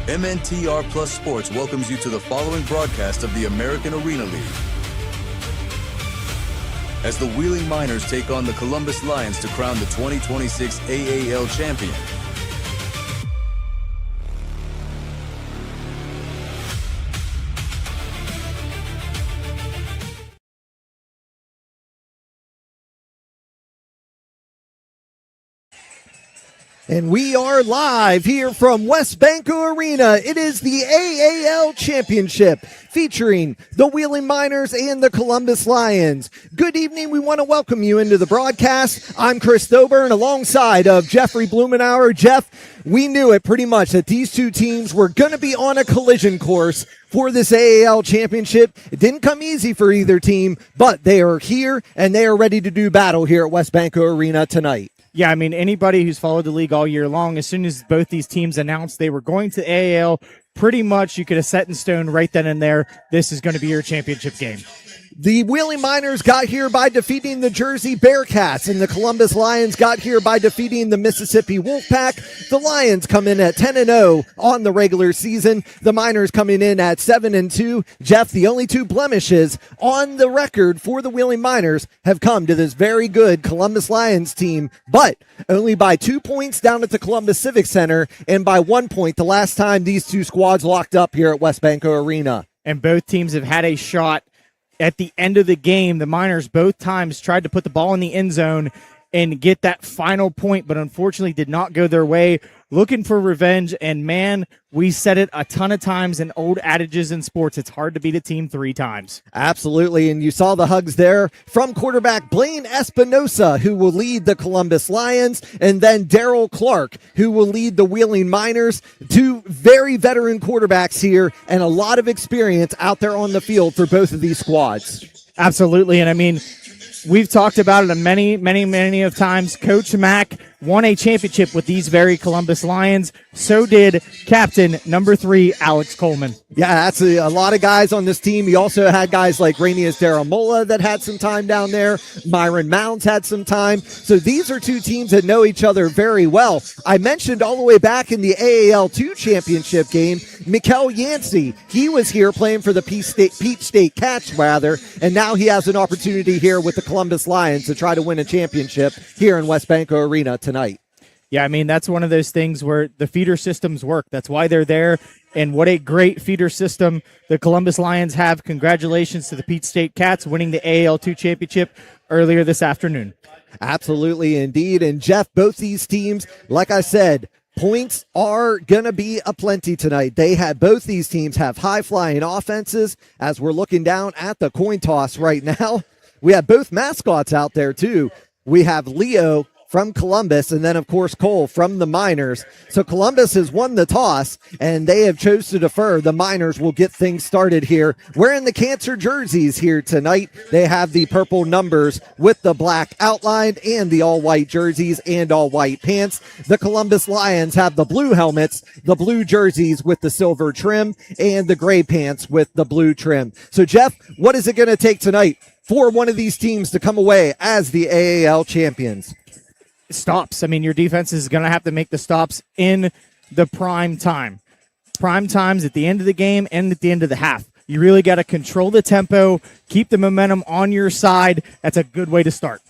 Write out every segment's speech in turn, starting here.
MNTR Plus Sports welcomes you to the following broadcast of the American Arena League. As the Wheeling Miners take on the Columbus Lions to crown the 2026 AAL champion. And we are live here from WesBanco Arena. It is the AAL Championship featuring the Wheeling Miners and the Columbus Lions. Good evening. We want to welcome you into the broadcast. I'm Chris Thoburn alongside of Jeffrey Blumenauer. Jeff, we knew it pretty much that these two teams were going to be on a collision course for this AAL Championship. It didn't come easy for either team, but they are here and they are ready to do battle here at WesBanco Arena tonight. Yeah, I mean, anybody who's followed the league all year long, as soon as both these teams announced they were going to AAL, pretty much you could have set in stone right then and there, this is going to be your championship game. The Wheeling Miners got here by defeating the Jersey Bearcats, and the Columbus Lions got here by defeating the Mississippi Wolfpack. The Lions come in at 10-0 on the regular season. The Miners coming in at 7-2. Jeff, the only two blemishes on the record for the Wheeling Miners have come to this very good Columbus Lions team, but only by 2 points down at the Columbus Civic Center and by 1 point the last time these two squads locked up here at WesBanco Arena. And both teams have had a shot at the end of the game. The Miners both times tried to put the ball in the end zone and get that final point, but unfortunately did not go their way. Looking for revenge, and man, we said it a ton of times in old adages in sports. It's hard to beat a team 3 times. Absolutely, and you saw the hugs there from quarterback Blaine Espinosa, who will lead the Columbus Lions, and then Daryl Clark, who will lead the Wheeling Miners. Two very veteran quarterbacks here, and a lot of experience out there on the field for both of these squads. Absolutely, and I mean, we've talked about it many of times. Coach Mack won a championship with these very Columbus Lions. So did captain number 3, Alex Coleman. Yeah, that's a lot of guys on this team. He also had guys like Rainius Daramola that had some time down there. Myron Mounds had some time. So these are two teams that know each other very well. I mentioned all the way back in the AAL2 championship game, Mikel Yancey. He was here playing for the Peach State Cats, and now he has an opportunity here with the Columbus Lions to try to win a championship here in WesBanco Arena tonight. Yeah, I mean, that's one of those things where the feeder systems work. That's why they're there, and what a great feeder system the Columbus Lions have. Congratulations to the Peach State Cats winning the AAL2 championship earlier this afternoon. Absolutely, indeed. And Jeff, both these teams, like I said, points are going to be aplenty tonight. Both these teams have high-flying offenses. As we're looking down at the coin toss right now, we have both mascots out there, too. We have Leo from Columbus, and then, of course, Cole from the Miners. So Columbus has won the toss, and they have chose to defer. The Miners will get things started here. Wearing the cancer jerseys here tonight. They have the purple numbers with the black outline and the all-white jerseys and all-white pants. The Columbus Lions have the blue helmets, the blue jerseys with the silver trim, and the gray pants with the blue trim. So, Jeff, what is it going to take tonight for one of these teams to come away as the AAL champions? Stops. I mean, your defense is going to have to make the stops in the prime time. Prime times at the end of the game and at the end of the half. You really got to control the tempo, keep the momentum on your side. That's a good way to start.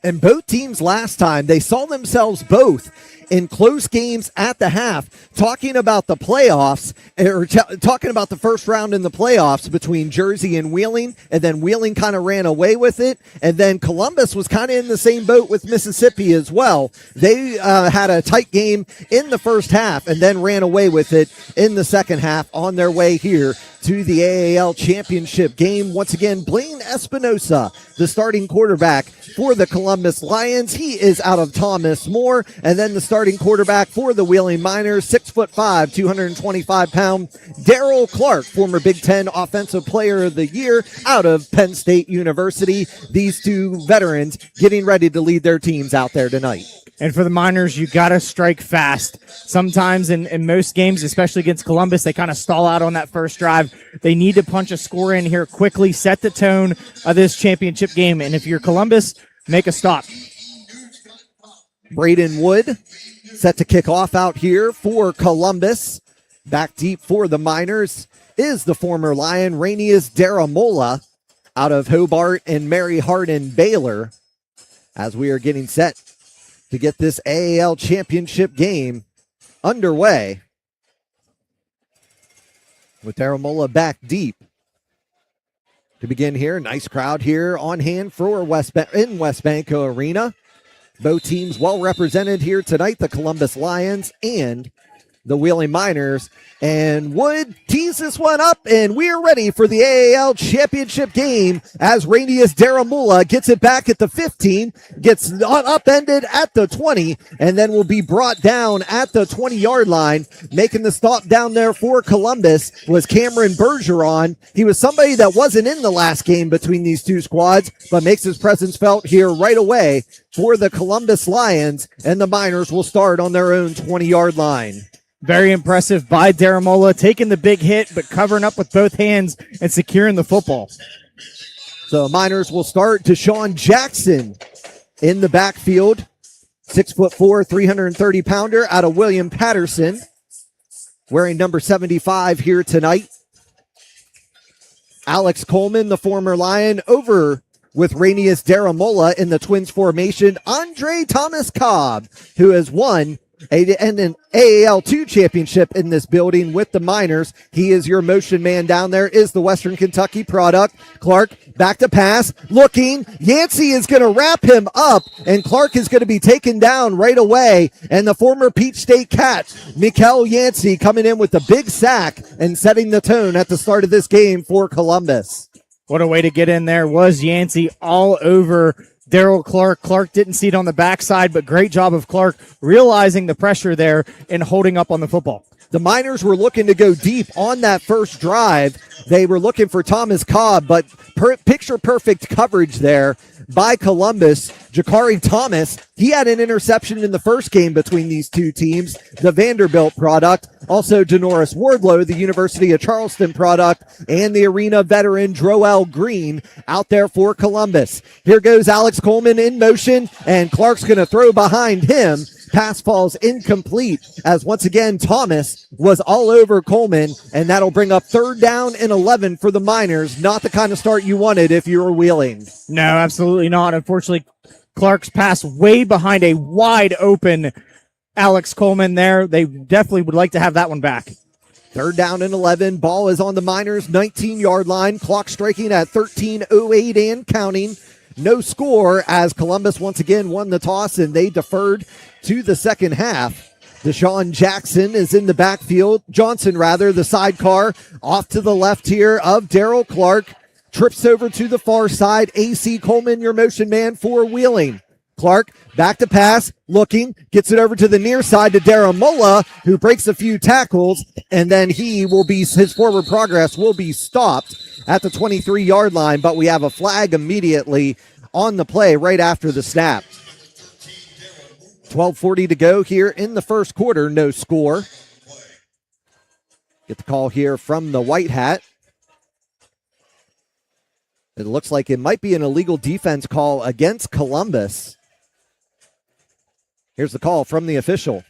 And both teams last time, they saw themselves both in close games at the half, talking about the playoffs, or talking about the first round in the playoffs between Jersey and Wheeling, and then Wheeling kind of ran away with it, and then Columbus was kind of in the same boat with Mississippi as well. They had a tight game in the first half and then ran away with it in the second half on their way here to the AAL championship game. Once again, Blaine Espinosa, the starting quarterback for the Columbus Lions. He is out of Thomas More. And then the starting quarterback for the Wheeling Miners, 6'5", 225-pound Daryl Clark, former Big Ten Offensive Player of the Year out of Penn State University. These two veterans getting ready to lead their teams out there tonight. And for the Miners, you got to strike fast. Sometimes in most games, especially against Columbus, they kind of stall out on that first drive. They need to punch a score in here quickly, set the tone of this championship game. And if you're Columbus, make a stop. Braden Wood set to kick off out here for Columbus. Back deep for the Miners is the former Lion, Rainius Daramola, out of Hobart and Mary Hardin Baylor, as we are getting set to get this AAL championship game underway. With Daramola back deep. To begin here, nice crowd here on hand for in Westbanco Arena. Both teams well represented here tonight, the Columbus Lions and the Wheeling Miners. And Wood tees this one up, and we're ready for the AAL championship game as Rainius Daramola gets it back at the 15, gets upended at the 20, and then will be brought down at the 20-yard line. Making the stop down there for Columbus was Cameron Bergeron. He was somebody that wasn't in the last game between these two squads, but makes his presence felt here right away for the Columbus Lions, and the Miners will start on their own 20-yard line. Very impressive by Daramola, taking the big hit, but covering up with both hands and securing the football. So Miners will start. Deshaun Jackson in the backfield. 6'4", 330-pounder out of William Patterson. Wearing number 75 here tonight. Alex Coleman, the former Lion, over with Rainius Daramola in the Twins formation. Andre Thomas Cobb, who has won an AAL2 championship in this building with the Miners. He is your motion man down there, is the Western Kentucky product. Clark back to pass, looking. Yancey is going to wrap him up, and Clark is going to be taken down right away. And the former Peach State Cat, Mikael Yancey, coming in with a big sack and setting the tone at the start of this game for Columbus. What a way to get in there was Yancey all over Daryl Clark. Clark didn't see it on the backside, but great job of Clark realizing the pressure there and holding up on the football. The Miners were looking to go deep on that first drive. They were looking for Thomas Cobb, but picture-perfect coverage there by Columbus. Jakari Thomas, he had an interception in the first game between these two teams, the Vanderbilt product. Also, Janoris Wardlow, the University of Charleston product, and the Arena veteran Droel Green out there for Columbus. Here goes Alex Coleman in motion, and Clark's going to throw behind him. Pass falls incomplete as once again Thomas was all over Coleman, and that'll bring up 3rd down and 11 for the Miners. Not the kind of start you wanted if you were Wheeling. No, absolutely not. Unfortunately, Clark's pass way behind a wide open Alex Coleman there. They definitely would like to have that one back. 3rd down and 11. Ball is on the Miners' 19-yard line. Clock striking at 13:08 and counting. No score as Columbus once again won the toss and they deferred to the second half. Deshaun Jackson is in the backfield. Johnson, rather, the sidecar off to the left here of Daryl Clark. Trips over to the far side. AC Coleman, your motion man for Wheeling. Clark back to pass, looking, gets it over to the near side to Daramola, who breaks a few tackles, and then his forward progress will be stopped at the 23-yard line, but we have a flag immediately on the play right after the snap. 12:40 to go here in the first quarter, no score. Get the call here from the White Hat. It looks like it might be an illegal defense call against Columbus. Here's the call from the official.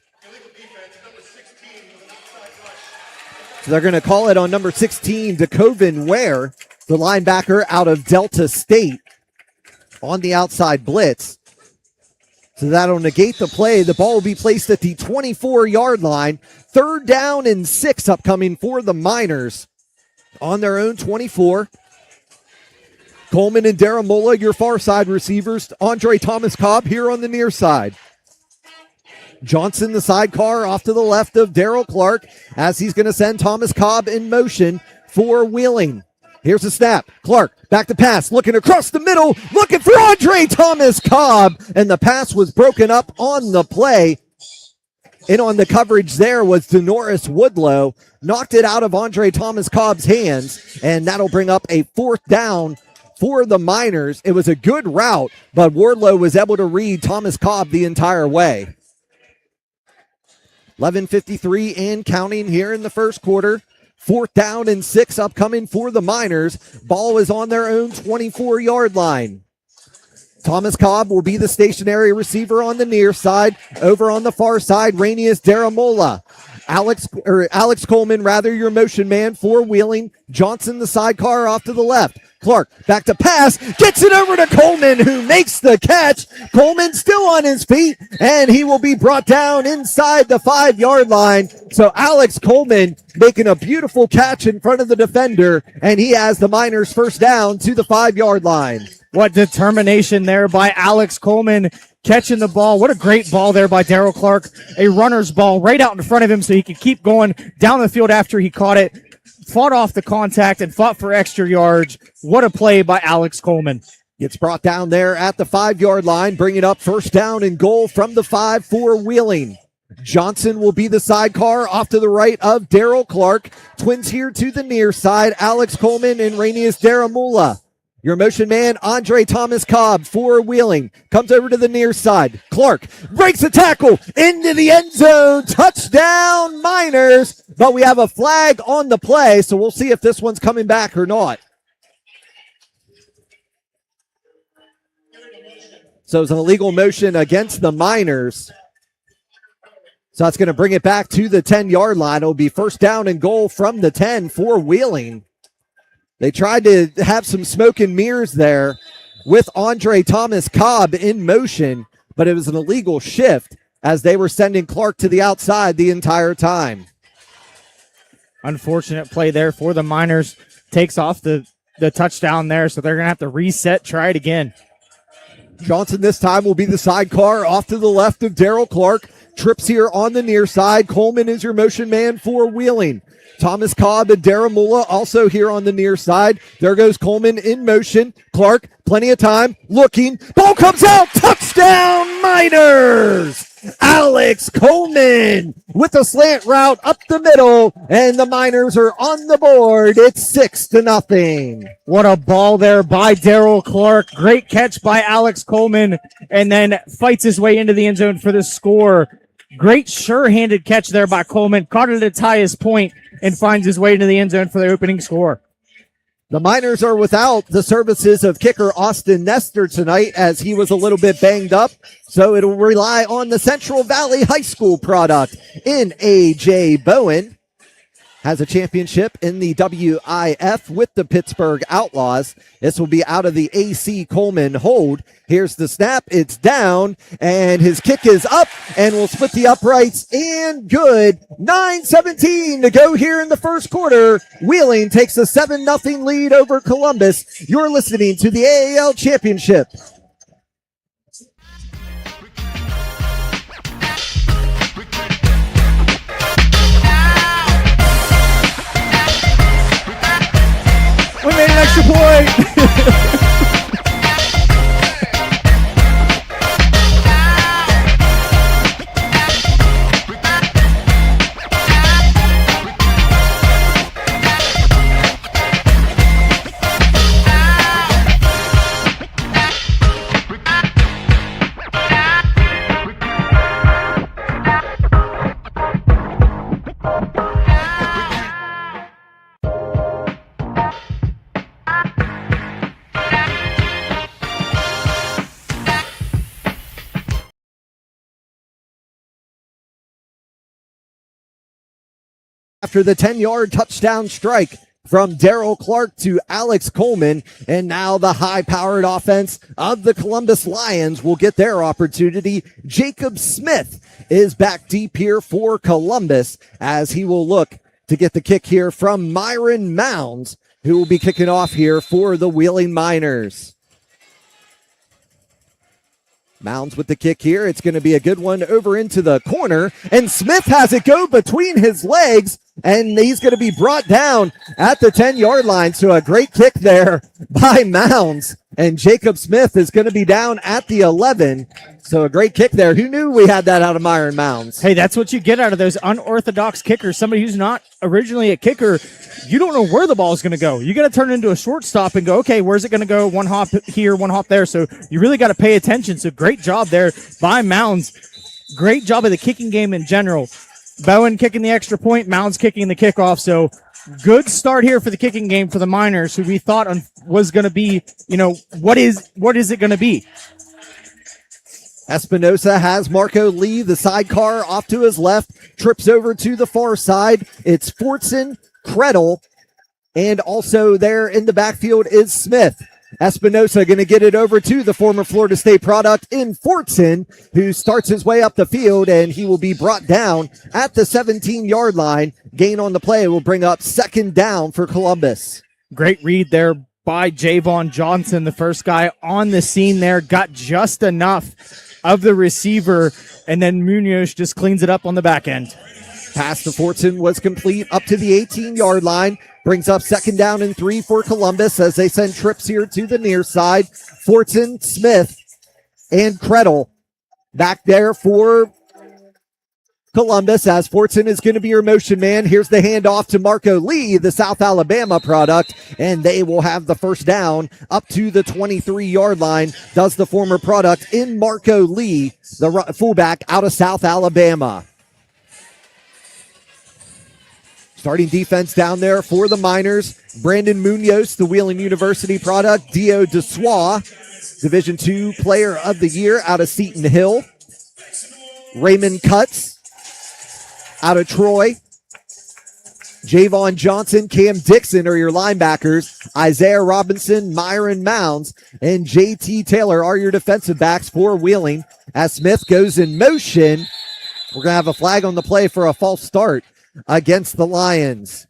So they're going to call it on number 16, DeCoven Ware, the linebacker out of Delta State, on the outside blitz. So that'll negate the play. The ball will be placed at the 24-yard line. 3rd down and 6 upcoming for the Miners on their own 24. Coleman and Daramola, your far side receivers. Andre Thomas Cobb here on the near side. Johnson, the sidecar, off to the left of Daryl Clark as he's going to send Thomas Cobb in motion for Wheeling. Here's the snap. Clark back to pass, looking across the middle, looking for Andre Thomas Cobb, and the pass was broken up on the play. In on the coverage there was Denoris Woodlow, knocked it out of Andre Thomas Cobb's hands, and that'll bring up a 4th down for the Miners. It was a good route, but Wardlow was able to read Thomas Cobb the entire way. 11:53 and counting here in the first quarter. 4th down and 6 upcoming for the Miners. Ball is on their own 24-yard line. Thomas Cobb will be the stationary receiver on the near side. Over on the far side, Rainius Daramola. Alex Coleman, rather, your motion man for Wheeling. Johnson, the sidecar off to the left. Clark back to pass, gets it over to Coleman, who makes the catch. Coleman still on his feet, and he will be brought down inside the 5-yard line. So Alex Coleman making a beautiful catch in front of the defender, and he has the Miners first down to the 5-yard line. What determination there by Alex Coleman catching the ball. What a great ball there by Daryl Clark. A runner's ball right out in front of him so he could keep going down the field after he caught it. Fought off the contact and fought for extra yards. What a play by Alex Coleman. Gets brought down there at the 5-yard line, bring it up first down and goal from the 5 for Wheeling. Johnson will be the sidecar off to the right of Daryl Clark. Twins here to the near side, Alex Coleman and Rainius Daramula. Your motion man, Andre Thomas Cobb for Wheeling. Comes over to the near side. Clark breaks a tackle into the end zone. Touchdown, Miners. But we have a flag on the play, so we'll see if this one's coming back or not. So it's an illegal motion against the Miners. So that's going to bring it back to the 10-yard line. It'll be first down and goal from the 10 for Wheeling. They tried to have some smoke and mirrors there with Andre Thomas Cobb in motion, but it was an illegal shift as they were sending Clark to the outside the entire time. Unfortunate play there for the Miners. Takes off the touchdown there, so they're going to have to reset, try it again. Johnson this time will be the sidecar off to the left of Daryl Clark. Trips here on the near side. Coleman is your motion man for Wheeling. Thomas Cobb and Daramula also here on the near side. There goes Coleman in motion. Clark, plenty of time, looking. Ball comes out. Touchdown, Miners! Alex Coleman with a slant route up the middle, and the Miners are on the board. It's 6-0. What a ball there by Daryl Clark. Great catch by Alex Coleman, and then fights his way into the end zone for the score. Great sure-handed catch there by Coleman. Caught it at its highest point and finds his way into the end zone for the opening score. The Miners are without the services of kicker Austin Nestor tonight as he was a little bit banged up. So it'll rely on the Central Valley High School product in A.J. Bowen. Has a championship in the WIF with the Pittsburgh Outlaws. This will be out of the AC Coleman hold. Here's the snap. It's down, and his kick is up, and we'll split the uprights, and good. 9:17 to go here in the first quarter. Wheeling takes a 7-0 lead over Columbus. You're listening to the AAL Championship. We made an extra point. After the 10-yard touchdown strike from Daryl Clark to Alex Coleman, and now the high-powered offense of the Columbus Lions will get their opportunity. Jacob Smith is back deep here for Columbus as he will look to get the kick here from Myron Mounds, who will be kicking off here for the Wheeling Miners. Mounds with the kick here. It's going to be a good one over into the corner, and Smith has it go between his legs, and he's going to be brought down at the 10-yard line. So a great kick there by Mounds, and Jacob Smith is going to be down at the 11. So a great kick there. Who knew we had that out of Myron Mounds? Hey, that's what you get out of those unorthodox kickers. Somebody who's not originally a kicker, you don't know where the ball is going to go. You got to turn it into a shortstop and go, okay, where's it going to go? One hop here, one hop there. So you really got to pay attention. So great job there by Mounds. Great job of the kicking game in general. Bowen kicking the extra point, Mounds kicking the kickoff. So good start here for the kicking game for the Miners, who we thought was going to be, what is it going to be? Espinosa has Marco Lee, the sidecar off to his left, trips over to the far side. It's Fortson, Krettel, and also there in the backfield is Smith. Espinosa going to get it over to the former Florida State product in Fortson, who starts his way up the field, and he will be brought down at the 17-yard line. Gain on the play will bring up second down for Columbus. Great read there by Javon Johnson, the first guy on the scene there, got just enough of the receiver, and then Munoz just cleans it up on the back end. Pass to Fortson was complete up to the 18-yard line. Brings up second down and 3 for Columbus as they send trips here to the near side. Fortson, Smith, and Krettel back there for Columbus as Fortson is going to be your motion man. Here's the handoff to Marco Lee, the South Alabama product, and they will have the first down up to the 23-yard line. Does the former product in Marco Lee, the fullback out of South Alabama. Starting defense down there for the Miners. Brandon Munoz, the Wheeling University product. Dio DeSois, Division II Player of the Year out of Seton Hill. Raymond Cutts out of Troy. Javon Johnson, Cam Dixon are your linebackers. Isaiah Robinson, Myron Mounds, and JT Taylor are your defensive backs for Wheeling. As Smith goes in motion, we're going to have a flag on the play for a false start against the Lions.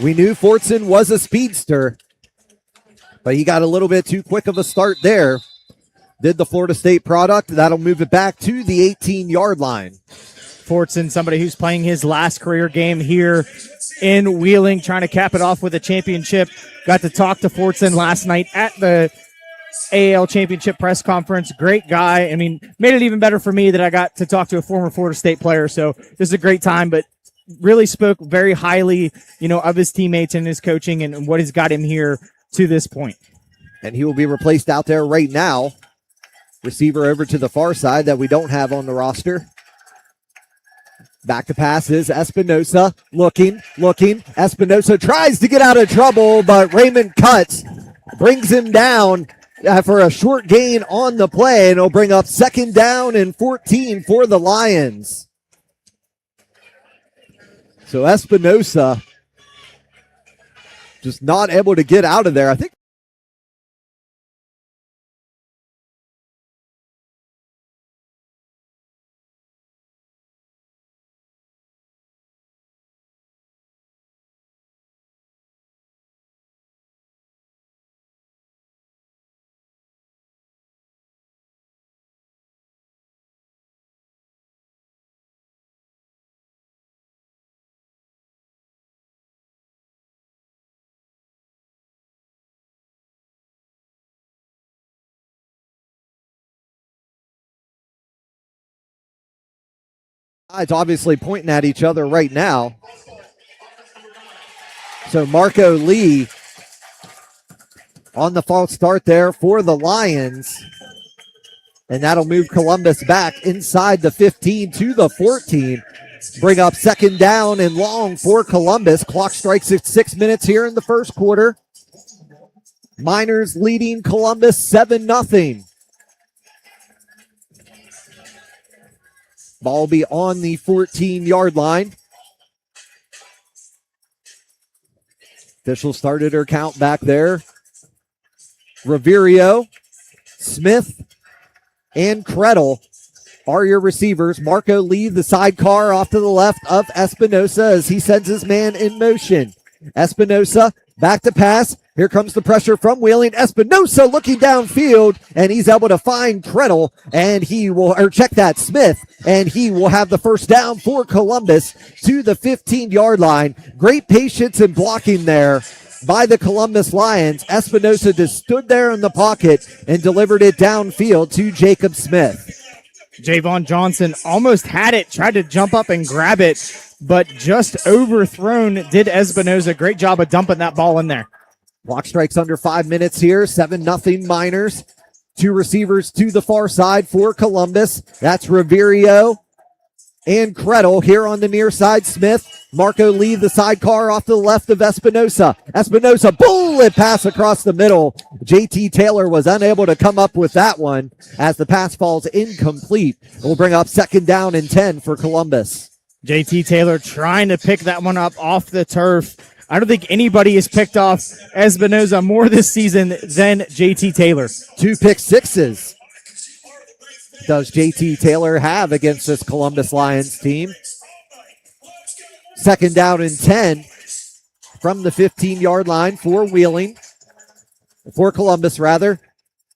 We knew Fortson was a speedster, but he got a little bit too quick of a start there. Did the Florida State product. That'll move it back to the 18-yard line. Fortson, somebody who's playing his last career game here in Wheeling, trying to cap it off with a championship. Got to talk to Fortson last night at the AAL championship press conference. Great guy. I mean, made it even better for me that I got to talk to a former Florida State player. So this is a great time, but really spoke very highly, of his teammates and his coaching and what has got him here to this point. And he will be replaced out there right now. Receiver over to the far side that we don't have on the roster. Back to pass is Espinosa. Looking. Espinosa tries to get out of trouble, but Raymond Cutts brings him down for a short gain on the play, and it'll bring up second down and 14 for the Lions. So Espinosa just not able to get out of there. I think it's obviously pointing at each other right now. So Marco Lee on the false start there for the Lions. And that'll move Columbus back inside the 15 to the 14. Bring up second down and long for Columbus. Clock strikes at 6 minutes here in the first quarter. Miners leading Columbus 7-0. Ball will be on the 14-yard line. Officials started her count back there. Riverio, Smith, and Krettel are your receivers. Marco Lee, the sidecar off to the left of Espinosa as he sends his man in motion. Espinosa back to pass. Here comes the pressure from Wheeling. Espinosa looking downfield, and he's able to find Krettel, and he will, or check that, Smith, and he will have the first down for Columbus to the 15-yard line. Great patience and blocking there by the Columbus Lions. Espinosa just stood there in the pocket and delivered it downfield to Jacob Smith. Javon Johnson almost had it, tried to jump up and grab it, but just overthrown did Espinosa. Great job of dumping that ball in there. Clock strikes under 5 minutes here. 7-0 Miners. Two receivers to the far side for Columbus. That's Riverio and Krettel here on the near side. Smith, Marco Lee, the sidecar off to the left of Espinosa. Espinosa, bullet pass across the middle. JT Taylor was unable to come up with that one as the pass falls incomplete. We'll bring up 2nd down and 10 for Columbus. JT Taylor trying to pick that one up off the turf. I don't think anybody has picked off Espinosa more this season than JT Taylor. 2 pick sixes does JT Taylor have against this Columbus Lions team. 2nd down and 10 from the 15-yard line for Columbus rather.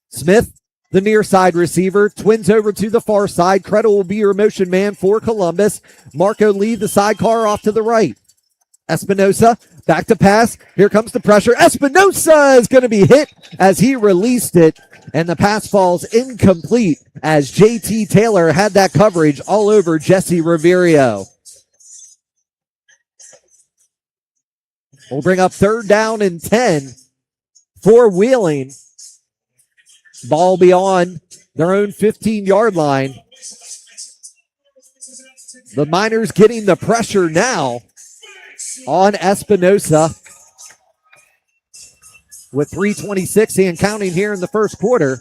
Smith, the near side receiver, twins over to the far side. Krettel will be your motion man for Columbus. Marco Lee, the sidecar off to the right. Espinosa, back to pass. Here comes the pressure. Espinosa is going to be hit as he released it, and the pass falls incomplete as JT Taylor had that coverage all over Jesse Riverio. We'll bring up 3rd down and 10 for Wheeling. Ball beyond their own 15-yard line. The Miners getting the pressure now on Espinosa with 3:26 and counting here in the first quarter.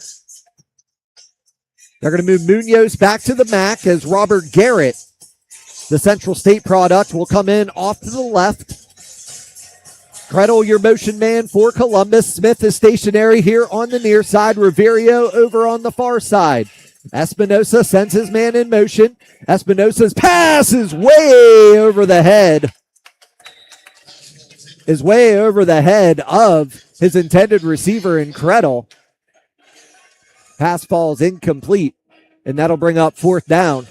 They're going to move Munoz back to the MAC as Robert Garrett, the Central State product, will come in off to the left. Krettel, your motion man for Columbus. Smith is stationary here on the near side. Riverio over on the far side. Espinosa sends his man in motion. Espinosa's pass is way over the head. Of his intended receiver in Krettel. Pass falls incomplete, and that'll bring up 4th down.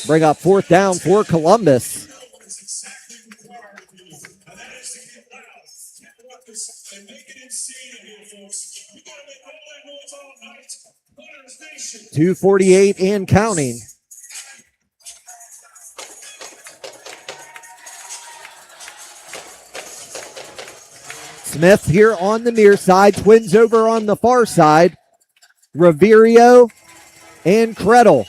Bring up 4th down for Columbus. .248 and counting. Smith here on the near side, twins over on the far side. Riverio and Krettel.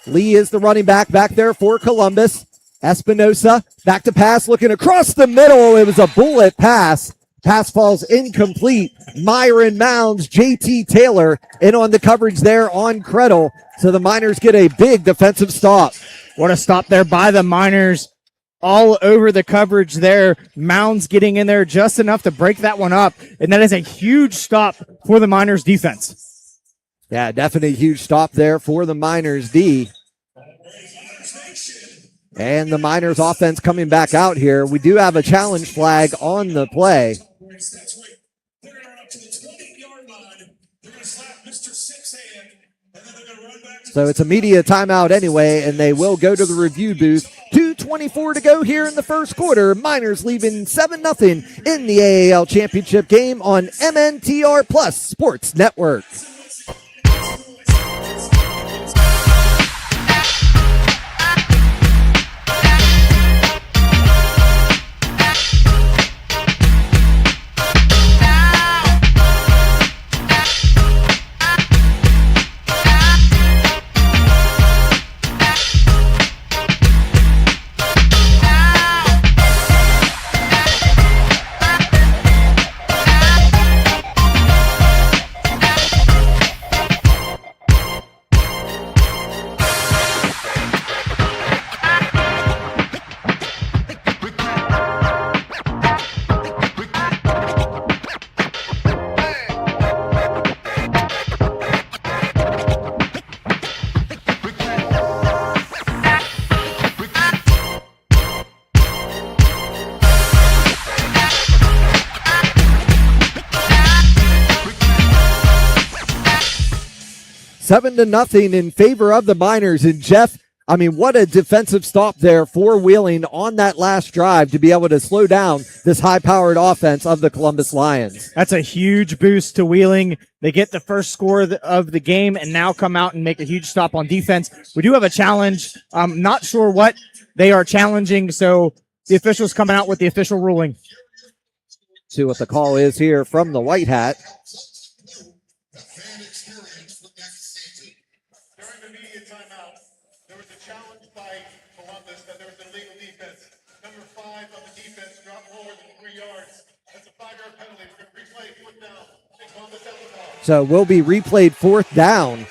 Lee is the running back there for Columbus. Espinosa back to pass, looking across the middle. It was a bullet pass. Pass falls incomplete. Myron Mounds, JT Taylor in on the coverage there on Krettel. So the Miners get a big defensive stop. What a stop there by the Miners. All over the coverage there. Mounds getting in there just enough to break that one up. And that is a huge stop for the Miners defense. Yeah, definitely a huge stop there for the Miners D. And the Miners offense coming back out here. We do have a challenge flag on the play. So it's a media timeout anyway, and they will go to the review booth. 2:24 to go here in the first quarter. Miners leaving 7-0 in the AAL championship game on MNTR Plus Sports Network. Seven to nothing in favor of the Miners. And Jeff, I mean, what a defensive stop there for Wheeling on that last drive to be able to slow down this high-powered offense of the Columbus Lions. That's a huge boost to Wheeling. They get the first score of the game and now come out and make a huge stop on defense. We do have a challenge. I'm not sure what they are challenging, so the officials coming out with the official ruling. See what the call is here from the White Hat. So will be replayed fourth down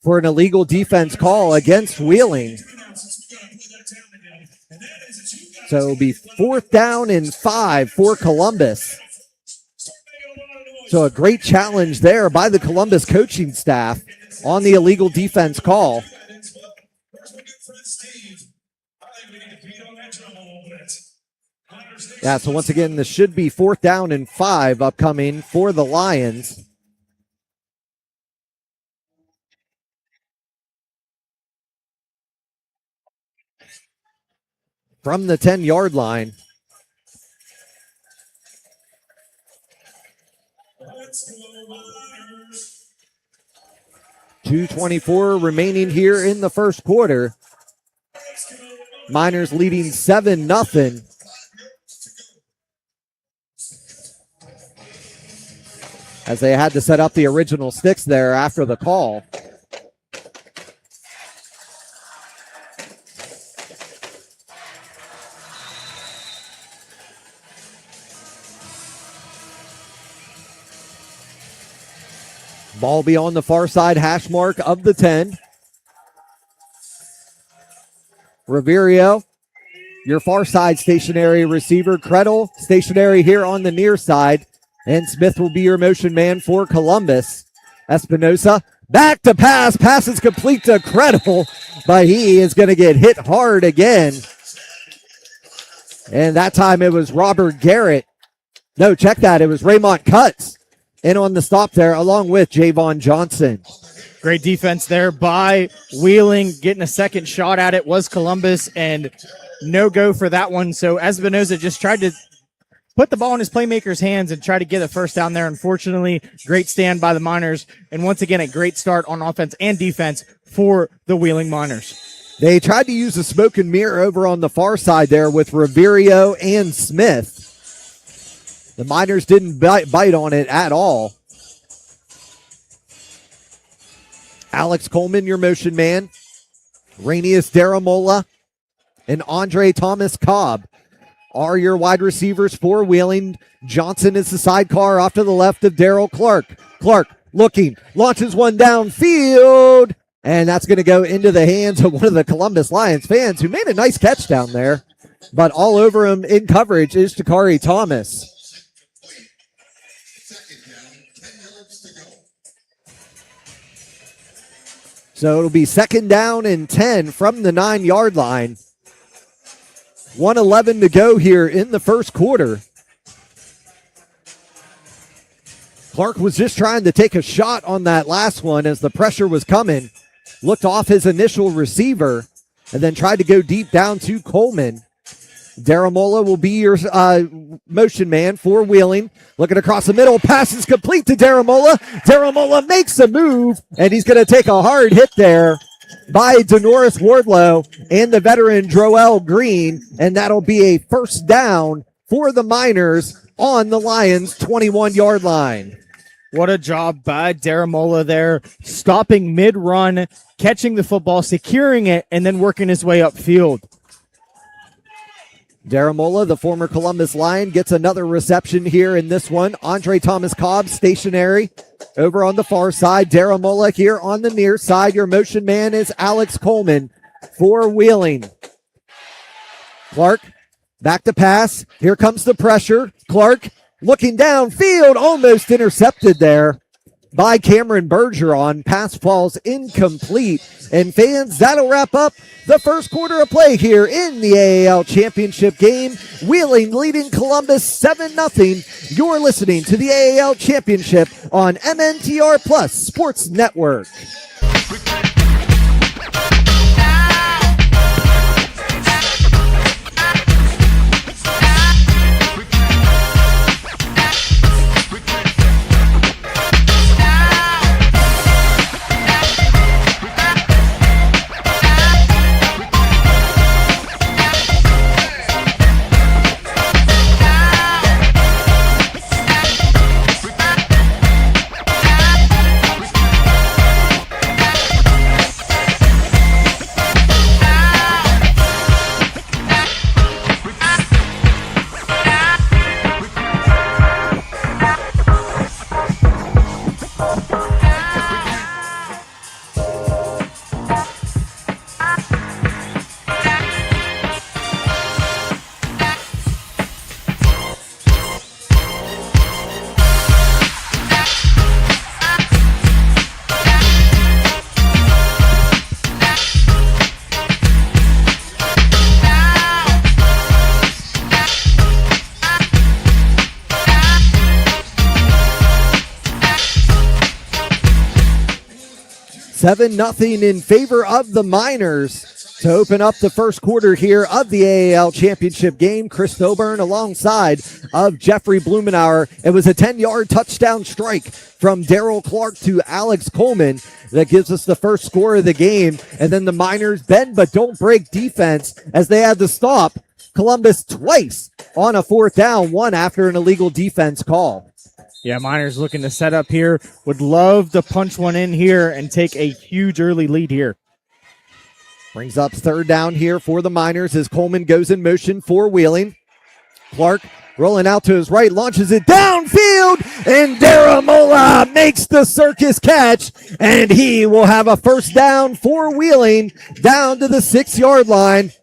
for an illegal defense call against Wheeling. So it'll be fourth down and 5 for Columbus. So a great challenge there by the Columbus coaching staff on the illegal defense call. Yeah, so once again, this should be fourth down and 5 upcoming for the Lions. From the 10-yard line. .224 remaining here in the first quarter. Miners leading 7-0. As they had to set up the original sticks there after the call. Ball be on the far side hash mark of the 10. Riverio, your far side stationary receiver. Krettel, stationary here on the near side. And Smith will be your motion man for Columbus. Espinosa, back to pass. Pass is complete to Krettel, but he is going to get hit hard again. And that time it was Robert Garrett. No, check that. It was Raymond Cutts in on the stop there, along with Javon Johnson. Great defense there by Wheeling. Getting a second shot at it was Columbus, and no go for that one. So Espinosa just tried to put the ball in his playmaker's hands and try to get a first down there. Unfortunately, great stand by the Miners. And once again, a great start on offense and defense for the Wheeling Miners. They tried to use a smoke and mirror over on the far side there with Riverio and Smith. The Miners didn't bite on it at all. Alex Coleman, your motion man. Rainius Daramola and Andre Thomas Cobb are your wide receivers for Wheeling. Johnson is the sidecar off to the left of Daryl Clark. Clark looking, launches one downfield, and that's going to go into the hands of one of the Columbus Lions fans who made a nice catch down there. But all over him in coverage is Takari Thomas. So it'll be second down and 10 from the 9-yard line. 1:11 to go here in the first quarter. Clark was just trying to take a shot on that last one as the pressure was coming. Looked off his initial receiver and then tried to go deep down to Coleman. Daramola will be your motion man for Wheeling. Looking across the middle, pass is complete to Daramola. Daramola makes a move, and he's going to take a hard hit there by Denoris Wardlow and the veteran Droel Green, and that'll be a first down for the Miners on the Lions' 21-yard line. What a job by Daramola there, stopping mid-run, catching the football, securing it, and then working his way upfield. Daramola, the former Columbus Lion, gets another reception here in this one. Andre Thomas Cobb, stationary over on the far side. Daramola here on the near side. Your motion man is Alex Coleman for Wheeling. Clark, back to pass. Here comes the pressure. Clark looking downfield, almost intercepted there by Cameron Bergeron. Pass falls incomplete. And fans, that'll wrap up the first quarter of play here in the AAL Championship game. Wheeling leading Columbus 7-0. You're listening to the AAL Championship on MNTR Plus Sports Network. 7-0 in favor of the Miners to open up the first quarter here of the AAL championship game. Chris Thoburn alongside of Jeffrey Blumenauer. It was a 10-yard touchdown strike from Daryl Clark to Alex Coleman that gives us the first score of the game. And then the Miners bend but don't break defense as they had to stop Columbus twice on a 4th down, one after an illegal defense call. Yeah, Miners looking to set up here. Would love to punch one in here and take a huge early lead here. Brings up 3rd down here for the Miners as Coleman goes in motion for Wheeling. Clark rolling out to his right, launches it downfield, and Daramola makes the circus catch, and he will have a 1st down for Wheeling down to the 6-yard line.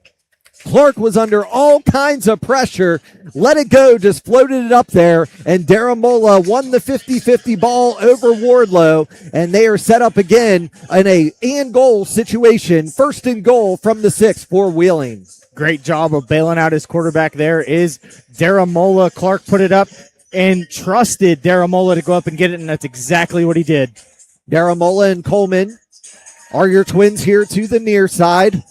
Clark was under all kinds of pressure, let it go, just floated it up there, and Daramola won the 50-50 ball over Wardlow, and they are set up again in a and-goal situation, 1st and goal from the 6 for Wheeling. Great job of bailing out his quarterback there is Daramola. Clark put it up and trusted Daramola to go up and get it, and that's exactly what he did. Daramola and Coleman are your twins here to the near side.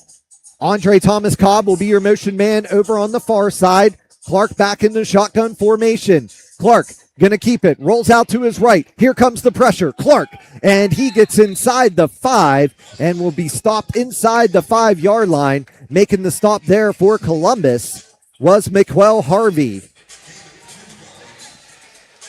Andre Thomas Cobb will be your motion man over on the far side. Clark back in the shotgun formation. Clark going to keep it. Rolls out to his right. Here comes the pressure. Clark. And he gets inside the 5 and will be stopped inside the 5-yard line. Making the stop there for Columbus was McQuell Harvey.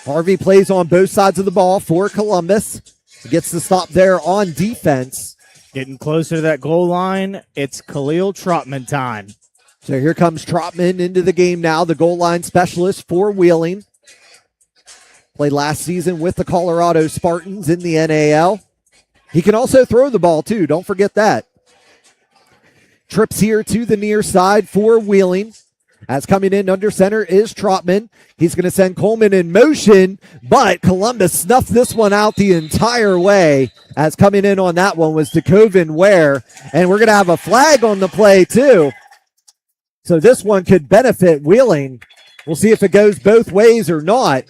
Harvey plays on both sides of the ball for Columbus. He gets the stop there on defense. Getting closer to that goal line, it's Khalil Trotman time. So here comes Trotman into the game now, the goal line specialist for Wheeling. Played last season with the Colorado Spartans in the NAL. He can also throw the ball too, don't forget that. Trips here to the near side for Wheeling. As coming in under center is Trotman. He's going to send Coleman in motion, but Columbus snuffed this one out the entire way. As coming in on that one was DeCoven Ware. And we're going to have a flag on the play too. So this one could benefit Wheeling. We'll see if it goes both ways or not.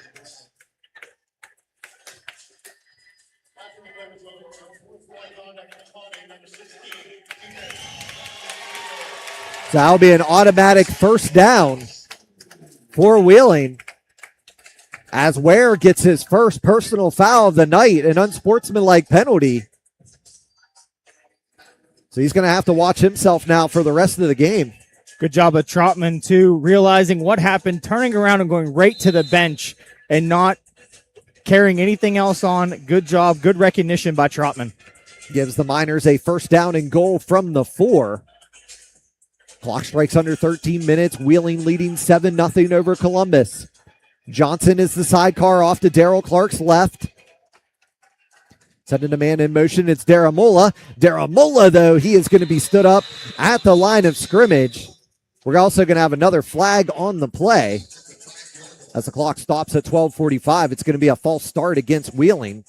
So that'll be an automatic 1st down for Wheeling as Ware gets his first personal foul of the night, an unsportsmanlike penalty. So he's going to have to watch himself now for the rest of the game. Good job of Trotman, too, realizing what happened, turning around and going right to the bench and not carrying anything else on. Good job, good recognition by Trotman. Gives the Miners a 1st down and goal from the 4. Clock strikes under 13 minutes. Wheeling leading 7-0 over Columbus. Johnson is the sidecar off to Daryl Clark's left. Sending a man in motion. It's Daramola. Daramola, though, he is going to be stood up at the line of scrimmage. We're also going to have another flag on the play. As the clock stops at 12:45, it's going to be a false start against Wheeling.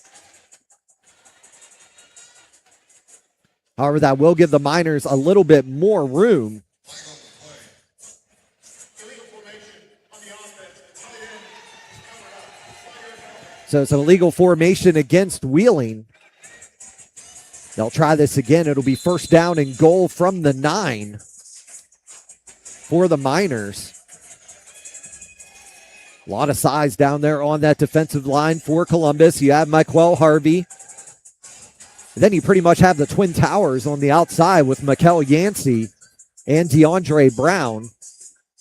However, that will give the Miners a little bit more room. So it's an illegal formation against Wheeling. They'll try this again. It'll be 1st down and goal from the 9 for the Miners. A lot of size down there on that defensive line for Columbus. You have McQuell Harvey. And then you pretty much have the Twin Towers on the outside with Mikel Yancey and DeAndre Brown.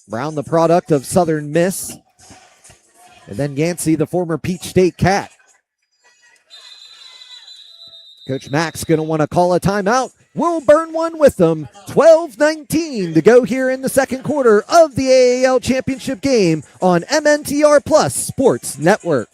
Brown, the product of Southern Miss. And then Yancey, the former Peach State Cat. Coach Mack's going to want to call a timeout. We'll burn one with them. 12-19 to go here in the second quarter of the AAL championship game on MNTR Plus Sports Network.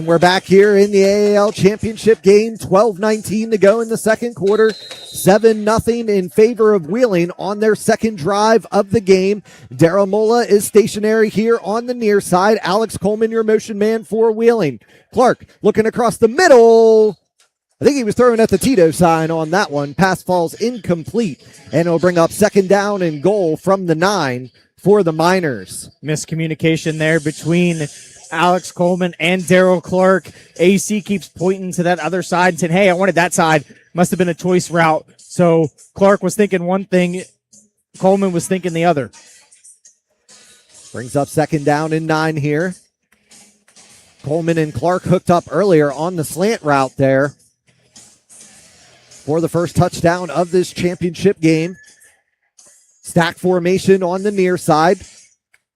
And we're back here in the AAL Championship game. 12:19 to go in the second quarter. 7-0 in favor of Wheeling on their second drive of the game. Daryl Mola is stationary here on the near side. Alex Coleman, your motion man for Wheeling. Clark looking across the middle. I think he was throwing at the Tito sign on that one. Pass falls incomplete, and it'll bring up second down and goal from the 9 for the Miners. Miscommunication there between Alex Coleman and Daryl Clark. AC keeps pointing to that other side and saying, hey, I wanted that side. Must have been a choice route. So Clark was thinking one thing, Coleman was thinking the other. Brings up second down and 9 here. Coleman and Clark hooked up earlier on the slant route there for the first touchdown of this championship game. Stack formation on the near side.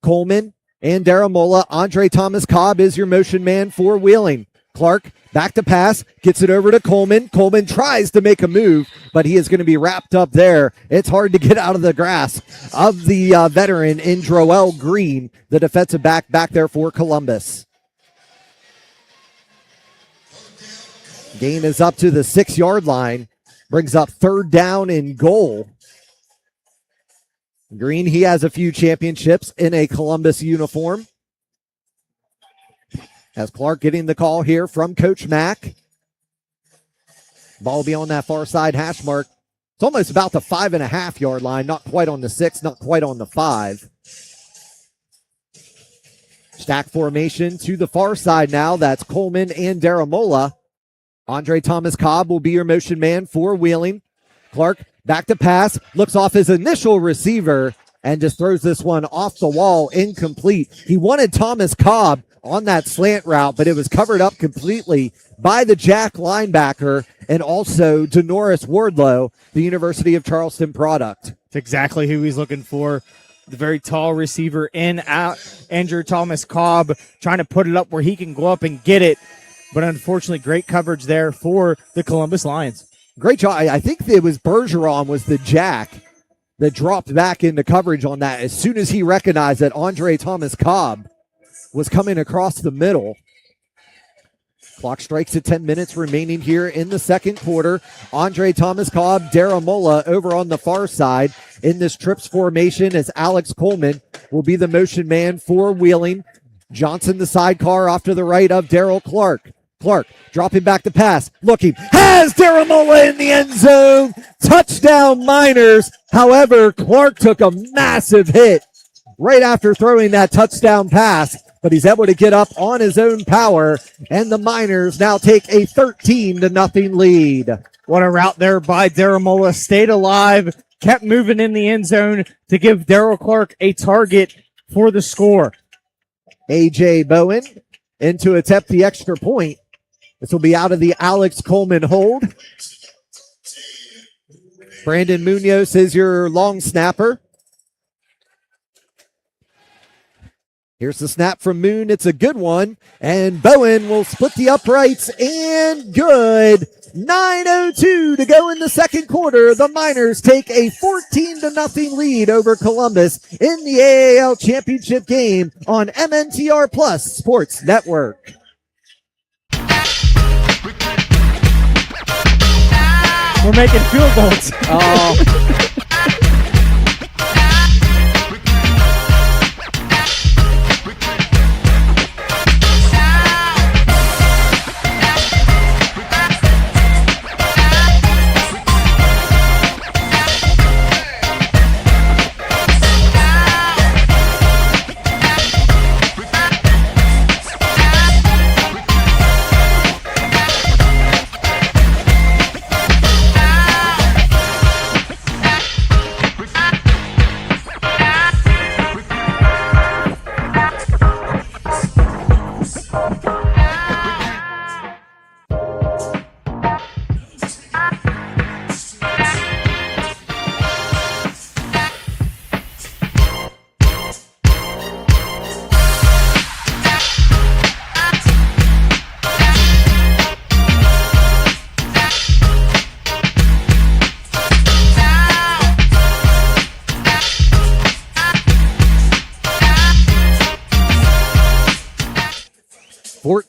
Coleman and Daramola. Andre Thomas Cobb is your motion man for Wheeling. Clark back to pass, gets it over to Coleman. Coleman tries to make a move, but he is going to be wrapped up there. It's hard to get out of the grasp of the veteran in Droel Green, the defensive back there for Columbus. Gain is up to the 6-yard line. Brings up third down and goal. Green, he has a few championships in a Columbus uniform. As Clark getting the call here from Coach Mack. Ball will be on that far side hash mark. It's almost about the 5.5-yard line. Not quite on the 6, not quite on the 5. Stack formation to the far side now. That's Coleman and Daramola. Andre Thomas Cobb will be your motion man for Wheeling. Clark back to pass, looks off his initial receiver and just throws this one off the wall, incomplete. He wanted Thomas Cobb on that slant route, but it was covered up completely by the Jack linebacker and also Denoris Wardlow, the University of Charleston product. It's exactly who he's looking for. The very tall receiver in Andrew Thomas Cobb, trying to put it up where he can go up and get it. But unfortunately, great coverage there for the Columbus Lions. Great job. I think it was Bergeron was the Jack that dropped back into coverage on that as soon as he recognized that Andre Thomas Cobb was coming across the middle. Clock strikes at 10 minutes remaining here in the second quarter. Andre Thomas Cobb, Daramola over on the far side in this trips formation as Alex Coleman will be the motion man for Wheeling. Johnson, the sidecar off to the right of Daryl Clark. Clark dropping back the pass, looking, has Daramola in the end zone. Touchdown Miners. However, Clark took a massive hit right after throwing that touchdown pass, but he's able to get up on his own power, and the Miners now take a 13-0 lead. What a route there by Daramola. Stayed alive, kept moving in the end zone to give Daryl Clark a target for the score. A.J. Bowen in to attempt the extra point. This will be out of the Alex Coleman hold. Brandon Munoz is your long snapper. Here's the snap from Moon. It's a good one. And Bowen will split the uprights and good. 9:02 to go in the second quarter. The Miners take a 14-0 lead over Columbus in the AAL Championship game on MNTR Plus Sports Network. We're making field goals.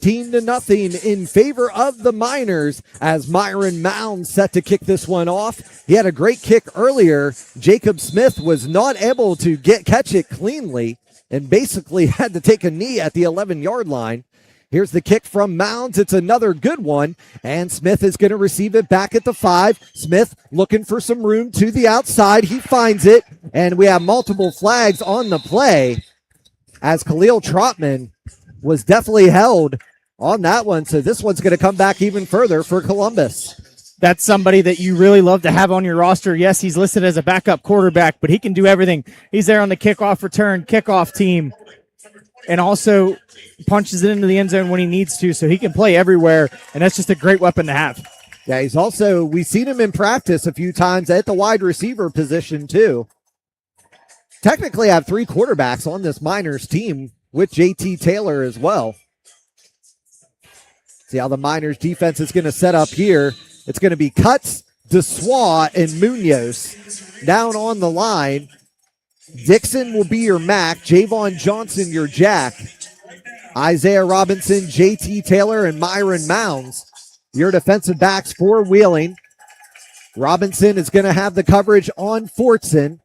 14-0 in favor of the Miners as Myron Mounds set to kick this one off. He had a great kick earlier. Jacob Smith was not able to catch it cleanly and basically had to take a knee at the 11-yard line. Here's the kick from Mounds. It's another good one, and Smith is going to receive it back at the 5. Smith looking for some room to the outside. He finds it, and we have multiple flags on the play as Khalil Trotman was definitely held on that one. So this one's going to come back even further for Columbus. That's somebody that you really love to have on your roster. Yes, he's listed as a backup quarterback, but he can do everything. He's there on the kickoff return, kickoff team, and also punches it into the end zone when he needs to, so he can play everywhere, and that's just a great weapon to have. Yeah, we've seen him in practice a few times at the wide receiver position too. Technically, I have 3 quarterbacks on this Miners team with JT Taylor as well. See how the Miners defense is going to set up here. It's going to be Cuts, Dessois, and Munoz down on the line. Dixon will be your Mac. Javon Johnson, your Jack. Isaiah Robinson, JT Taylor, and Myron Mounds, your defensive backs for Wheeling. Robinson is going to have the coverage on Fortson.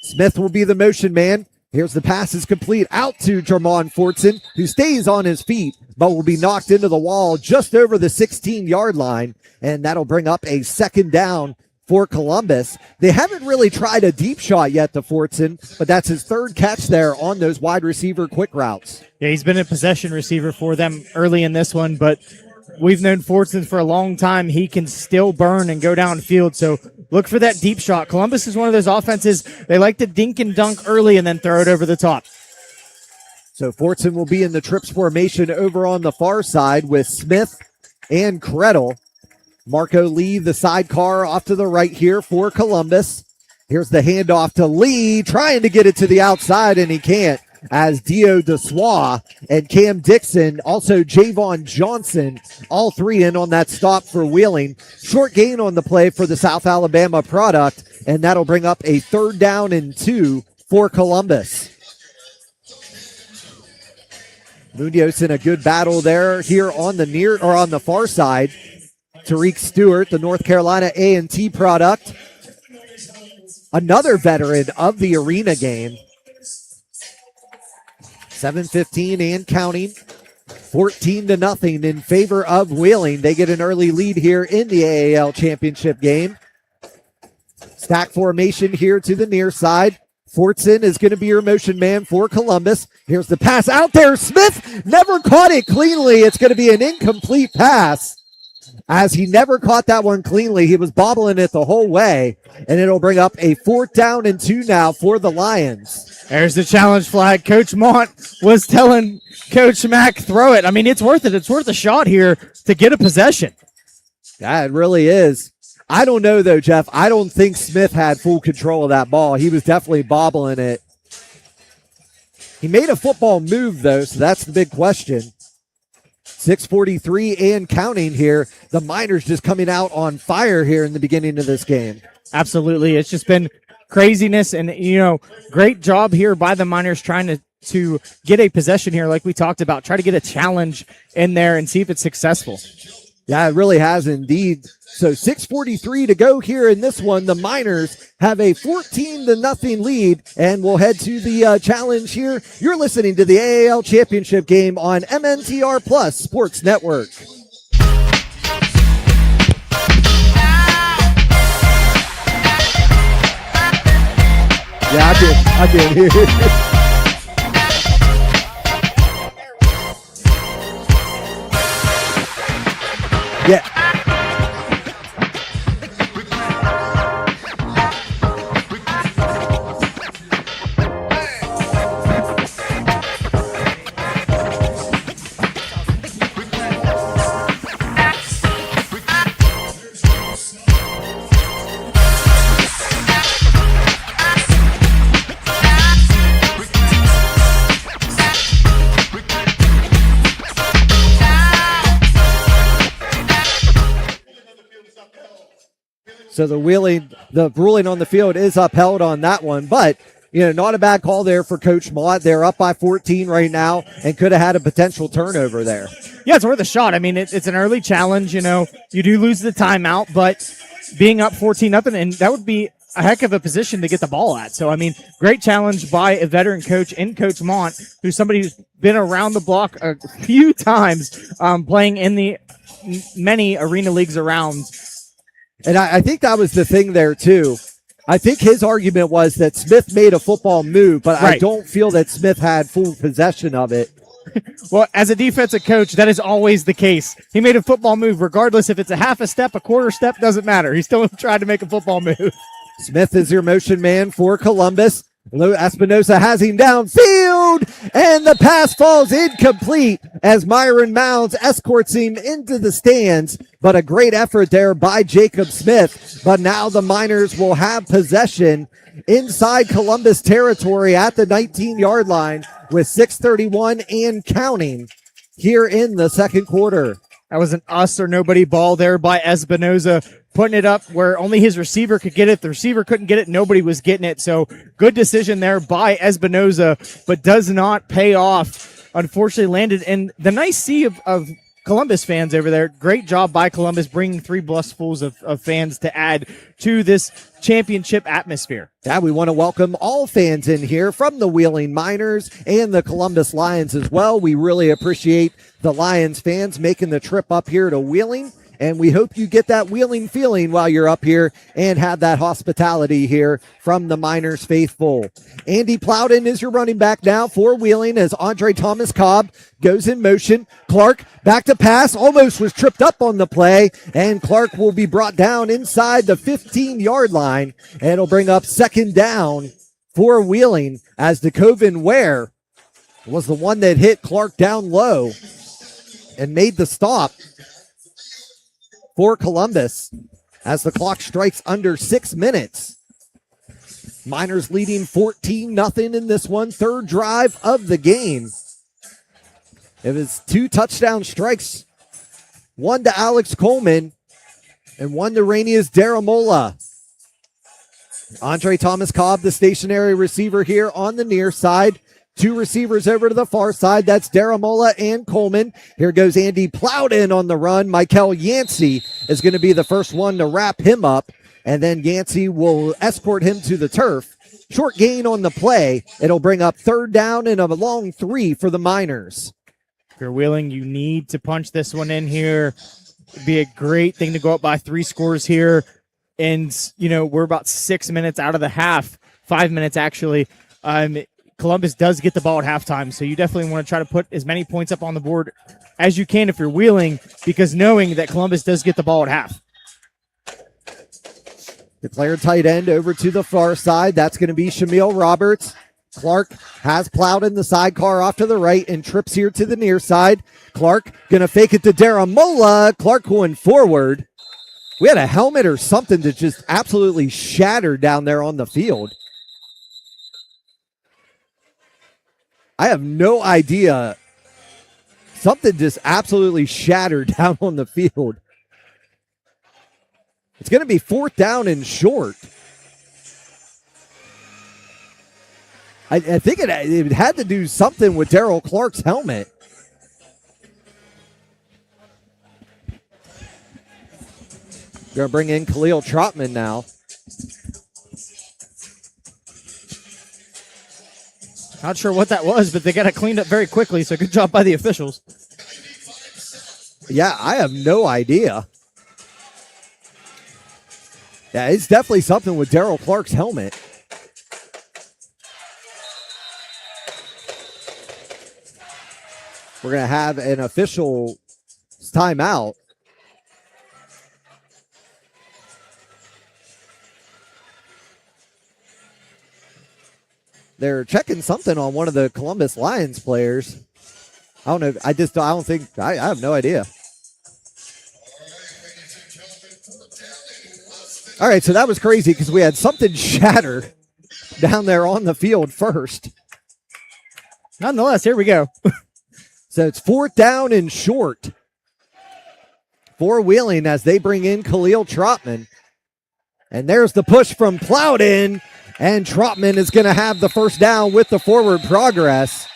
Smith will be the motion man. Here's the pass is complete out to Jermon Fortson, who stays on his feet, but will be knocked into the wall just over the 16-yard line, and that'll bring up a second down for Columbus. They haven't really tried a deep shot yet to Fortson, but that's his 3rd catch there on those wide receiver quick routes. Yeah, he's been a possession receiver for them early in this one, but we've known Fortson for a long time. He can still burn and go downfield, so look for that deep shot. Columbus is one of those offenses, they like to dink and dunk early and then throw it over the top. So Fortson will be in the trips formation over on the far side with Smith and Krettel. Marco Lee, the sidecar off to the right here for Columbus. Here's the handoff to Lee, trying to get it to the outside, and he can't, as Dio Dessois and Cam Dixon, also Javon Johnson, all 3 in on that stop for Wheeling. Short gain on the play for the South Alabama product, and that'll bring up a 3rd down and 2 for Columbus. Munoz in a good battle there here on the far side. Tariq Stewart, the North Carolina A&T product, another veteran of the arena game. 7:15 and counting. 14-0 in favor of Wheeling. They get an early lead here in the AAL championship game. Stack formation here to the near side. Fortson is going to be your motion man for Columbus. Here's the pass out there. Smith never caught it cleanly. It's going to be an incomplete pass, as he never caught that one cleanly. He was bobbling it the whole way, and it'll bring up a 4th down and 2 now for the Lions. There's the challenge flag. Coach Mont was telling Coach Mack, throw it. I mean, it's worth it. It's worth a shot here to get a possession. Yeah, it really is. I don't know, though, Jeff. I don't think Smith had full control of that ball. He was definitely bobbling it. He made a football move, though, so that's the big question. 6:43 and counting here. The Miners just coming out on fire here in the beginning of this game. Absolutely. It's just been craziness, and, great job here by the Miners trying to get a possession here like we talked about. Try to get a challenge in there and see if it's successful. Yeah, it really has indeed. So 6:43 to go here in this one. The Miners have a 14-0 lead, and we'll head to the challenge here. You're listening to the AAL Championship game on MNTR Plus Sports Network. Yeah, I did hear it. Yeah. So the ruling on the field is upheld on that one, but not a bad call there for Coach Mott. They're up by 14 right now and could have had a potential turnover there. Yeah, it's worth a shot. I mean, it's an early challenge. You do lose the timeout, but being up 14-0, and that would be a heck of a position to get the ball at. So, I mean, great challenge by a veteran coach in Coach Mont, who's somebody who's been around the block a few times, playing in the many arena leagues around. And I think that was the thing there, too. I think his argument was that Smith made a football move, but Right. I don't feel that Smith had full possession of it. Well, as a defensive coach, that is always the case. He made a football move, regardless if it's a half a step, a quarter step, doesn't matter. He still tried to make a football move. Smith is your motion man for Columbus. Espinosa has him downfield, and the pass falls incomplete as Myron Mounds escorts him into the stands. But a great effort there by Jacob Smith. But now the Miners will have possession inside Columbus territory at the 19-yard line with 6:31 and counting here in the second quarter. That was an us or nobody ball there by Espinoza, putting it up where only his receiver could get it. The receiver couldn't get it. Nobody was getting it. So good decision there by Espinoza, but does not pay off. Unfortunately landed in the nice sea of Columbus fans over there. Great job by Columbus bringing 3 busfuls of fans to add to this championship atmosphere. Yeah, we want to welcome all fans in here from the Wheeling Miners and the Columbus Lions as well. We really appreciate the Lions fans making the trip up here to Wheeling, and we hope you get that Wheeling feeling while you're up here and have that hospitality here from the Miners faithful. Andy Plowden is your running back now for Wheeling as Andre Thomas Cobb goes in motion. Clark back to pass, almost was tripped up on the play, and Clark will be brought down inside the 15-yard line, and it'll bring up second down for Wheeling as DeCoven Ware was the one that hit Clark down low and made the stop for Columbus as the clock strikes under 6 minutes. Miners leading 14-0 in this one, third drive of the game. It was 2 touchdown strikes, one to Alex Coleman and one to Rainius Daramola. Andre Thomas Cobb, the stationary receiver here on the near side. 2 receivers over to the far side. That's Daramola and Coleman. Here goes Andy Plowden on the run. Michael Yancey is going to be the first one to wrap him up, and then Yancey will escort him to the turf. Short gain on the play. It'll bring up third down and a long 3 for the Miners. If you're Wheeling, you need to punch this one in here. It'd be a great thing to go up by 3 scores here. And, we're about 6 minutes out of the half, 5 minutes actually. Columbus does get the ball at halftime, so you definitely want to try to put as many points up on the board as you can if you're Wheeling, because knowing that Columbus does get the ball at half. Declared tight end over to the far side. That's going to be Shamil Roberts. Clark has Plowden the sidecar off to the right and trips here to the near side. Clark going to fake it to Daramola. Clark going forward. We had a helmet or something that just absolutely shattered down there on the field. I have no idea. Something just absolutely shattered down on the field. It's going to be 4th down and short. I think it had to do something with Darrell Clark's helmet. Going to bring in Khalil Trotman now. Not sure what that was, but they got it cleaned up very quickly, so good job by the officials. Yeah, I have no idea. Yeah, it's definitely something with Darrell Clark's helmet. We're going to have an official timeout. They're checking something on one of the Columbus Lions players. I don't know. I have no idea. All right, so that was crazy because we had something shatter down there on the field first. Nonetheless, here we go. So it's 4th down and short for Wheeling as they bring in Khalil Trotman. And there's the push from Plowden. And Trotman is going to have the first down with the forward progress.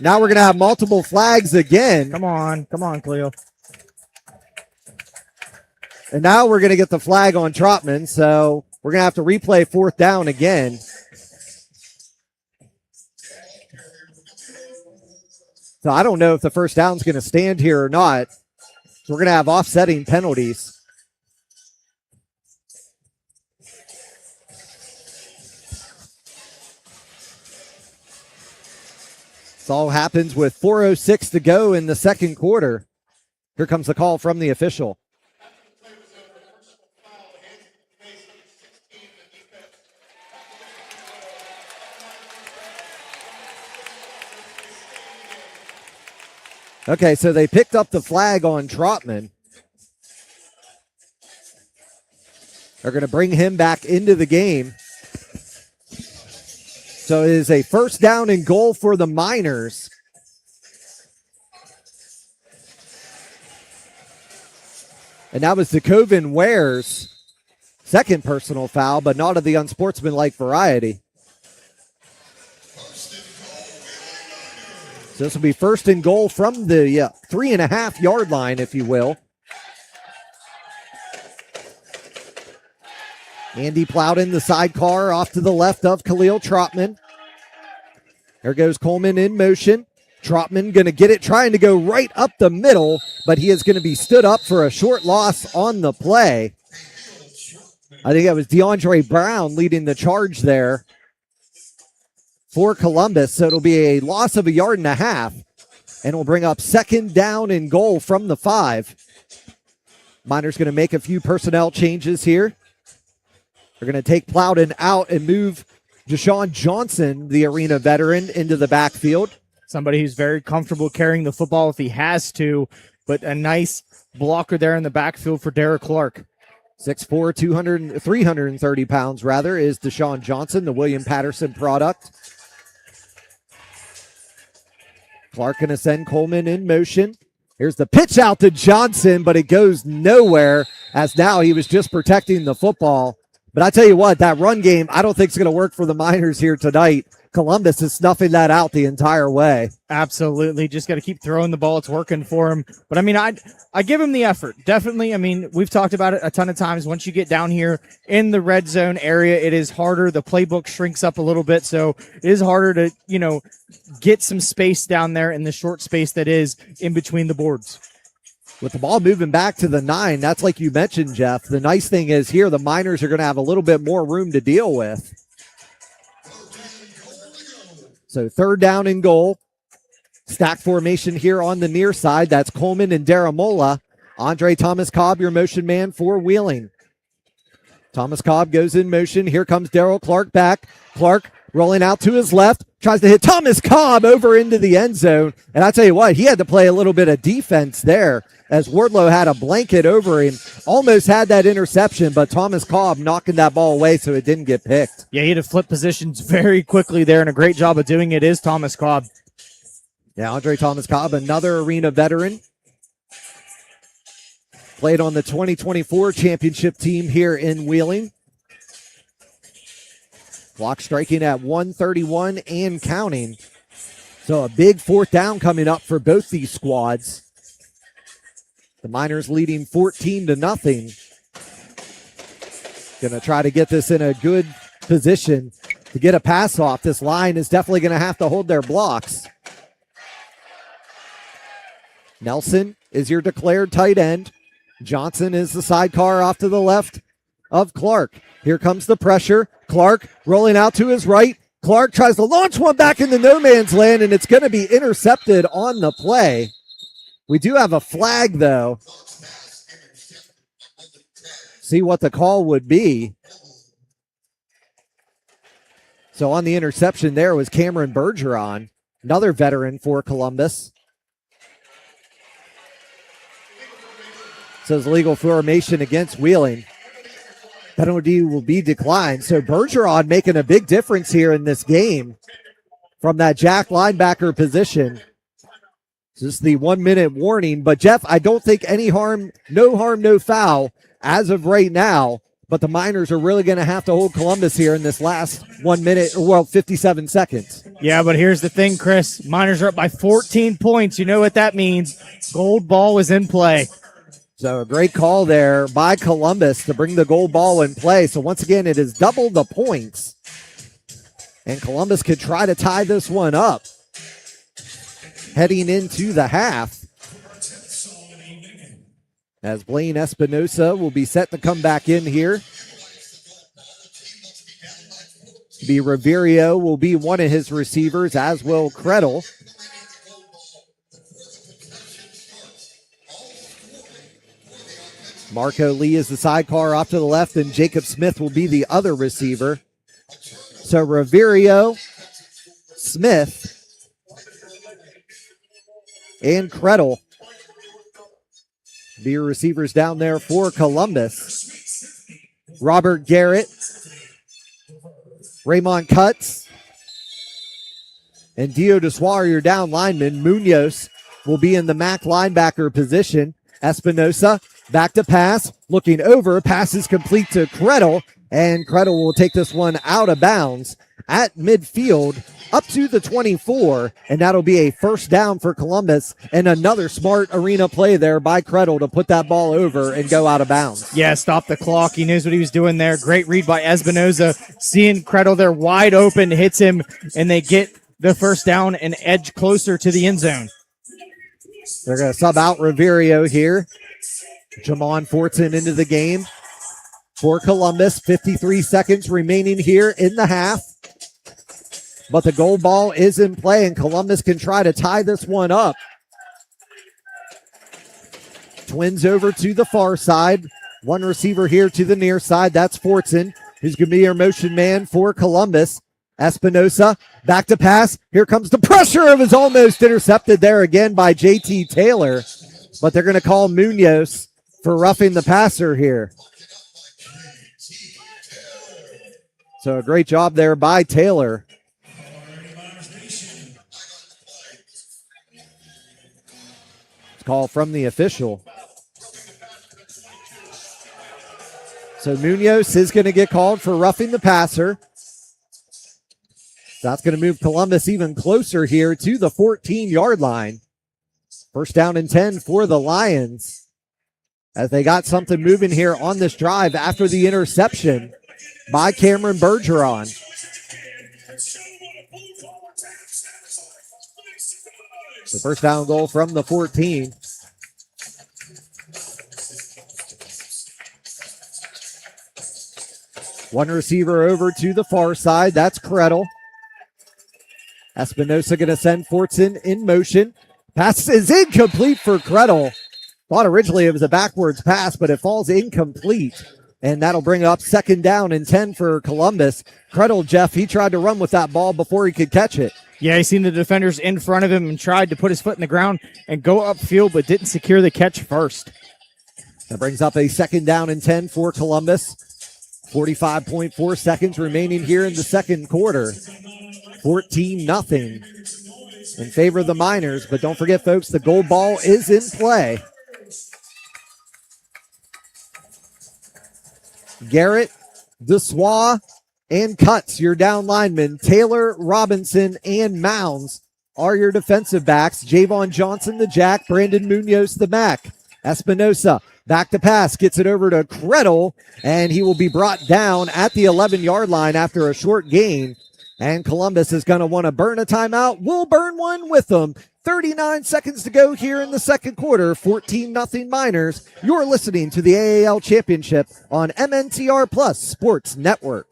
Now we're going to have multiple flags again. Come on, Cleo. And now we're going to get the flag on Trotman, so we're going to have to replay fourth down again. So I don't know if the first down's going to stand here or not. So we're going to have offsetting penalties. This all happens with 4:06 to go in the second quarter. Here comes the call from the official. Okay, so they picked up the flag on Trotman. They're going to bring him back into the game. So it is a first down and goal for the Miners. And that was DeCoven Ware's second personal foul, but not of the unsportsmanlike variety. So this will be first and goal from the 3.5 yard line, if you will. Andy Plowden, the sidecar, off to the left of Khalil Trotman. There goes Coleman in motion. Trotman going to get it, trying to go right up the middle, but he is going to be stood up for a short loss on the play. I think that was DeAndre Brown leading the charge there for Columbus. So it'll be a loss of 1.5 yards, and it'll bring up second down and goal from the 5. Miners going to make a few personnel changes here. They're going to take Plowden out and move Deshaun Johnson, the arena veteran, into the backfield. Somebody who's very comfortable carrying the football if he has to, but a nice blocker there in the backfield for Derek Clark. 6'4", 330 pounds, rather, is Deshaun Johnson, the William Patterson product. Clark going to send Coleman in motion. Here's the pitch out to Johnson, but it goes nowhere, as now he was just protecting the football. But I tell you what, that run game, I don't think it's going to work for the Miners here tonight. Columbus is snuffing that out the entire way. Absolutely. Just got to keep throwing the ball. It's working for him. But, I mean, I give him the effort. Definitely. I mean, we've talked about it a ton of times. Once you get down here in the red zone area, it is harder. The playbook shrinks up a little bit, so it is harder to, get some space down there in the short space that is in between the boards. With the ball moving back to the 9, that's like you mentioned, Jeff. The nice thing is here, the Miners are going to have a little bit more room to deal with. So third down and goal. Stack formation here on the near side. That's Coleman and Daramola. Andre Thomas Cobb, your motion man for Wheeling. Thomas Cobb goes in motion. Here comes Daryl Clark back. Clark rolling out to his left. Tries to hit Thomas Cobb over into the end zone. And I tell you what, he had to play a little bit of defense there as Wardlow had a blanket over him. Almost had that interception, but Thomas Cobb knocking that ball away so it didn't get picked. Yeah, he had to flip positions very quickly there, and a great job of doing it is Thomas Cobb. Yeah, Andre Thomas Cobb, another arena veteran. Played on the 2024 championship team here in Wheeling. Clock striking at 1:31 and counting. So a big fourth down coming up for both these squads. The Miners leading 14-0. Going to try to get this in a good position to get a pass off. This line is definitely going to have to hold their blocks. Nelson is your declared tight end. Johnson is the sidecar off to the left of Clark. Here comes the pressure. Clark rolling out to his right. Clark tries to launch one back into no man's land, and it's going to be intercepted on the play. We do have a flag, though. See what the call would be. So on the interception there was Cameron Bergeron, another veteran for Columbus. So it's legal formation against Wheeling. Penalty will be declined. So Bergeron making a big difference here in this game from that jack linebacker position. This is the 1 minute warning. But Jeff, I don't think any harm, no foul as of right now. but the Miners are really going to have to hold Columbus here in this last 1 minute, 57 seconds. Yeah, but here's the thing, Chris. Miners are up by 14 points. You know what that means. Gold ball is in play. So a great call there by Columbus to bring the gold ball in play. So once again, it is double the points. And Columbus could try to tie this one up heading into the half. As Blaine Espinosa will be set to come back in here. Riverio will be one of his receivers, as will Krettel. Marco Lee is the sidecar off to the left, and Jacob Smith will be the other receiver. So Riverio, Smith, and Krettel be your receivers down there for Columbus. Robert Garrett, Raymond Cutts, and Dio Dessoir, your down lineman. Munoz will be in the MAC linebacker position. Espinosa back to pass, looking over, pass is complete to Krettel, and Krettel will take this one out of bounds at midfield up to the 24, and that'll be a first down for Columbus, and another smart arena play there by Krettel to put that ball over and go out of bounds. Yeah, stop the clock. He knows what he was doing there. Great read by Espinosa. Seeing Krettel there wide open, hits him, and they get the first down and edge closer to the end zone. They're going to sub out Riverio here. Jamon Fortson into the game for Columbus. 53 seconds remaining here in the half. But the goal ball is in play, and Columbus can try to tie this one up. Twins over to the far side. One receiver here to the near side. That's Fortson, who's going to be your motion man for Columbus. Espinosa back to pass. Here comes the pressure. It was almost intercepted there again by JT Taylor. But they're going to call Munoz for roughing the passer here. So a great job there by Taylor. Call from the official. So Munoz is going to get called for roughing the passer. That's going to move Columbus even closer here to the 14-yard line. First down and 10 for the Lions, as they got something moving here on this drive after the interception by Cameron Bergeron. The first down goal from the 14. One receiver over to the far side. That's Krettel. Espinosa going to send Fortson in motion. Pass is incomplete for Krettel. Thought originally it was a backwards pass, but it falls incomplete. And that'll bring up second down and 10 for Columbus. Krettel, Jeff, he tried to run with that ball before he could catch it. Yeah, he seen the defenders in front of him and tried to put his foot in the ground and go upfield, but didn't secure the catch first. That brings up a second down and 10 for Columbus. 45.4 seconds remaining here in the second quarter. 14-0 in favor of the Miners. But don't forget, folks, the goal ball is in play. Garrett, Dessoir, and Cutts, your down linemen. Taylor, Robinson, and Mounds are your defensive backs. Javon Johnson, the jack. Brandon Munoz, the Mac. Espinosa, back to pass, gets it over to Krettel, and he will be brought down at the 11-yard line after a short gain. And Columbus is going to want to burn a timeout. We'll burn one with them. 39 seconds to go here in the second quarter. 14-0 Miners. You're listening to the AAL Championship on MNTR Plus Sports Network.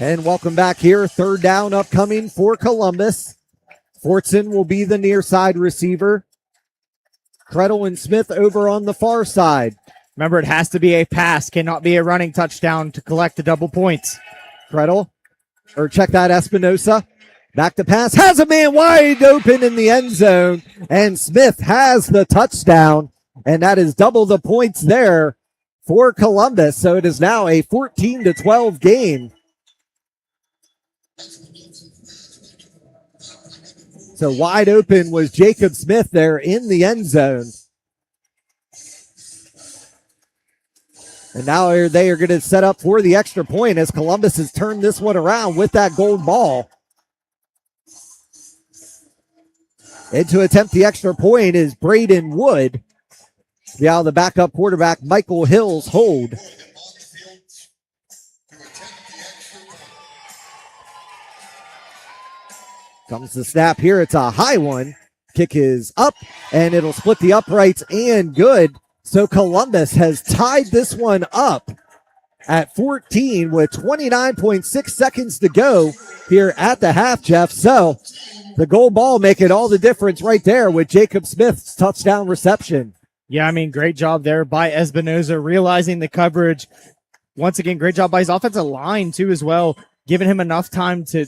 And welcome back here. Third down upcoming for Columbus. Fortson will be the near side receiver. Credle and Smith over on the far side. Remember, it has to be a pass, cannot be a running touchdown to collect the double points. Credle, or check that, Espinosa. Back to pass, has a man wide open in the end zone, and Smith has the touchdown, and that is double the points there for Columbus. So it is now a 14-12 game. So wide open was Jacob Smith there in the end zone. And now they are going to set up for the extra point as Columbus has turned this one around with that gold ball. And to attempt the extra point is Braden Wood. Now the backup quarterback, Michael Hills, hold. Comes the snap here. It's a high one. Kick is up, and it'll split the uprights and good. So Columbus has tied this one up at 14 with 29.6 seconds to go here at the half, Jeff. So the goal ball making all the difference right there with Jacob Smith's touchdown reception. Yeah, I mean, great job there by Espinosa, realizing the coverage. Once again, great job by his offensive line, too, as well, giving him enough time to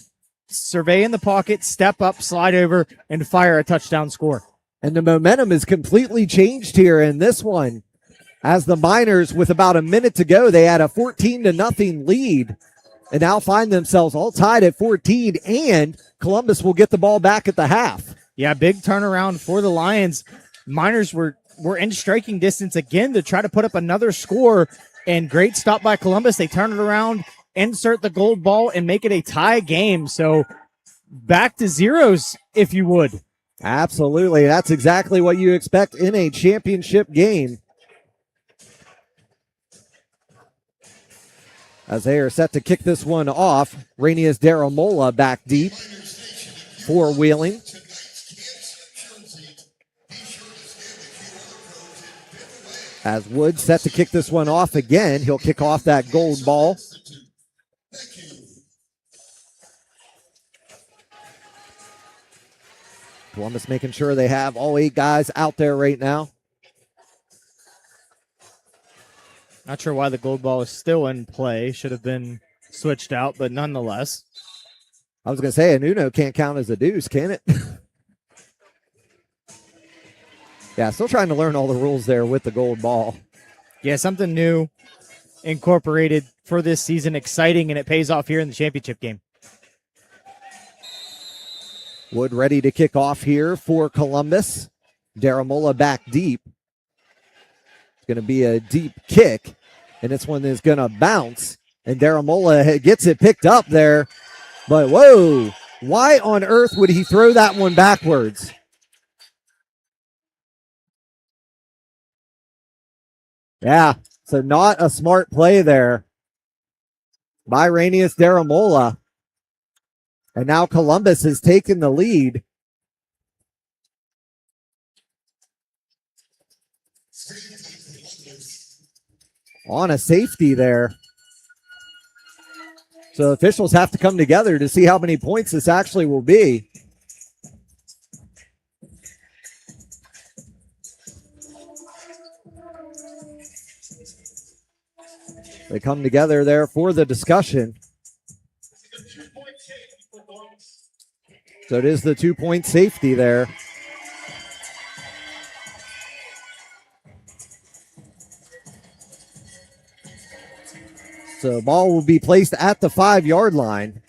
survey in the pocket, step up, slide over, and fire a touchdown score. And the momentum is completely changed here in this one. As the Miners, with about a minute to go, they had a 14-0 lead and now find themselves all tied at 14, and Columbus will get the ball back at the half. Yeah, big turnaround for the Lions. Miners were in striking distance again to try to put up another score, and great stop by Columbus. They turn it around, insert the gold ball, and make it a tie game. So back to zeros, if you would. Absolutely. That's exactly what you expect in a championship game. As they are set to kick this one off, Rainius Daramola back deep for Wheeling. As Wood set to kick this one off again, he'll kick off that gold ball. Columbus making sure they have all 8 guys out there right now. Not sure why the gold ball is still in play. Should have been switched out, but nonetheless. I was going to say, an Uno can't count as a deuce, can it? Yeah, still trying to learn all the rules there with the gold ball. Yeah, something new incorporated for this season. Exciting, and it pays off here in the championship game. Wood ready to kick off here for Columbus. Daramola back deep. It's going to be a deep kick, and this one is going to bounce, and Daramola gets it picked up there. But whoa, why on earth would he throw that one backwards? Yeah, so not a smart play there by Rainius Daramola. And now Columbus has taken the lead. On a safety there. So officials have to come together to see how many points this actually will be. They come together there for the discussion. So it is the 2-point safety there. So the ball will be placed at the 5-yard line.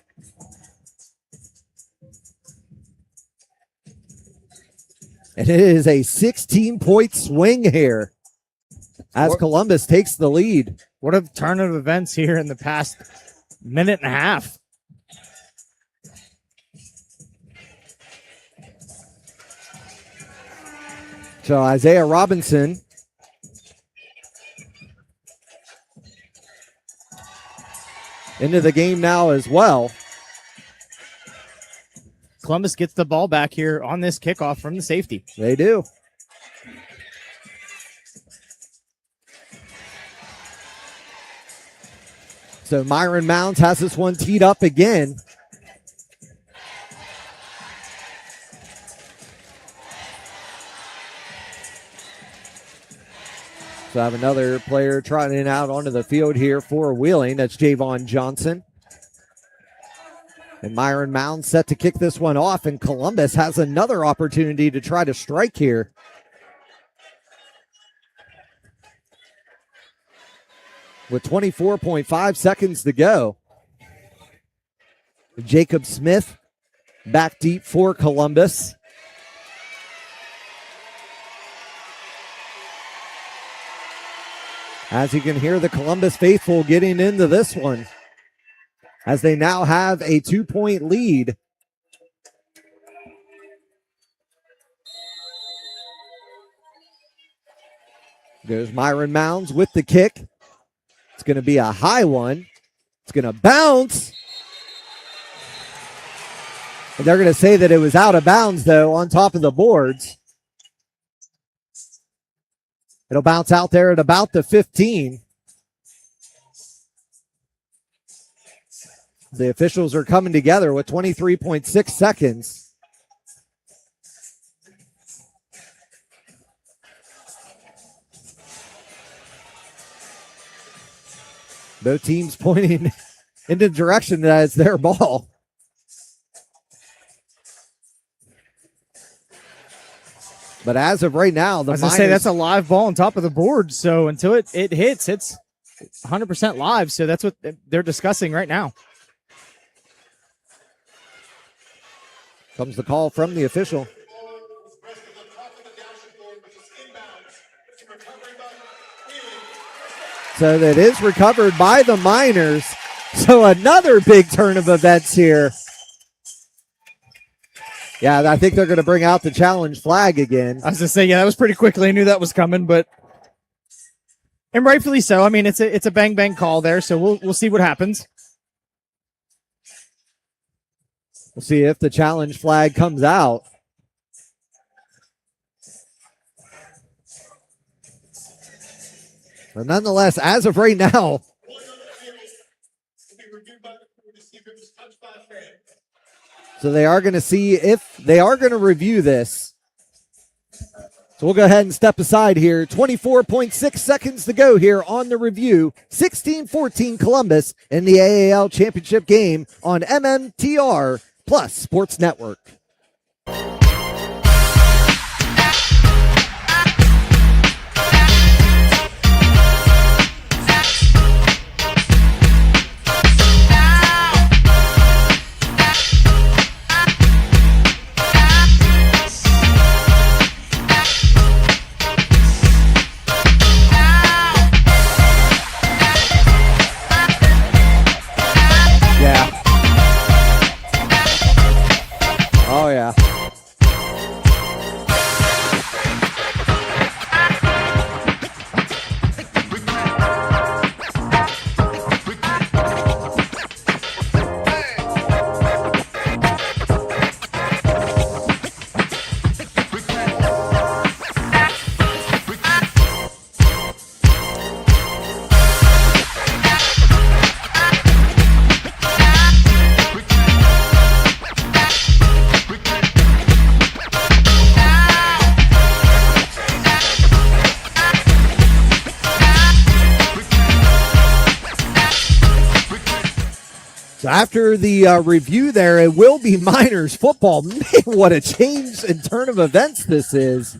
And it is a 16-point swing here as Columbus takes the lead. What a turn of events here in the past minute and a half. So Isaiah Robinson into the game now as well. Columbus gets the ball back here on this kickoff from the safety. They do. So Myron Mounds has this one teed up again. So I have another player trotting out onto the field here for Wheeling. That's Javon Johnson. And Myron Mounds set to kick this one off, and Columbus has another opportunity to try to strike here. With 24.5 seconds to go. Jacob Smith back deep for Columbus. As you can hear the Columbus faithful getting into this one, as they now have a 2-point lead. There's Myron Mounds with the kick. It's going to be a high one. It's going to bounce. And they're going to say that it was out of bounds, though, on top of the boards. It'll bounce out there at about the 15. The officials are coming together with 23.6 seconds. Both teams pointing in the direction that it's their ball. But as of right now, the I was going to say that's a live ball on top of the board. So until it hits, it's 100% live. So that's what they're discussing right now. Comes the call from the official. So that is recovered by the Miners. So another big turn of events here. Yeah, I think they're going to bring out the challenge flag again. I was going to say, yeah, that was pretty quickly. I knew that was coming, and rightfully so. I mean, it's a bang bang call there, so we'll see what happens. We'll see if the challenge flag comes out. But nonetheless, as of right now, so they are going to see if they are going to review this. So we'll go ahead and step aside here. 24.6 seconds to go here on the review. 16-14 Columbus in the AAL championship game on MMTR Plus Sports Network. Oh, yeah. So after the review there, it will be Miners football. Man, what a change in turn of events this is.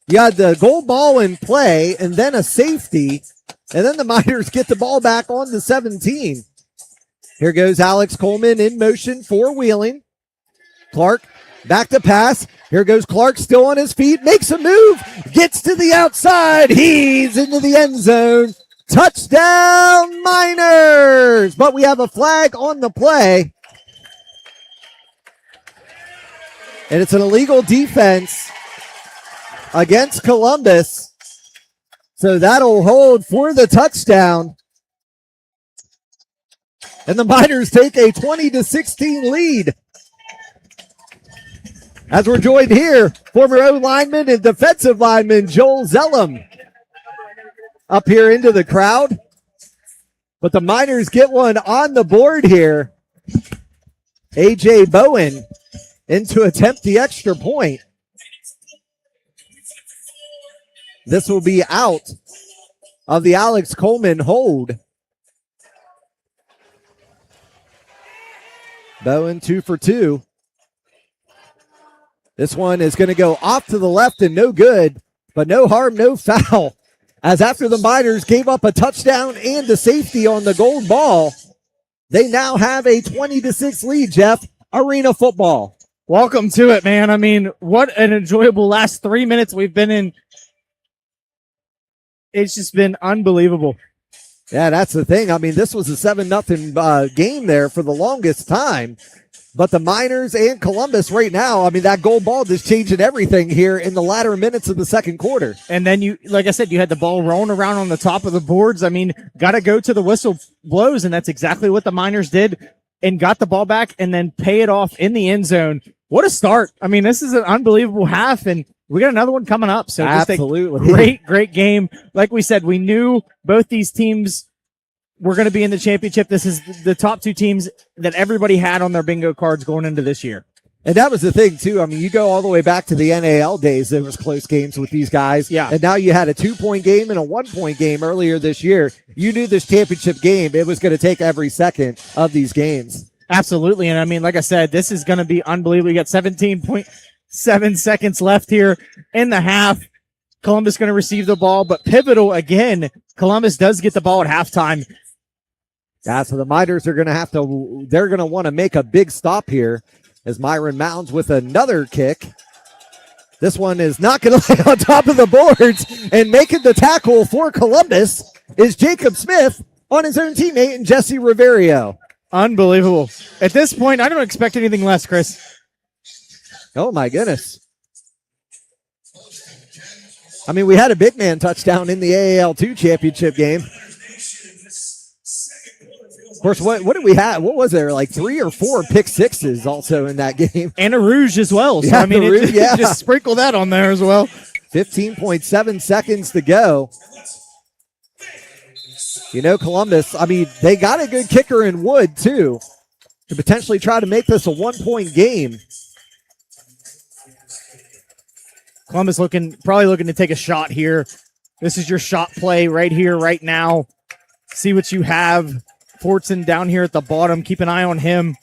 You had the goal ball in play and then a safety, and then the Miners get the ball back on the 17. Here goes Alex Coleman in motion for Wheeling. Clark back to pass. Here goes Clark still on his feet, makes a move, gets to the outside. He's into the end zone. Touchdown Miners! But we have a flag on the play. And it's an illegal defense against Columbus. So that'll hold for the touchdown. And the Miners take a 20-16 lead. As we're joined here, former O-lineman and defensive lineman Joel Zellum up here into the crowd. But the Miners get one on the board here. A.J. Bowen in to attempt the extra point. This will be out of the Alex Coleman hold. Bowen 2 for 2. This one is going to go off to the left and no good, but no harm, no foul. As after the Miners gave up a touchdown and a safety on the gold ball, they now have a 20-6 lead, Jeff. Arena football. Welcome to it, man. I mean, what an enjoyable last 3 minutes we've been in. It's just been unbelievable. Yeah, that's the thing. I mean, this was a 7-0 game there for the longest time. But the Miners and Columbus right now, I mean, that goal ball just changing everything here in the latter minutes of the second quarter. And then you, like I said, you had the ball rolling around on the top of the boards. I mean, got to go to the whistle blows, and that's exactly what the Miners did and got the ball back and then pay it off in the end zone. What a start. I mean, this is an unbelievable half, and we got another one coming up. So absolutely. Just a great game. Like we said, we knew both these teams were going to be in the championship. This is the top two teams that everybody had on their bingo cards going into this year. And that was the thing, too. I mean, you go all the way back to the NAL days. There was close games with these guys. Yeah. And now you had a 2-point game and a 1-point game earlier this year. You knew this championship game, it was going to take every second of these games. Absolutely. And I mean, like I said, this is going to be unbelievable. You got 17.7 seconds left here in the half. Columbus going to receive the ball, but pivotal again. Columbus does get the ball at halftime. Yeah, so the Miners are going to they're going to want to make a big stop here as Myron Mounds with another kick. This one is not going to lay on top of the boards, and making the tackle for Columbus is Jacob Smith on his own teammate and Jesse Riverio. Unbelievable. At this point, I don't expect anything less, Chris. Oh, my goodness. I mean, we had a big man touchdown in the AAL2 championship game. Of course, what did we have? What was there? Like 3 or 4 pick sixes also in that game. And a rouge as well. So, yeah, I mean, just sprinkle that on there as well. 15.7 seconds to go. You know, Columbus, I mean, they got a good kicker in Wood, too, to potentially try to make this a 1-point game. Columbus probably looking to take a shot here. This is your shot play right here, right now. See what you have. Fortson down here at the bottom. Keep an eye on him.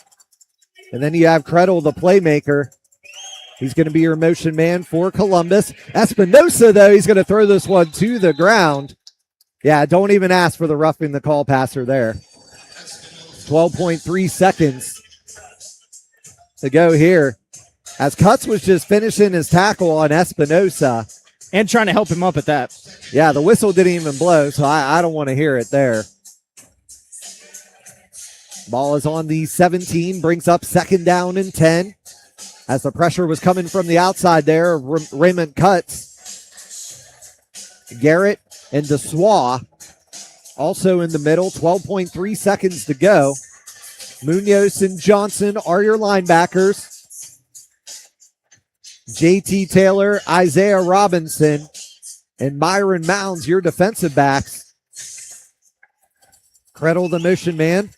And then you have Krettel, the playmaker. He's going to be your motion man for Columbus. Espinosa, though, he's going to throw this one to the ground. Yeah, don't even ask for the roughing the call passer there. 12.3 seconds to go here. As Cutts was just finishing his tackle on Espinosa. And trying to help him up at that. Yeah, the whistle didn't even blow, so I don't want to hear it there. Ball is on the 17, brings up 2nd down and 10. As the pressure was coming from the outside there, Raymond Cutts. Garrett and Dessois also in the middle, 12.3 seconds to go. Munoz and Johnson are your linebackers. JT Taylor, Isaiah Robinson, and Myron Mounds, your defensive backs. Krettel, the motion man.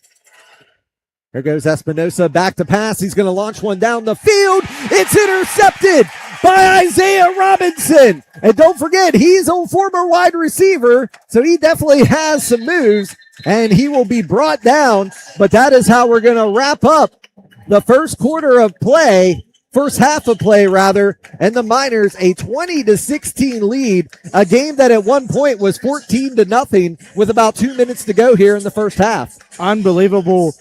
Here goes Espinosa, back to pass. He's going to launch one down the field. It's intercepted by Isaiah Robinson. And don't forget, he's a former wide receiver, so he definitely has some moves, and he will be brought down. But that is how we're going to wrap up the first quarter of play, first half of play, rather, and the Miners a 20-16 lead, a game that at one point was 14-0 with about 2 minutes to go here in the first half. Unbelievable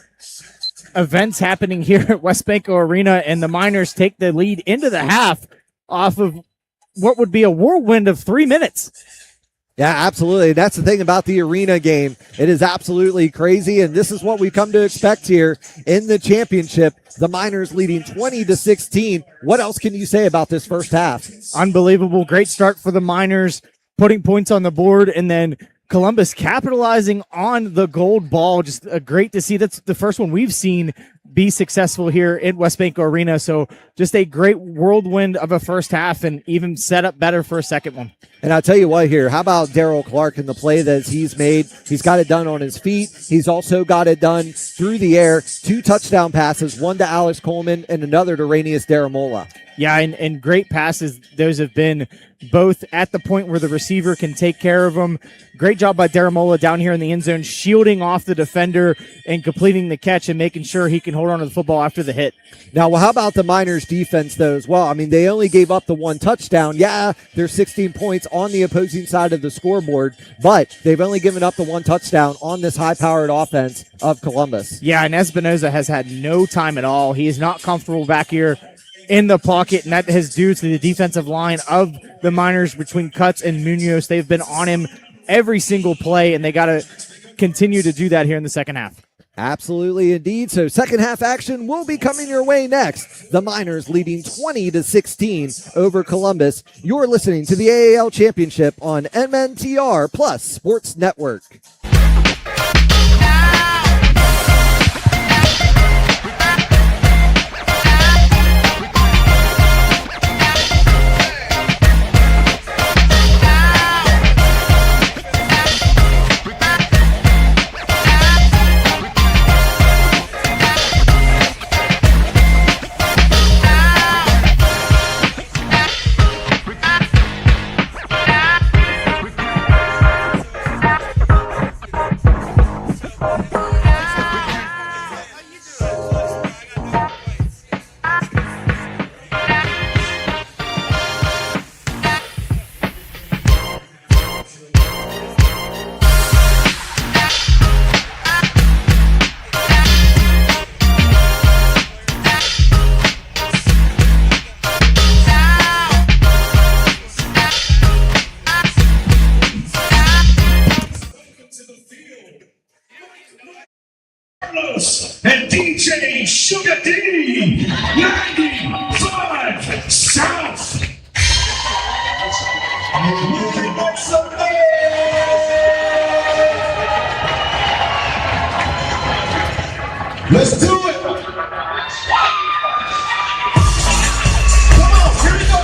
events happening here at Westbanco Arena, and the Miners take the lead into the half off of what would be a whirlwind of 3 minutes. Yeah, absolutely. That's the thing about the arena game. It is absolutely crazy, and this is what we come to expect here in the championship. The Miners leading 20-16. What else can you say about this first half? Unbelievable. Great start for the Miners, putting points on the board, and then Columbus capitalizing on the gold ball. Just great to see. That's the first one we've seen be successful here at Westbanco Arena. So just a great whirlwind of a first half and even set up better for a second one. And I'll tell you what here, how about Daryl Clark and the play that he's made? He's got it done on his feet. He's also got it done through the air. 2 touchdown passes, one to Alex Coleman and another to Rainius Daramola. Yeah, and great passes. Those have been both at the point where the receiver can take care of them. Great job by Daramola down here in the end zone, shielding off the defender and completing the catch and making sure he can hold on to the football after the hit. Now, well, how about the Miners defense, though, as well? I mean, they only gave up the 1 touchdown. Yeah, there's 16 points on the opposing side of the scoreboard, but they've only given up the 1 touchdown on this high-powered offense of Columbus. Yeah, and Espinoza has had no time at all. He is not comfortable back here in the pocket, and that is due to the defensive line of the Miners between Cutts and Munoz. They've been on him every single play, and they got to continue to do that here in the second half. Absolutely indeed. So second half action will be coming your way next. The Miners leading 20-16 over Columbus. You're listening to the AAL Championship on MNTR Plus Sports Network. And DJ Sugar D, 95 South. Let's do it. Come on, here we go.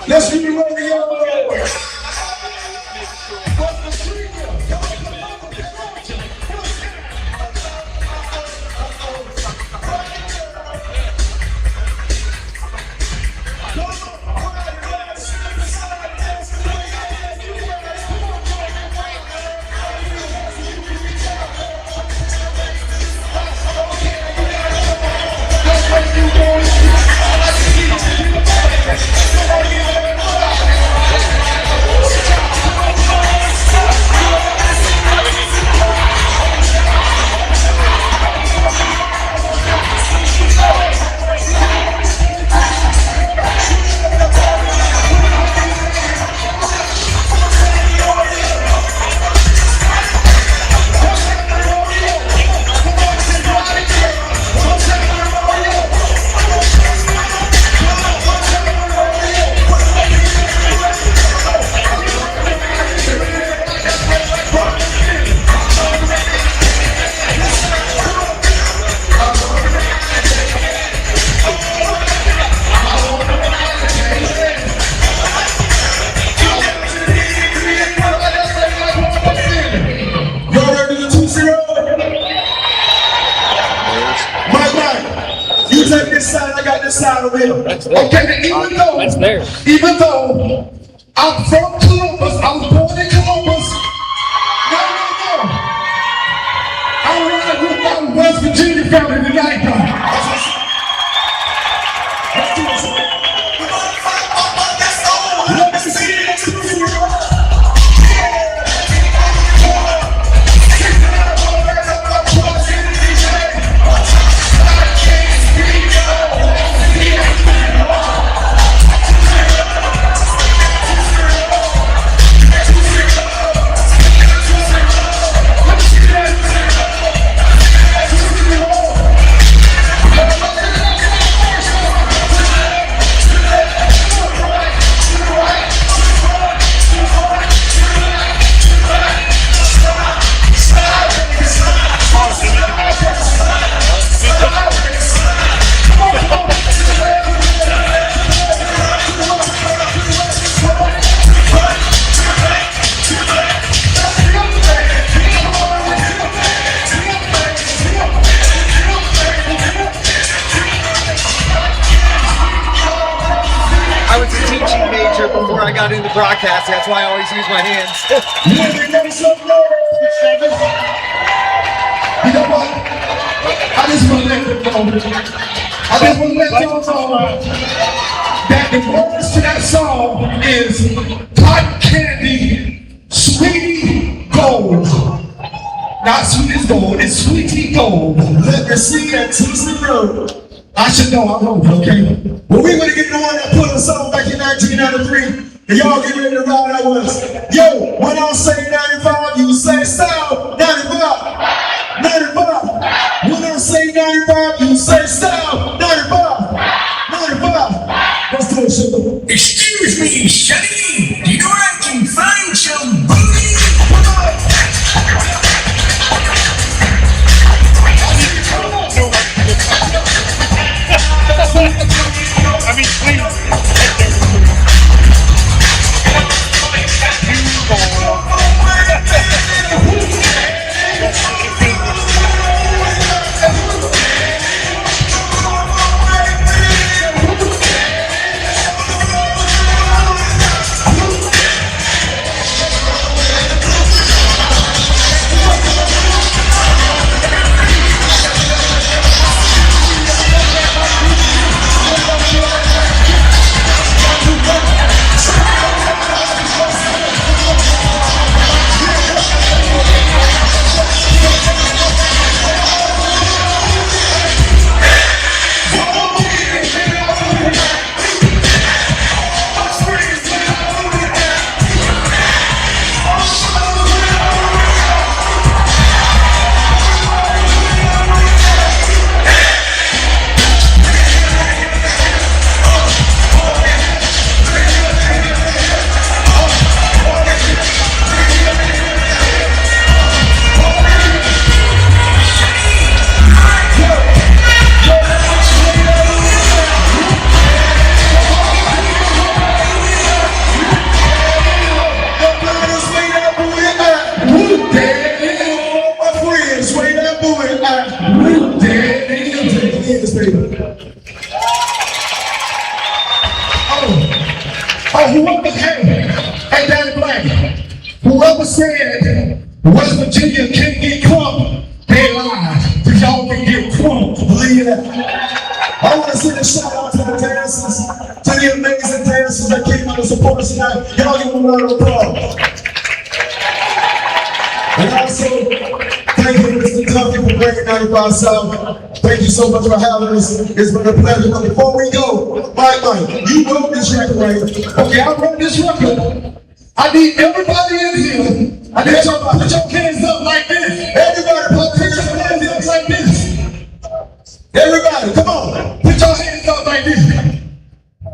Let's be ready, y'all. Side of it. Okay, even though I'm from Columbus, I was born in Columbus. No, our West Virginia family tonight, though. Let's do this. Let me see it. I was a teaching major before I got into broadcasting. That's why I always use my hands. You know what? I just want to let you know. I just want to let y'all know that the words to that song is cotton candy, sweetie gold. Not sweet as gold, it's sweetie gold. Let me see that Tootsie Roll. I should know, I know, okay? Well, we would have get the one that put us on back in 1993, and y'all get ready to ride that with us. Yo, when I say 95, you say style, 95, 95. When I say 95, you say style, 95, 95. Let's do it, sugar. Excuse me, Shaggy, do you know where I can find some booty? I mean, please. Whoever came, hey, Daddy Black, whoever said West Virginia can't get crump, they lied, because y'all can get crump, believe that. I want to send a shout out to the dancers, to the amazing dancers that came out to support us tonight. Y'all give them a round of applause. And also, thank you, Mr. Tuffy, for bringing 95 South. Thank you so much for having us. It's been a pleasure. But before we go, Mike, you wrote this record right here. Okay, I wrote this record. I need everybody in here. I need y'all to put your hands up like this. Everybody put your hands up like this. Everybody, come on. Put your hands up like this.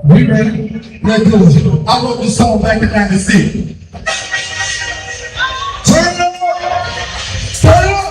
We ready? Let's do it. I wrote this song back in 96. Turn it up. Turn it up.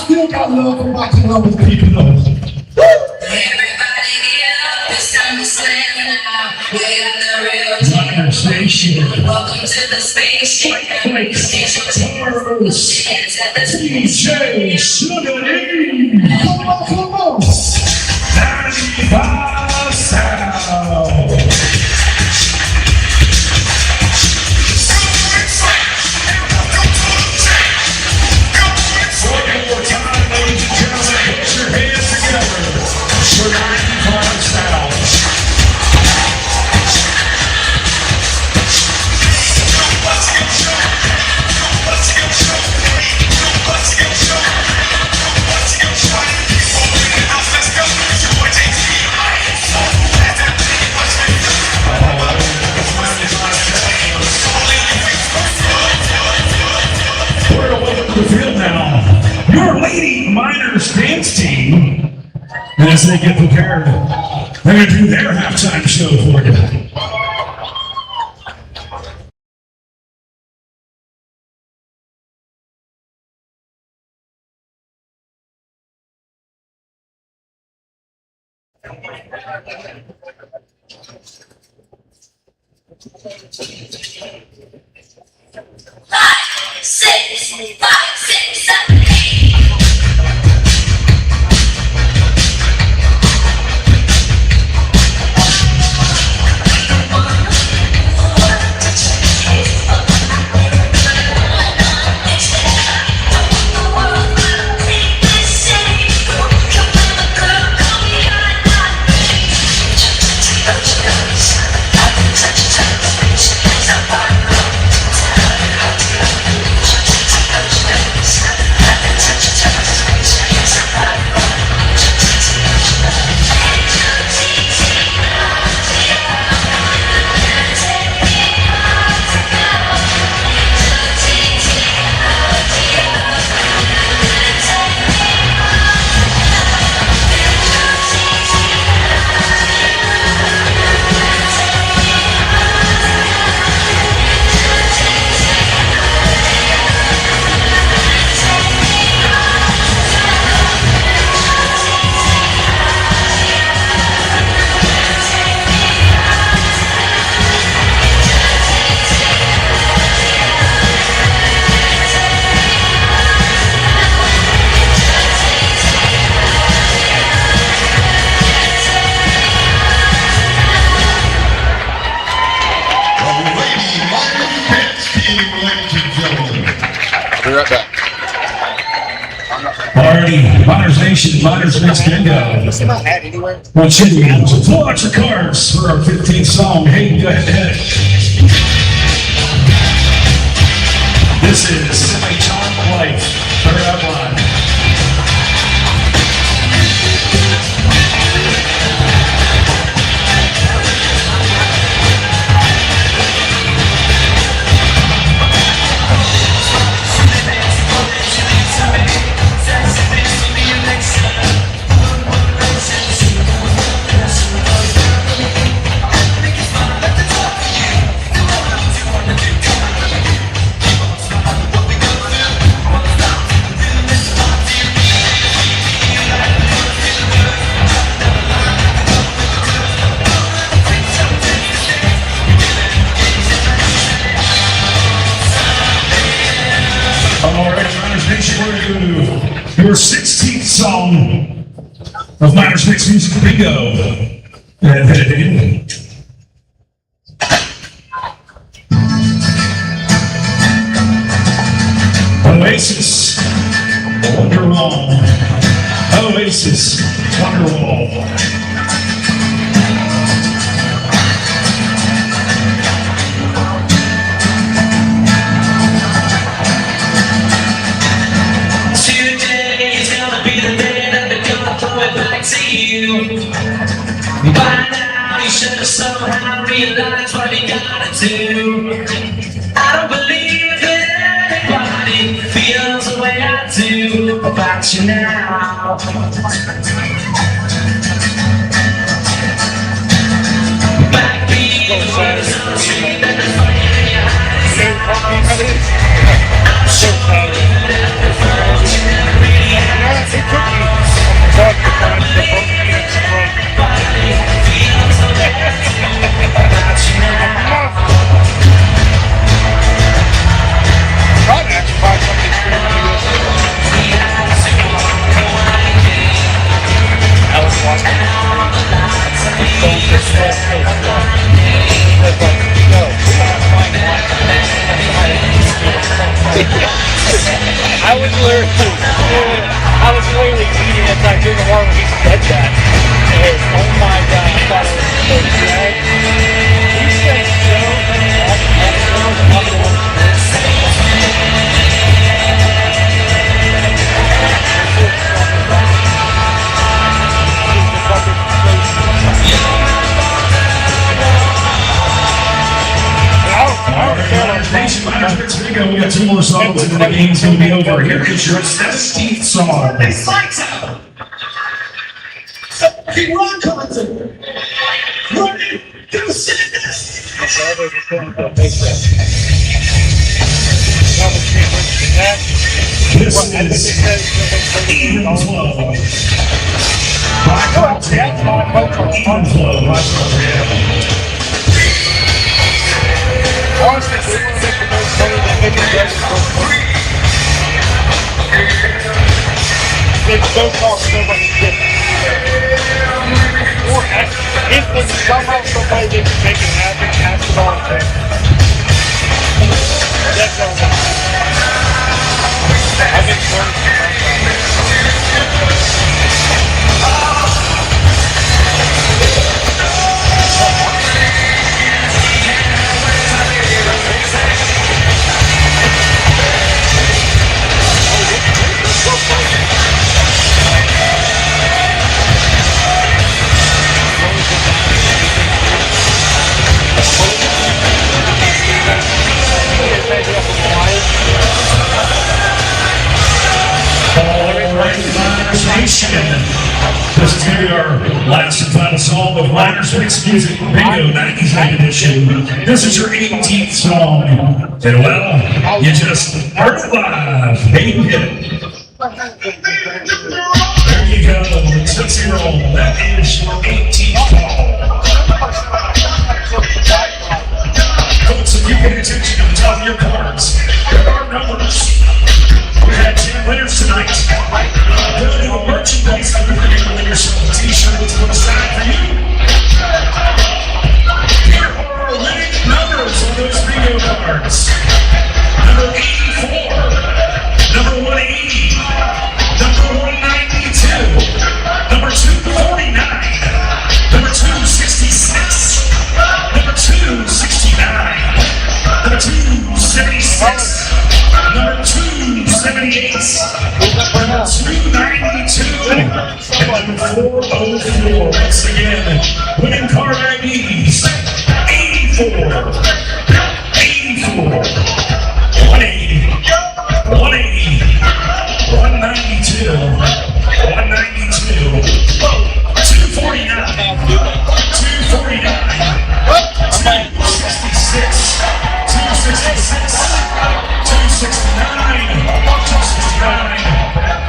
still got love for my Columbus people though. Everybody get up, it's time to slam now. We got the real Minor Station. welcome to the spaceship. Station Hands at the DJ Sugar Lee. Come on. 95 Sound. One more time, ladies and gentlemen, put your hands together for 95 Sound. We're going to welcome to the field now your Lady Miners dance team. And as they get prepared, they're going to do their halftime show for you. Five, six, 7, 8. Be right back. Alrighty, Miners Nation, Miners Mix Bingo. Want you to pull out your cards for our 15th song. Hey, go ahead. This is Semi-Charmed Life. Third outline. Your 16th song of Miners Mix Music Bingo. And hit it in. Oasis, Wonderwall. Oasis, Wonderwall. By now you should have somehow realized what you gotta do. I don't believe that anybody feels the way I do about you now. Backbeat was on the street and the fire in your eyes. I'm sure that the first you never really had. I was literally eating it like doing the water when he said that. And oh my god, I thought it was so good. He said so We got 2 more songs and the game's going to be over. Here is your 17th song. It's lights out. Keep on coming. Running through sickness. This is Even Flow. By Cocktail. Even Flow. By Cocktail. honestly, we want to make the most money that maybe the rest of us. They don't cost so much different. Or if there's somehow somebody that can make it happen, pass it on to them. That's all. I think This is going to be our last and final song of Miners Mix Music Bingo 90s Night Edition. This is your 18th song. And well, you just heard it live. Hey, there you go. Tootsie Roll. That is your 18th call. Folks, if you pay attention to the top of your cards, there are numbers. We had 10 winners tonight. We're going to do a merchandise for you to win yourself a t-shirt with one side for you. Here are our winning numbers on those bingo cards. Number 84, number 180, number 192, number 249, number 266, number 269, number 276, number 278, number 292, and number 404. Once again, winning card IDs 84, 84, 180, 180, 192, 192, 249, 249, 266, 266, 269, 269,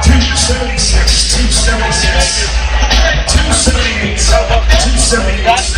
276, 276, 278, 278,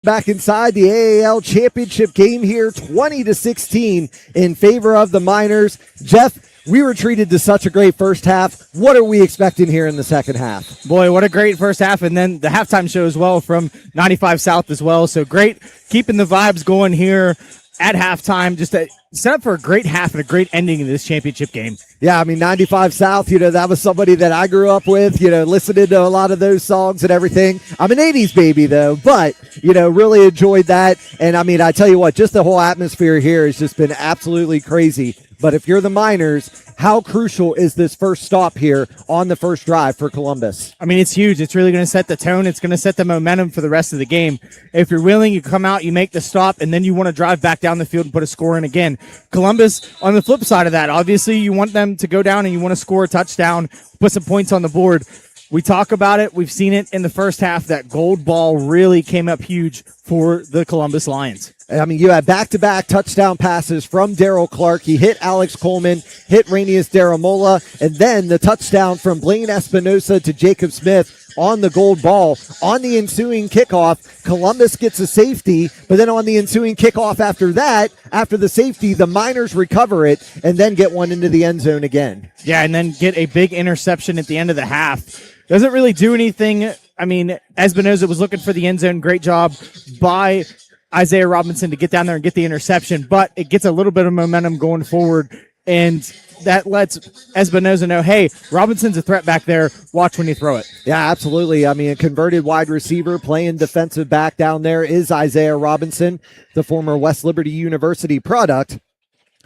Back inside the AAL championship game here, 20-16 in favor of the Miners. Jeff, we were treated to such a great first half. What are we expecting here in the second half? Boy, what a great first half. And then the halftime show as well from 95 South as well. So great keeping the vibes going here at halftime. Just a set up for a great half and a great ending in this championship game. Yeah, I mean, 95 South, that was somebody that I grew up with, listening to a lot of those songs and everything. I'm an 80s baby, though, but, really enjoyed that. And, I mean, I tell you what, just the whole atmosphere here has just been absolutely crazy. But if you're the Miners, how crucial is this first stop here on the first drive for Columbus? I mean, it's huge. It's really going to set the tone. It's going to set the momentum for the rest of the game. If you're willing, you come out, you make the stop, and then you want to drive back down the field and put a score in again. Columbus, on the flip side of that, obviously you want them to go down and you want to score a touchdown, put some points on the board. We talk about it. We've seen it in the first half. That gold ball really came up huge for the Columbus Lions. I mean, you had back-to-back touchdown passes from Daryl Clark. He hit Alex Coleman, hit Rainius Daramola, and then the touchdown from Blaine Espinosa to Jacob Smith on the gold ball. On the ensuing kickoff, Columbus gets a safety, but then on the ensuing kickoff after that, after the safety, the Miners recover it and then get one into the end zone again. Yeah, and then get a big interception at the end of the half. Doesn't really do anything. I mean, Espinosa was looking for the end zone. Great job by Isaiah Robinson to get down there and get the interception, but it gets a little bit of momentum going forward, and that lets Espinosa know, hey, Robinson's a threat back there. Watch when you throw it. Yeah, absolutely. I mean, a converted wide receiver playing defensive back down there is Isaiah Robinson, the former West Liberty University product.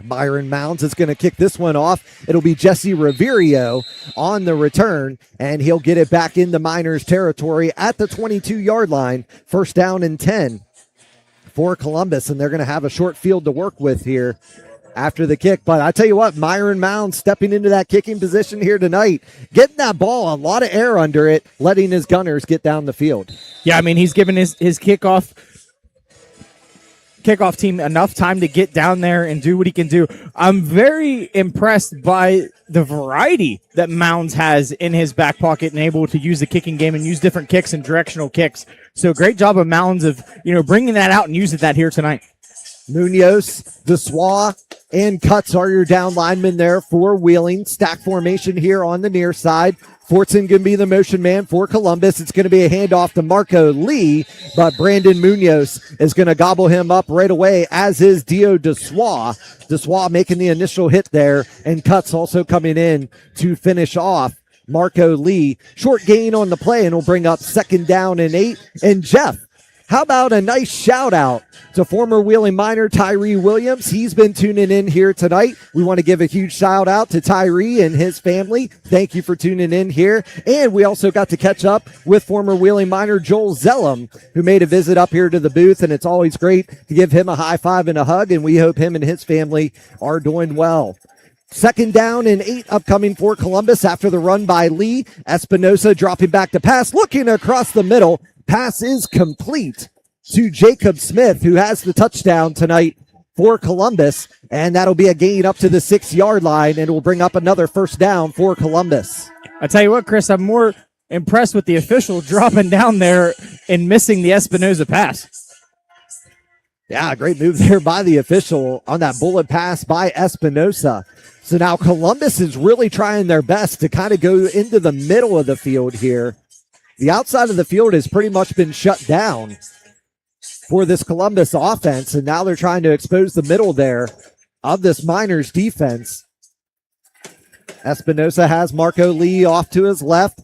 Byron Mounds is going to kick this one off. It'll be Jesse Riverio on the return, and he'll get it back into Miners territory at the 22-yard line. First down and 10 for Columbus, and they're going to have a short field to work with here after the kick. But I tell you what, Myron Mounds stepping into that kicking position here tonight, getting that ball, a lot of air under it, letting his gunners get down the field. Yeah, I mean, he's given his kickoff team enough time to get down there and do what he can do. I'm very impressed by the variety that Mounds has in his back pocket and able to use the kicking game and use different kicks and directional kicks. So great job of Mounds of, bringing that out and using that here tonight. Munoz, Dessois, and Cuts are your down linemen there for Wheeling. Stack formation here on the near side. Fortson going to be the motion man for Columbus. It's going to be a handoff to Marco Lee, but Brandon Munoz is going to gobble him up right away, as is Dio Dessois. Dessois making the initial hit there, and Cuts also coming in to finish off Marco Lee. Short gain on the play, and will bring up second down and 8. And Jeff, how about a nice shout out to former Wheeling Miner Tyree Williams? He's been tuning in here tonight. We want to give a huge shout out to Tyree and his family. Thank you for tuning in here. And we also got to catch up with former Wheeling Miner Joel Zellum, who made a visit up here to the booth, and it's always great to give him a high five and a hug, and we hope him and his family are doing well. Second down and 8 upcoming for Columbus after the run by Lee. Espinosa dropping back to pass, looking across the middle. Pass is complete to Jacob Smith, who has the touchdown tonight for Columbus, and that'll be a gain up to the 6-yard line, and will bring up another first down for Columbus. I tell you what, Chris, I'm more impressed with the official dropping down there and missing the Espinosa pass. Yeah, great move there by the official on that bullet pass by Espinosa. So now Columbus is really trying their best to kind of go into the middle of the field here. The outside of the field has pretty much been shut down for this Columbus offense, and now they're trying to expose the middle there of this Miners defense. Espinosa has Marco Lee off to his left.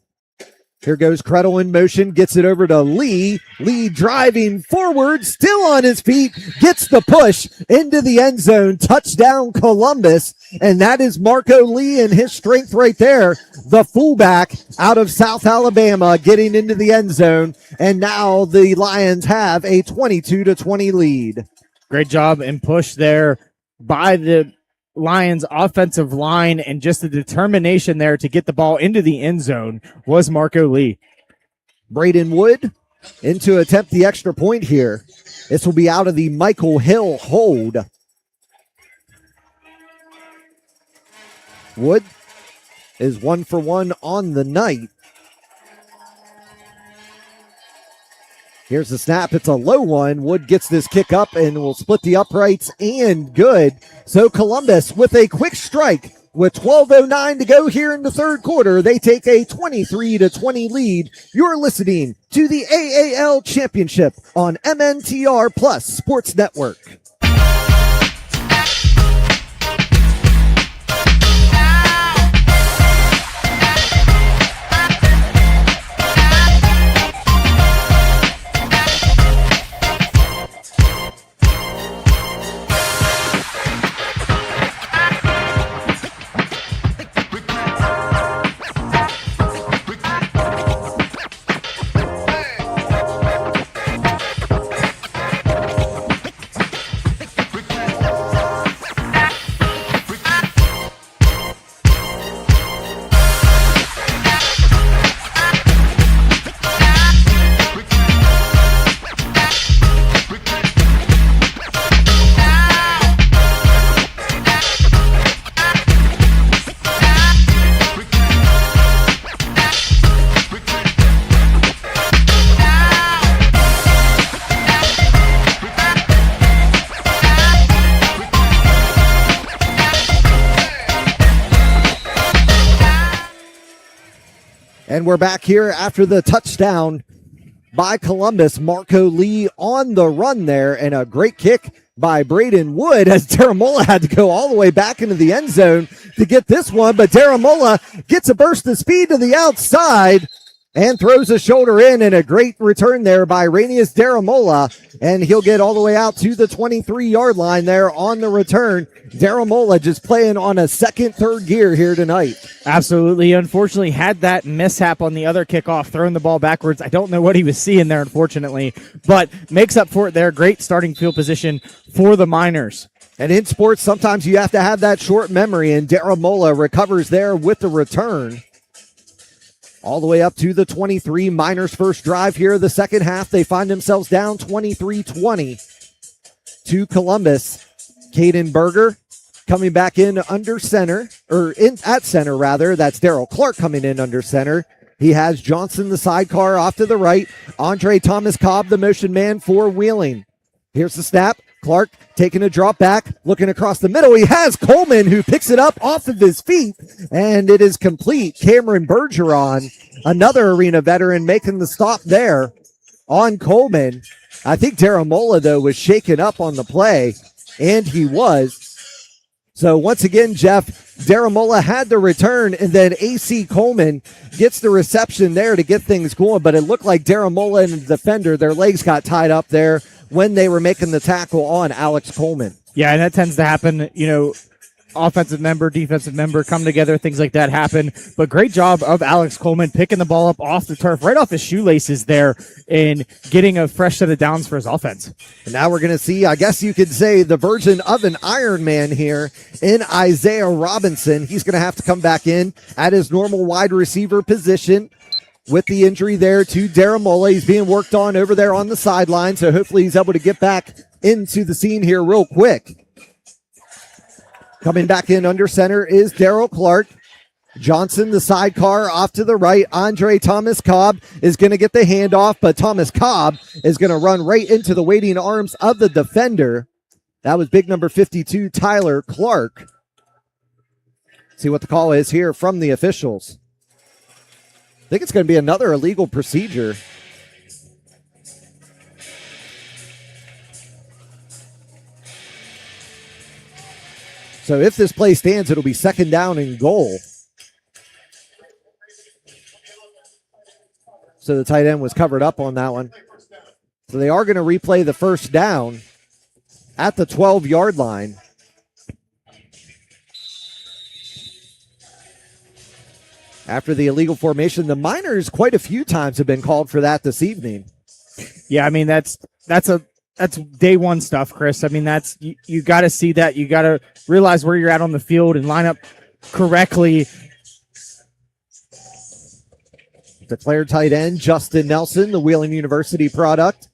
Here goes Credle in motion, gets it over to Lee. Lee driving forward, still on his feet, gets the push into the end zone. Touchdown Columbus, and that is Marco Lee and his strength right there. The fullback out of South Alabama getting into the end zone, and now the Lions have a 22-20 lead. Great job and push there by the Lions offensive line, and just the determination there to get the ball into the end zone was Marco Lee. Braden Wood in to attempt the extra point here. This will be out of the Michael Hill hold. Wood is 1 for 1 on the night. Here's the snap. It's a low one. Wood gets this kick up and will split the uprights and good. So Columbus with a quick strike with 12:09 to go here in the third quarter. They take a 23-20 lead. You're listening to the AAL Championship on MNTR Plus Sports Network. And we're back here after the touchdown by Columbus. Marco Lee on the run there, and a great kick by Braden Wood as Daramola had to go all the way back into the end zone to get this one. But Daramola gets a burst of speed to the outside and throws a shoulder in, and a great return there by Rainius Daramola. And he'll get all the way out to the 23-yard line there on the return. Daramola just playing on a second, third gear here tonight. Absolutely. Unfortunately, had that mishap on the other kickoff, throwing the ball backwards. I don't know what he was seeing there, unfortunately, but makes up for it there. Great starting field position for the Miners. And in sports, sometimes you have to have that short memory, and Daramola recovers there with the return. All the way up to the 23. Miners' first drive here. The second half, they find themselves down 23-20 to Columbus. Caden Berger coming back in under center, or in at center rather. That's Daryl Clark coming in under center. He has Johnson, the sidecar, off to the right. Andre Thomas Cobb, the motion man for Wheeling. Here's the snap. Clark taking a drop back, looking across the middle. He has Coleman, who picks it up off of his feet, and it is complete. Cameron Bergeron, another arena veteran, making the stop there on Coleman. I think Daramola, though, was shaken up on the play, and he was. So once again, Jeff, Daramola had the return, and then AC Coleman gets the reception there to get things going, but it looked like Daramola and the defender, their legs got tied up there when they were making the tackle on Alex Coleman. Yeah, and that tends to happen, you know, offensive member, defensive member come together, things like that happen. But great job of Alex Coleman picking the ball up off the turf, right off his shoelaces there, and getting a fresh set of downs for his offense. And now we're going to see, I guess you could say, the version of an Iron Man here in Isaiah Robinson. He's going to have to come back in at his normal wide receiver position. With the injury there to Daramola, he's being worked on over there on the sideline, so hopefully he's able to get back into the scene here real quick. Coming back in under center is Daryl Clark. Johnson, the sidecar, off to the right. Andre Thomas Cobb is going to get the handoff, but Thomas Cobb is going to run right into the waiting arms of the defender. That was big number 52, Tyler Clark. See what the call is here from the officials. I think it's going to be another illegal procedure. So if this play stands, it'll be second down and goal. So the tight end was covered up on that one. So they are going to replay the first down at the 12-yard line. After the illegal formation, the Miners quite a few times have been called for that this evening. Yeah, I mean, that's day one stuff, Chris. I mean, that's you got to see that. You got to realize where you're at on the field and line up correctly. Declared tight end, Justin Nelson, the Wheeling University product.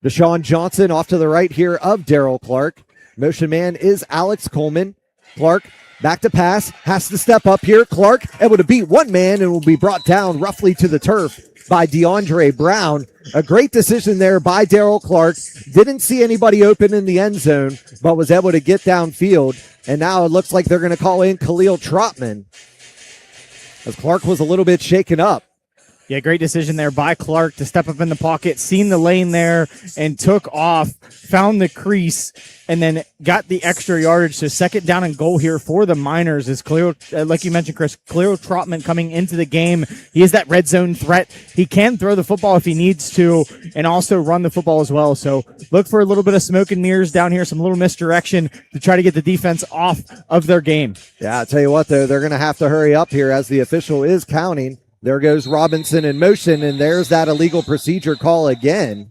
Deshaun Johnson off to the right here of Daryl Clark. Motion man is Alex Coleman. Clark back to pass, has to step up here. Clark able to beat one man and will be brought down roughly to the turf by DeAndre Brown. A great decision there by Daryl Clark. Didn't see anybody open in the end zone, but was able to get downfield. And now it looks like they're going to call in Khalil Trotman, as Clark was a little bit shaken up. Yeah, great decision there by Clark to step up in the pocket, seen the lane there, and took off, found the crease, and then got the extra yardage. So second down and goal here for the Miners is Khalil, like you mentioned, Chris, Khalil Trotman coming into the game. He is that red zone threat. He can throw the football if he needs to, and also run the football as well. So look for a little bit of smoke and mirrors down here, some little misdirection to try to get the defense off of their game. Yeah, I'll tell you what, though, they're going to have to hurry up here as the official is counting. There goes Robinson in motion, and there's that illegal procedure call again.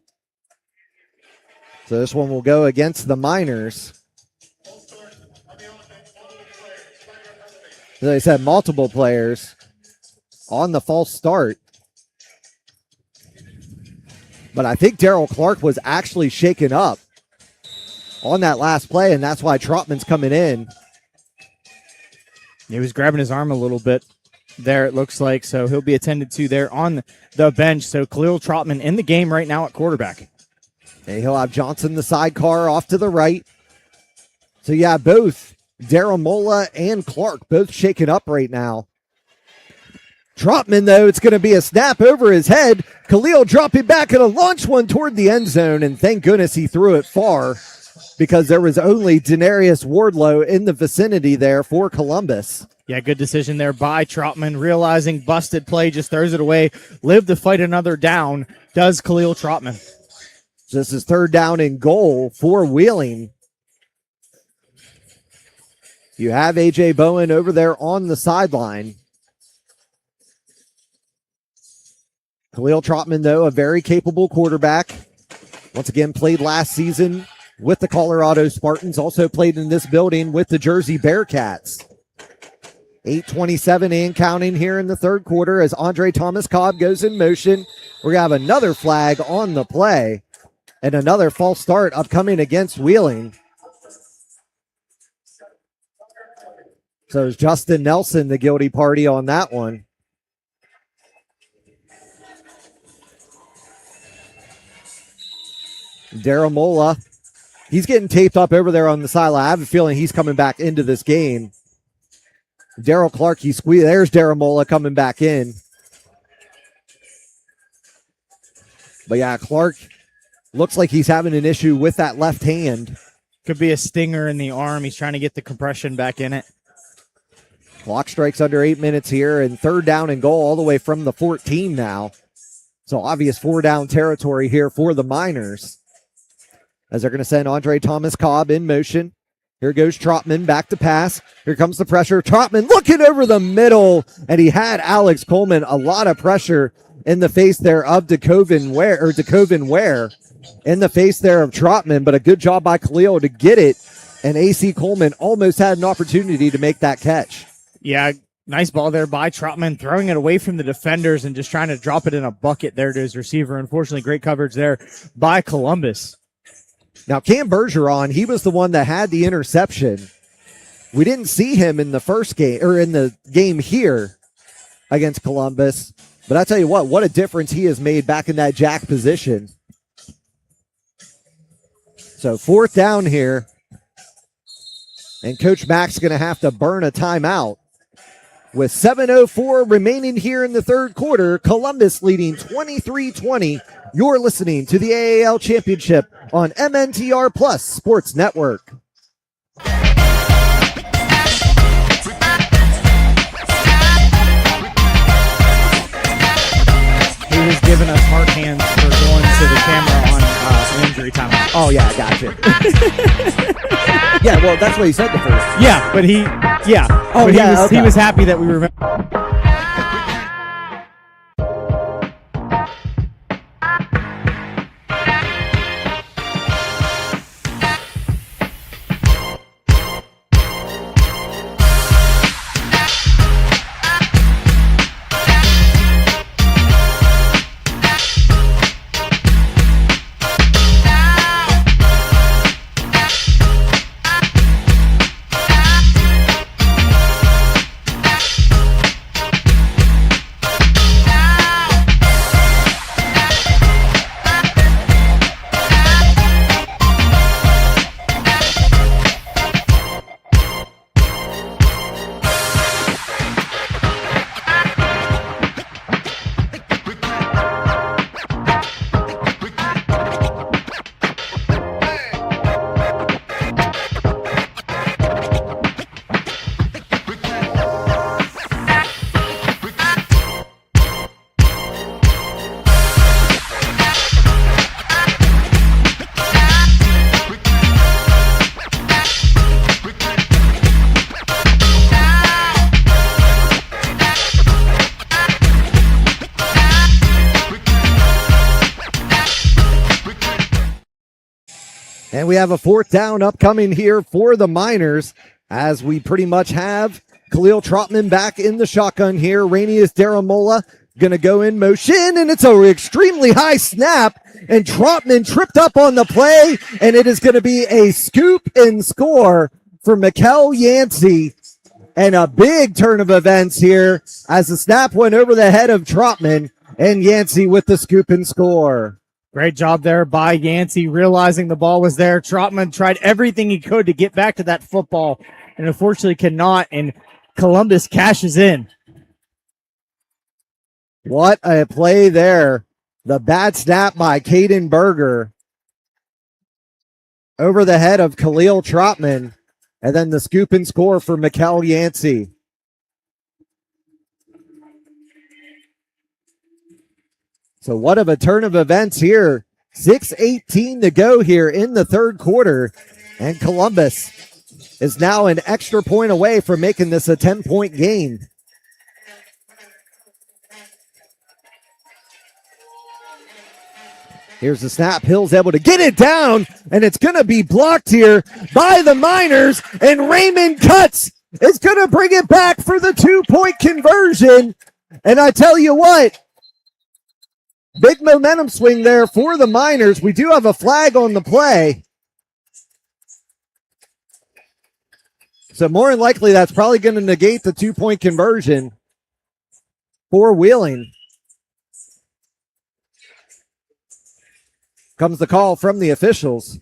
So this one will go against the Miners. As I said, multiple players on the false start. But I think Daryl Clark was actually shaken up on that last play, and that's why Trotman's coming in. He was grabbing his arm a little bit there, it looks like, so he'll be attended to there on the bench. So Khalil Trotman in the game right now at quarterback. And he'll have Johnson the sidecar off to the right. So yeah, both Daryl Mola and Clark both shaken up right now. Trotman, though, it's going to be a snap over his head. Khalil dropping back and a launch one toward the end zone, and thank goodness he threw it far because there was only Denarius Wardlow in the vicinity there for Columbus. Yeah, good decision there by Trotman, realizing busted play, just throws it away. Live to fight another down, does Khalil Trotman. So this is third down and goal for Wheeling. You have A.J. Bowen over there on the sideline. Khalil Trotman, though, a very capable quarterback. Once again, played last season with the Colorado Spartans. Also played in this building with the Jersey Bearcats. 8:27 and counting here in the third quarter as Andre Thomas Cobb goes in motion. We're going to have another flag on the play and another false start upcoming against Wheeling. So is Justin Nelson the guilty party on that one? Daryl Mola, he's getting taped up over there on the sideline. I have a feeling he's coming back into this game. Daryl Clark, he squeezed. There's Daryl Mola coming back in. But yeah, Clark looks like he's having an issue with that left hand. Could be a stinger in the arm. He's trying to get the compression back in it. Clock strikes under 8 minutes here, and third down and goal all the way from the 14 now. So obvious 4-down territory here for the Miners, as they're going to send Andre Thomas Cobb in motion. Here goes Trotman, back to pass. Here comes the pressure. Trotman looking over the middle, and he had Alex Coleman a lot of pressure in the face there of DeCoven Ware in the face there of Trotman, but a good job by Khalil to get it, and AC Coleman almost had an opportunity to make that catch. Yeah, nice ball there by Trotman, throwing it away from the defenders and just trying to drop it in a bucket there to his receiver. Unfortunately, great coverage there by Columbus. Now, Cam Bergeron, he was the one that had the interception. We didn't see him in the first game, or in the game here against Columbus. But I tell you what a difference he has made back in that jack position. So fourth down here. And Coach Mack's going to have to burn a timeout. With 7:04 remaining here in the third quarter, Columbus leading 23-20. You're listening to the AAL Championship on MNTR Plus Sports Network. He was giving us hard hands for going to the camera on injury timeout. Oh, yeah, I got you. Yeah, well, that's what he said the first. Yeah, but he was happy that we were. And we have a 4th down upcoming here for the Miners, as we pretty much have Khalil Trotman back in the shotgun here. Rainius Daramola going to go in motion, and it's an extremely high snap, and Trotman tripped up on the play, and it is going to be a scoop and score for Mikel Yancey. And a big turn of events here as the snap went over the head of Trotman, and Yancey with the scoop and score. Great job there by Yancey, realizing the ball was there. Trotman tried everything he could to get back to that football, and unfortunately cannot, and Columbus cashes in. What a play there. The bad snap by Caden Berger over the head of Khalil Trotman, and then the scoop and score for Mikel Yancey. So what of a turn of events here. 6:18 to go here in the third quarter, and Columbus is now an extra point away from making this a 10-point game. Here's the snap. Hill's able to get it down, and it's going to be blocked here by the Miners, and Raymond Cuts is going to bring it back for the 2-point conversion. And I tell you what, big momentum swing there for the Miners. We do have a flag on the play. So more than likely, that's probably going to negate the 2-point conversion for Wheeling. Comes the call from the officials.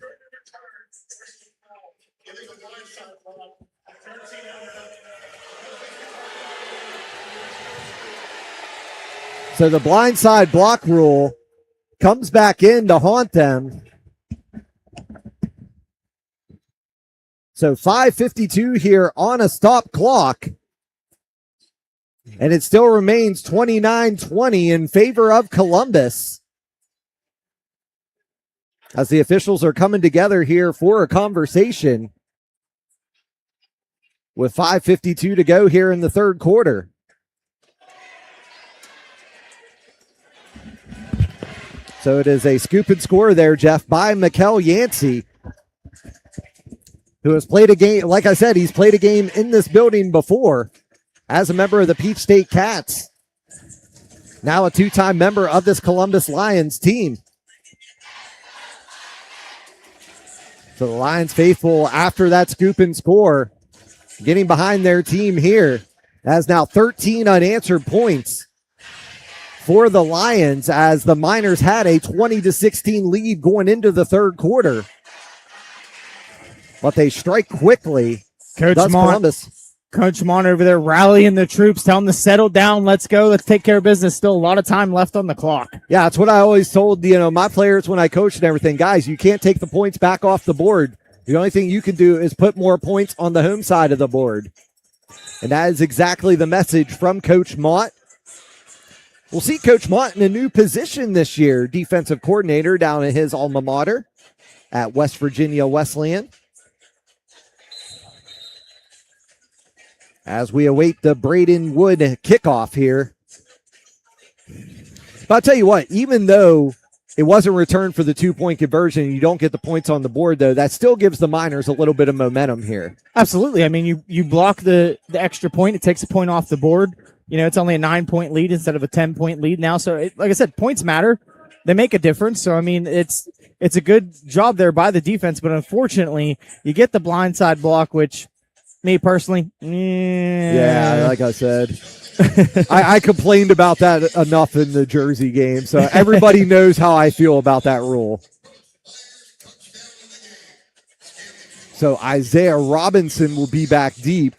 So the blindside block rule comes back in to haunt them. So 5:52 here on a stop clock. And it still remains 29-20 in favor of Columbus, as the officials are coming together here for a conversation with 5:52 to go here in the third quarter. So it is a scoop and score there, Jeff, by Mikel Yancey, who has played a game. Like I said, he's played a game in this building before as a member of the Peach State Cats. Now a 2-time member of this Columbus Lions team. So the Lions faithful, after that scoop and score, getting behind their team here, as now 13 unanswered points for the Lions, as the Miners had a 20-16 lead going into the third quarter. But they strike quickly. Coach Columbus. over there rallying the troops, telling them to settle down. Let's go. Let's take care of business. Still a lot of time left on the clock. Yeah, that's what I always told, my players when I coached and everything. Guys, you can't take the points back off the board. The only thing you can do is put more points on the home side of the board. And that is exactly the message from Coach Mott. We'll see Coach Mott in a new position this year, defensive coordinator down at his alma mater at West Virginia Wesleyan. As we await the Braden Wood kickoff here. But I'll tell you what, even though it wasn't returned for the 2-point conversion, and you don't get the points on the board, though, that still gives the Miners a little bit of momentum here. Absolutely. I mean, you block the extra point. It takes a point off the board. It's only a 9-point lead instead of a 10-point lead now. So, like I said, points matter. They make a difference. So, I mean, it's a good job there by the defense. But unfortunately, you get the blindside block, which me personally, yeah, like I said, I complained about that enough in the Jersey game. So everybody knows how I feel about that rule. So Isaiah Robinson will be back deep.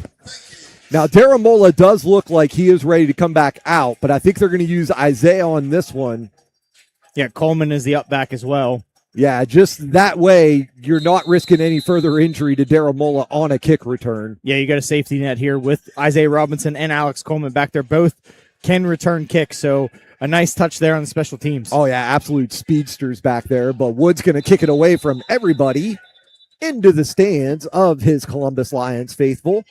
Now, Daramola does look like he is ready to come back out, but I think they're going to use Isaiah on this one. Yeah, Coleman is the up back as well. Yeah, just that way you're not risking any further injury to Daramola on a kick return. Yeah, you got a safety net here with Isaiah Robinson and Alex Coleman back there. Both can return kicks, so a nice touch there on the special teams. Oh, yeah, absolute speedsters back there, but Wood's going to kick it away from everybody into the stands of his Columbus Lions faithful.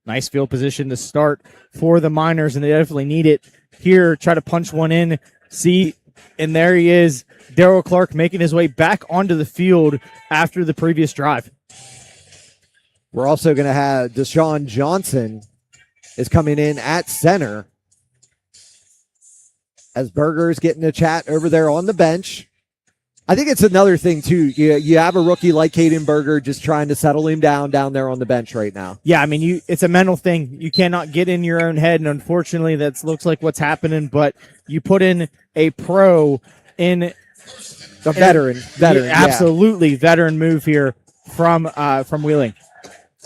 Nice field position to start for the Miners, and they definitely need it here. Try to punch one in. See, and there he is. Daryl Clark making his way back onto the field after the previous drive. We're also going to have Deshaun Johnson is coming in at center as Berger's getting a chat over there on the bench. I think it's another thing, too. You have a rookie like Caden Berger just trying to settle him down there on the bench right now. Yeah, I mean, it's a mental thing. You cannot get in your own head, and unfortunately, that looks like what's happening. But you put in a pro in a veteran, absolutely veteran move here from Wheeling.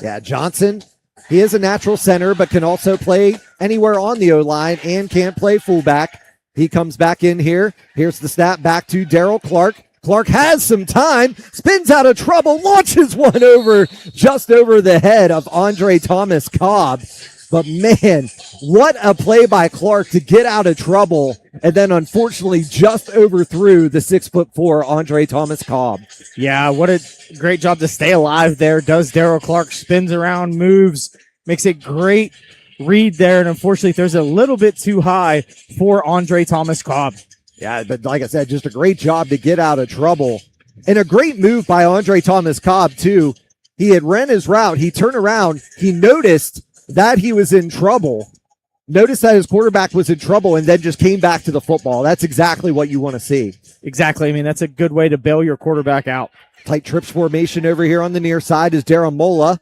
Yeah, Johnson, he is a natural center, but can also play anywhere on the O-line and can play fullback. He comes back in here. Here's the snap back to Daryl Clark. Clark has some time, spins out of trouble, launches one over, just over the head of Andre Thomas Cobb. But man, what a play by Clark to get out of trouble, and then unfortunately just overthrew the 6'4" Andre Thomas Cobb. Yeah, what a great job to stay alive there. Does Daryl Clark, spins around, moves, makes a great read there, and unfortunately throws a little bit too high for Andre Thomas Cobb. Yeah, but like I said, just a great job to get out of trouble. And a great move by Andre Thomas Cobb, too. He had ran his route. He turned around. He noticed that he was in trouble. Noticed that his quarterback was in trouble and then just came back to the football. That's exactly what you want to see. Exactly. I mean, that's a good way to bail your quarterback out. Tight trips formation over here on the near side as Darren Mola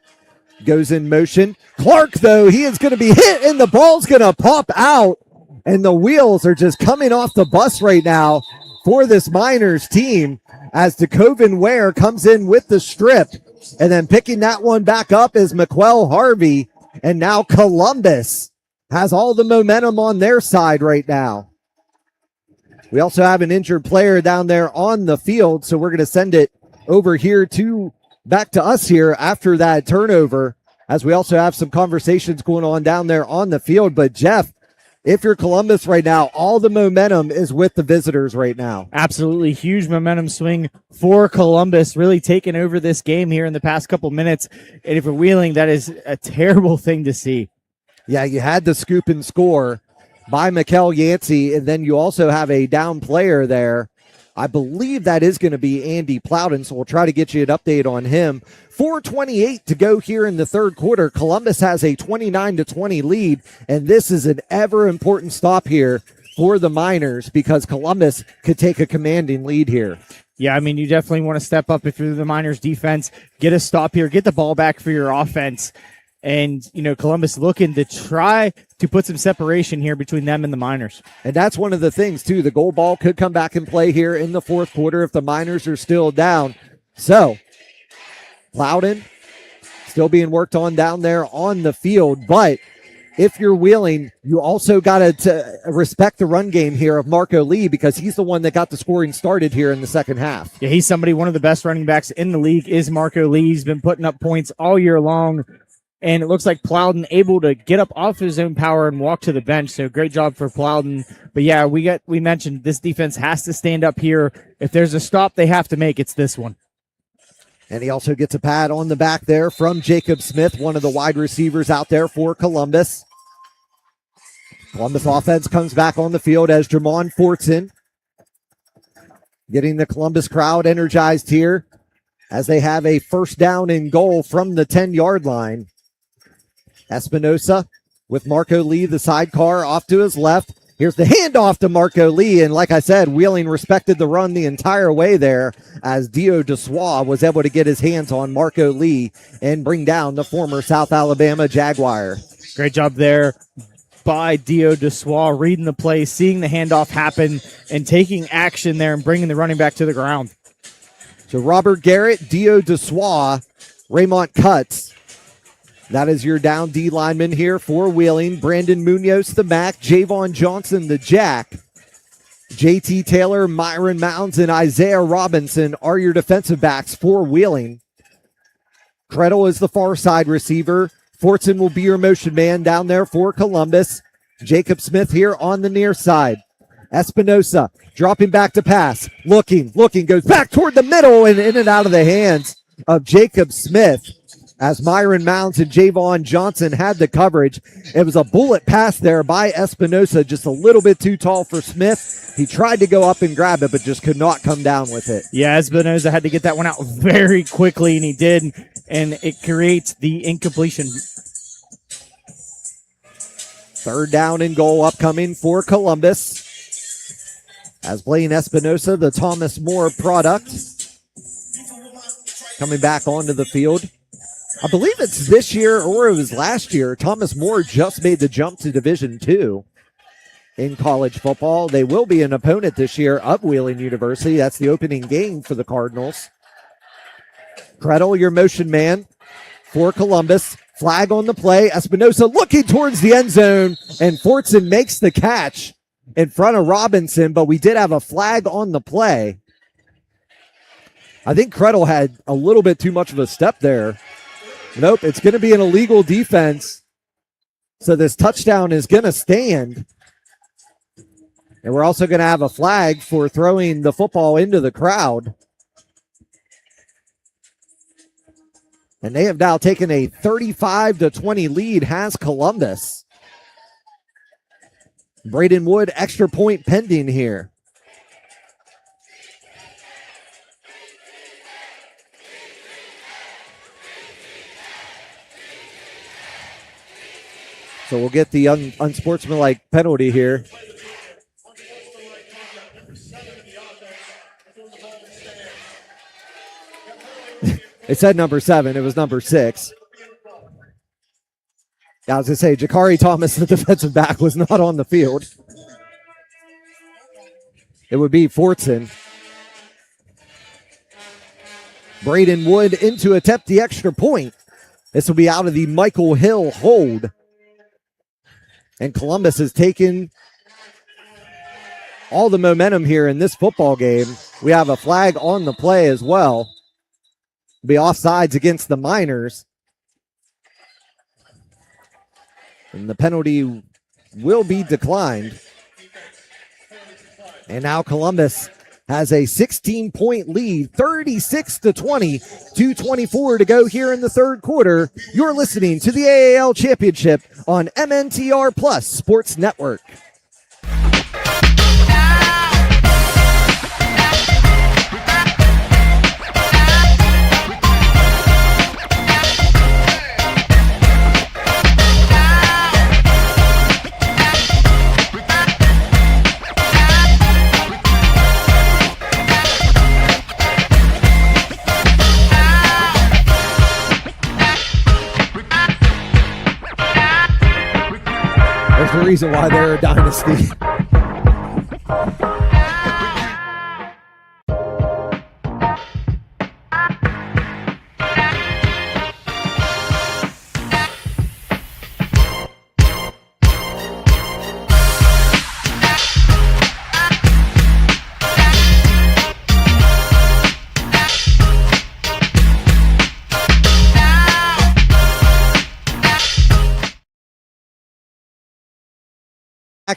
goes in motion. Clark, though, he is going to be hit and the ball's going to pop out. And the wheels are just coming off the bus right now for this Miners team as DeCoven Ware comes in with the strip. And then picking that one back up is McQuell Harvey. And now Columbus has all the momentum on their side right now. We also have an injured player down there on the field, so we're going to send it over here back to us here after that turnover, as we also have some conversations going on down there on the field. But Jeff, if you're Columbus right now, all the momentum is with the visitors right now. Absolutely huge momentum swing for Columbus, really taking over this game here in the past couple minutes. And if you're Wheeling, that is a terrible thing to see. Yeah, you had the scoop and score by Mikkel Yancey, and then you also have a down player there. I believe that is going to be Andy Plowden, so we'll try to get you an update on him. 4:28 to go here in the third quarter. Columbus has a 29-20 lead, and this is an ever important stop here for the Miners because Columbus could take a commanding lead here. Yeah, I mean, you definitely want to step up if you're the Miners defense, get a stop here, get the ball back for your offense. And, Columbus looking to try to put some separation here between them and the Miners. And that's one of the things, too. The goal ball could come back and play here in the fourth quarter if the Miners are still down. So, Plowden still being worked on down there on the field. But if you're Wheeling, you also got to respect the run game here of Marco Lee because he's the one that got the scoring started here in the second half. Yeah, he's one of the best running backs in the league is Marco Lee. He's been putting up points all year long. And it looks like Plowden able to get up off his own power and walk to the bench. So great job for Plowden. But yeah, we mentioned this defense has to stand up here. If there's a stop they have to make, it's this one. And he also gets a pat on the back there from Jacob Smith, one of the wide receivers out there for Columbus. Columbus offense comes back on the field as Jermon Fortson getting the Columbus crowd energized here as they have a first down and goal from the 10-yard line. Espinosa with Marco Lee, the sidecar off to his left. Here's the handoff to Marco Lee. And like I said, Wheeling respected the run the entire way there as Dio DeSois was able to get his hands on Marco Lee and bring down the former South Alabama Jaguar. Great job there by Dio DeSois, reading the play, seeing the handoff happen, and taking action there and bringing the running back to the ground. So Robert Garrett, Dio DeSois, Raymont Cutts. That is your down D lineman here for Wheeling. Brandon Munoz, the Mac. Javon Johnson, the Jack. JT Taylor, Myron Mounds, and Isaiah Robinson are your defensive backs for Wheeling. Krettel is the far side receiver. Fortson will be your motion man down there for Columbus. Jacob Smith here on the near side. Espinosa dropping back to pass. Looking, goes back toward the middle and in and out of the hands of Jacob Smith. as Myron Mounds and Javon Johnson had the coverage. It was a bullet pass there by Espinosa, just a little bit too tall for Smith. He tried to go up and grab it, but just could not come down with it. Yeah, Espinosa had to get that one out very quickly, and he did, and it creates the incompletion. Third down and goal upcoming for Columbus. As Blaine Espinosa, the Thomas More product, coming back onto the field. I believe it's this year or it was last year. Thomas More just made the jump to Division II in college football. They will be an opponent this year of Wheeling University. That's the opening game for the Cardinals. Krettel, your motion man for Columbus. Flag on the play. Espinosa looking towards the end zone, and Fortson makes the catch in front of Robinson, but we did have a flag on the play. I think Krettel had a little bit too much of a step there. Nope, it's going to be an illegal defense. So this touchdown is going to stand. And we're also going to have a flag for throwing the football into the crowd. And they have now taken a 35-20 lead, has Columbus. Braden Wood, extra point pending here. So we'll get the unsportsmanlike penalty here. It said number 7. It was number 6. I was going to say, Jakari Thomas, the defensive back, was not on the field. It would be Fortson. Braden Wood in to attempt the extra point. This will be out of the Michael Hill hold. And Columbus has taken all the momentum here in this football game. We have a flag on the play as well. Be offsides against the Miners. And the penalty will be declined. And now Columbus has a 16-point lead, 36-20, 2:24 to go here in the third quarter. You're listening to the AAL Championship on MNTR Plus Sports Network. There's the reason why they're a dynasty.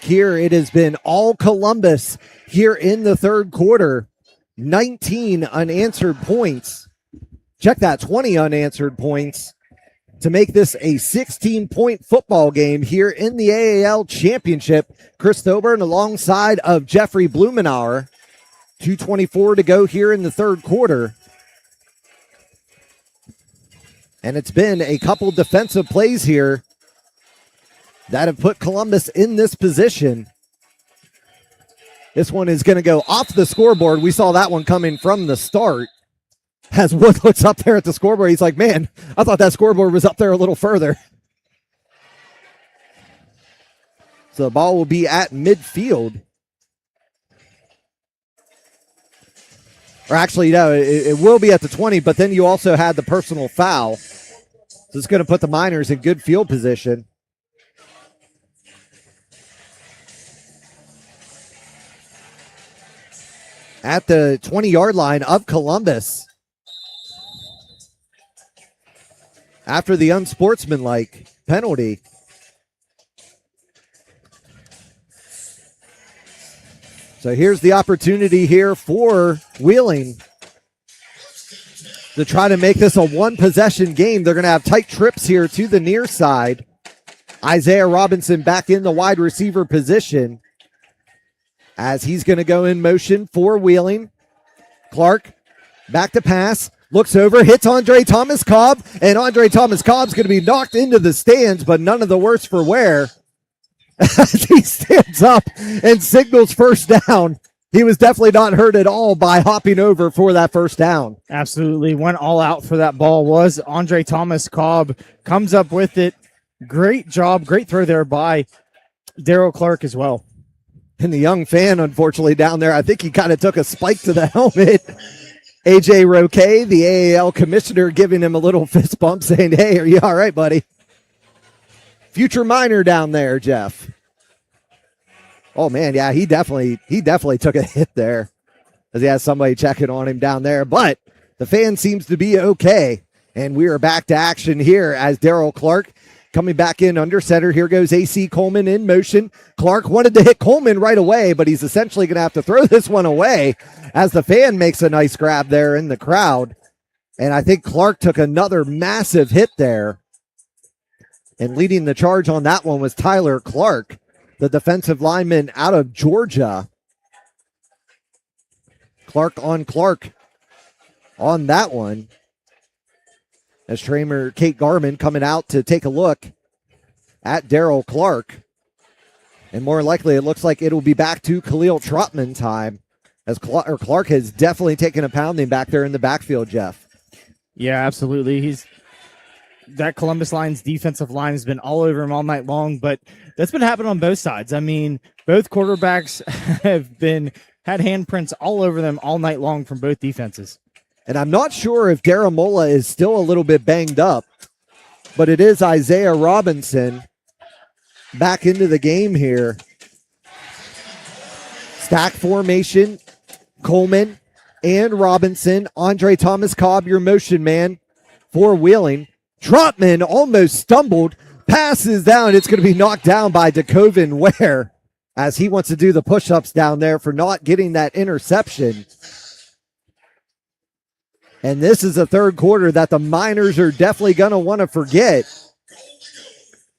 Here, it has been all Columbus here in the third quarter. 19 unanswered points. Check that, 20 unanswered points to make this a 16-point football game here in the AAL Championship. Chris Thoburn alongside of Jeffrey Blumenauer. 2:24 to go here in the third quarter. And it's been a couple defensive plays here that have put Columbus in this position. This one is going to go off the scoreboard. We saw that one coming from the start. As Wood looks up there at the scoreboard, he's like, man, I thought that scoreboard was up there a little further. So the ball will be at midfield. Or actually, no, it will be at the 20, but then you also had the personal foul. So it's going to put the Miners in good field position. At the 20-yard line of Columbus. After the unsportsmanlike penalty. So here's the opportunity here for Wheeling. to try to make this a one-possession game. They're going to have tight trips here to the near side. Isaiah Robinson back in the wide receiver position as he's going to go in motion for Wheeling. Clark back to pass. Looks over, hits Andre Thomas Cobb, and Andre Thomas Cobb's going to be knocked into the stands, but none of the worse for wear. As he stands up and signals first down. He was definitely not hurt at all by hopping over for that first down. Absolutely. Went all out for that ball was Andre Thomas Cobb. Comes up with it. Great job. Great throw there by Daryl Clark as well. And the young fan, unfortunately, down there, I think he kind of took a spike to the helmet. AJ Roque, the AAL commissioner, giving him a little fist bump saying, hey, are you all right, buddy? Future Miner down there, Jeff. Oh, man, yeah, he definitely took a hit there as he has somebody checking on him down there. But the fan seems to be okay. And we are back to action here as Daryl Clark coming back in under center. Here goes AC Coleman in motion. Clark wanted to hit Coleman right away, but he's essentially going to have to throw this one away as the fan makes a nice grab there in the crowd. And I think Clark took another massive hit there. And leading the charge on that one was Tyler Clark, the defensive lineman out of Georgia. Clark on that one. As trainer Kate Garman coming out to take a look at Daryl Clark. And more likely, it looks like it'll be back to Khalil Trotman time, as Clark has definitely taken a pounding back there in the backfield, Jeff. Yeah, absolutely. That Columbus Lions defensive line has been all over him all night long, but that's been happening on both sides. I mean, both quarterbacks have had handprints all over them all night long from both defenses. And I'm not sure if Daramola is still a little bit banged up, but it is Isaiah Robinson back into the game here. Stack formation, Coleman and Robinson. Andre Thomas Cobb, your motion man for Wheeling. Trotman almost stumbled, passes down. It's going to be knocked down by DeCoven Ware as he wants to do the push-ups down there for not getting that interception. And this is a third quarter that the Miners are definitely going to want to forget.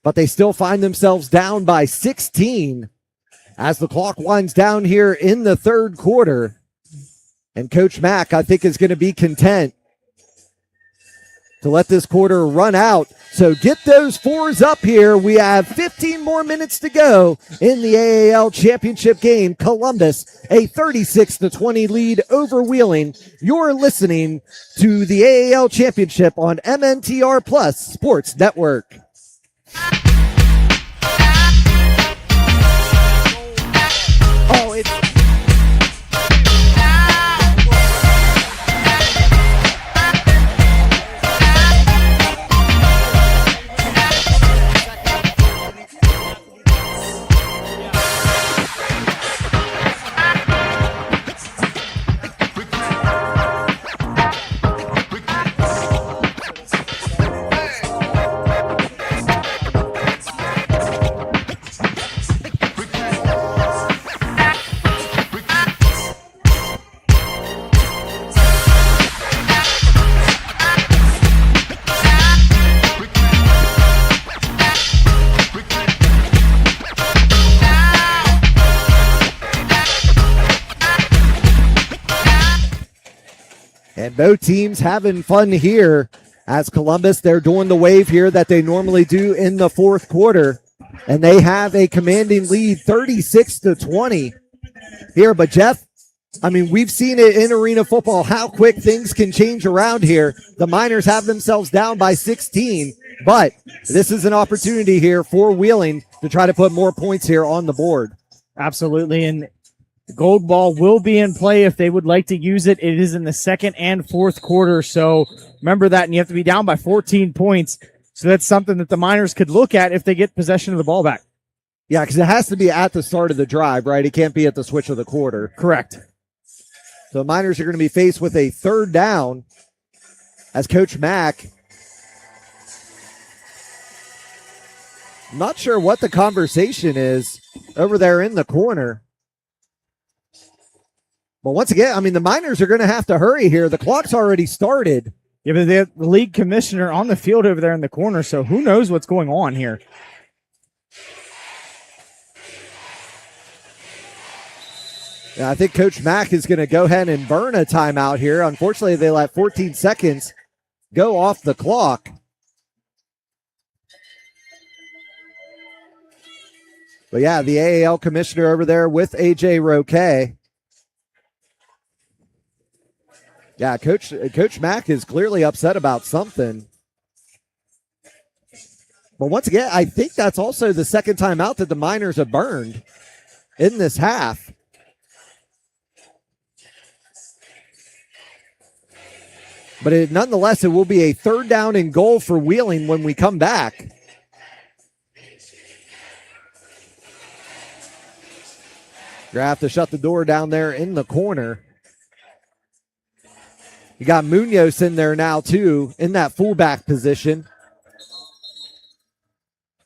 But they still find themselves down by 16 as the clock winds down here in the third quarter. And Coach Mack, I think, is going to be content to let this quarter run out. So get those fours up here. We have 15 more minutes to go in the AAL championship game. Columbus, a 36-20 lead over Wheeling. You're listening to the AAL championship on MNTR Plus Sports Network. Oh, it's and both teams having fun here as Columbus, they're doing the wave here that they normally do in the fourth quarter. And they have a commanding lead 36-20 here. But Jeff, I mean, we've seen it in arena football, how quick things can change around here. The Miners have themselves down by 16, but this is an opportunity here for Wheeling to try to put more points here on the board. Absolutely. And the gold ball will be in play if they would like to use it. It is in the second and fourth quarter. So remember that, and you have to be down by 14 points. So that's something that the Miners could look at if they get possession of the ball back. Yeah, because it has to be at the start of the drive, right? It can't be at the switch of the quarter. Correct. So the Miners are going to be faced with a third down as Coach Mack, I'm not sure what the conversation is over there in the corner. But once again, I mean, the Miners are going to have to hurry here. The clock's already started. Yeah, but the league commissioner on the field over there in the corner, so who knows what's going on here. Yeah, I think Coach Mack is going to go ahead and burn a timeout here. Unfortunately, they let 14 seconds go off the clock. But yeah, the AAL commissioner over there with AJ Roque. Yeah, Coach Mack is clearly upset about something. But once again, I think that's also the second time out that the Miners have burned in this half. But nonetheless, it will be a 3rd down and goal for Wheeling when we come back. You're going to have to shut the door down there in the corner. You got Munoz in there now, too, in that fullback position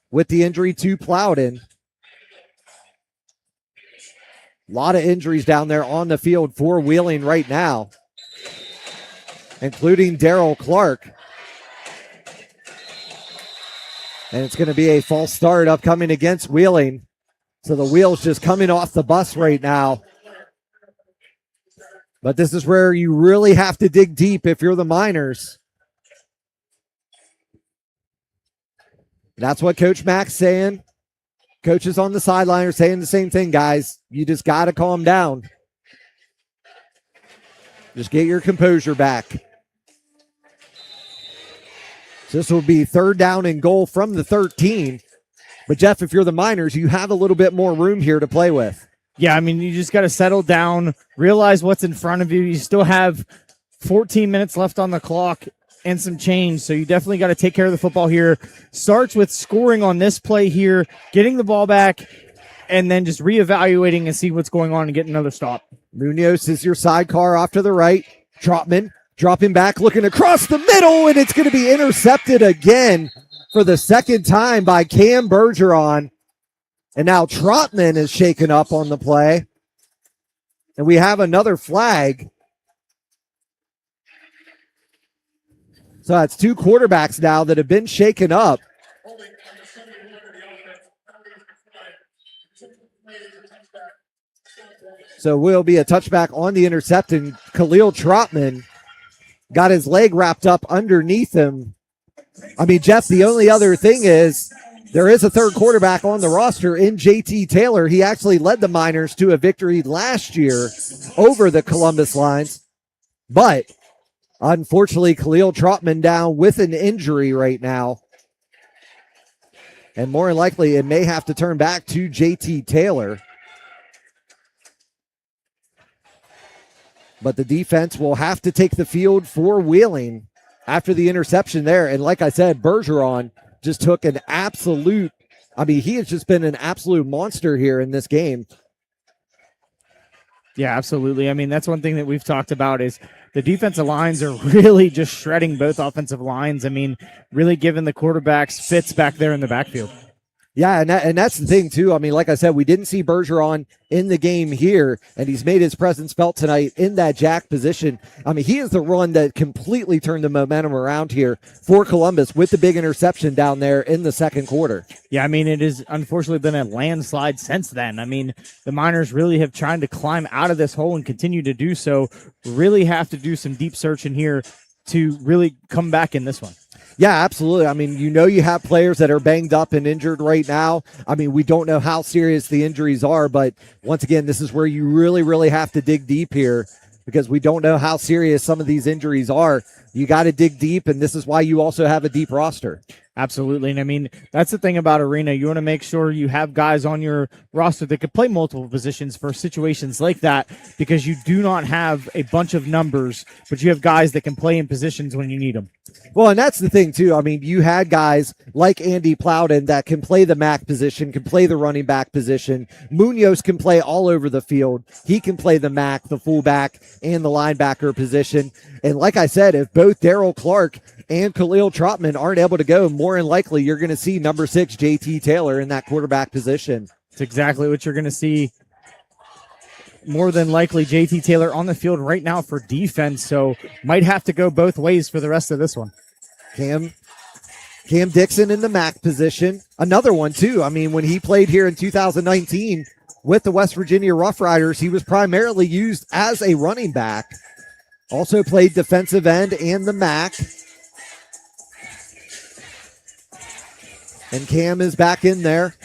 with the injury to Plowden. A lot of injuries down there on the field for Wheeling right now, including Daryl Clark. And it's going to be a false start upcoming against Wheeling. So the wheels just coming off the bus right now. But this is where you really have to dig deep if you're the Miners. That's what Coach Mack's saying. Coaches on the sideline are saying the same thing, guys. You just got to calm down. Just get your composure back. So this will be 3rd down and goal from the 13. But, Jeff, if you're the Miners, you have a little bit more room here to play with. Yeah, I mean, you just got to settle down, realize what's in front of you. You still have 14 minutes left on the clock and some change, so you definitely got to take care of the football here. Starts with scoring on this play here, getting the ball back, and then just reevaluating and see what's going on and get another stop. Munoz is your sidecar off to the right. Trotman dropping back, looking across the middle, and it's going to be intercepted again for the second time by Cam Bergeron. And now Trotman is shaken up on the play. And we have another flag. So that's 2 quarterbacks now that have been shaken up. So will be a touchback on the intercept, and Khalil Trotman got his leg wrapped up underneath him. I mean, Jeff, the only other thing is there is a 3rd quarterback on the roster in JT Taylor. He actually led the Miners to a victory last year over the Columbus Lions. But unfortunately, Khalil Trotman down with an injury right now. And more than likely, it may have to turn back to JT Taylor. But the defense will have to take the field for Wheeling after the interception there. And like I said, Bergeron just took an absolute, I mean, he has just been an absolute monster here in this game. Yeah, absolutely. I mean, that's one thing that we've talked about is the defensive lines are really just shredding both offensive lines. I mean, really giving the quarterbacks fits back there in the backfield. Yeah, and that's the thing, too. I mean, like I said, we didn't see Bergeron in the game here, and he's made his presence felt tonight in that jack position. I mean, he is the one that completely turned the momentum around here for Columbus with the big interception down there in the second quarter. Yeah, I mean, it has unfortunately been a landslide since then. I mean, the Miners really have tried to climb out of this hole and continue to do so. Really have to do some deep searching here to really come back in this one. Yeah, absolutely. I mean, you know, you have players that are banged up and injured right now. I mean, we don't know how serious the injuries are, but once again, this is where you really, really have to dig deep here because we don't know how serious some of these injuries are. You got to dig deep, and this is why you also have a deep roster. Absolutely. And I mean, that's the thing about Arena. You want to make sure you have guys on your roster that could play multiple positions for situations like that because you do not have a bunch of numbers, but you have guys that can play in positions when you need them. Well, and that's the thing, too. I mean, you had guys like Andy Plowden that can play the MAC position, can play the running back position. Munoz can play all over the field. He can play the MAC, the fullback, and the linebacker position. And like I said, if both Daryl Clark and Khalil Trotman aren't able to go, more than likely you're going to see number 6, JT Taylor, in that quarterback position. It's exactly what you're going to see. more than likely JT Taylor on the field right now for defense, so might have to go both ways for the rest of this one. Cam Dixon in the MAC position. Another one, too. I mean, when he played here in 2019 with the West Virginia Rough Riders, he was primarily used as a running back. Also played defensive end and the MAC. And Cam is back in there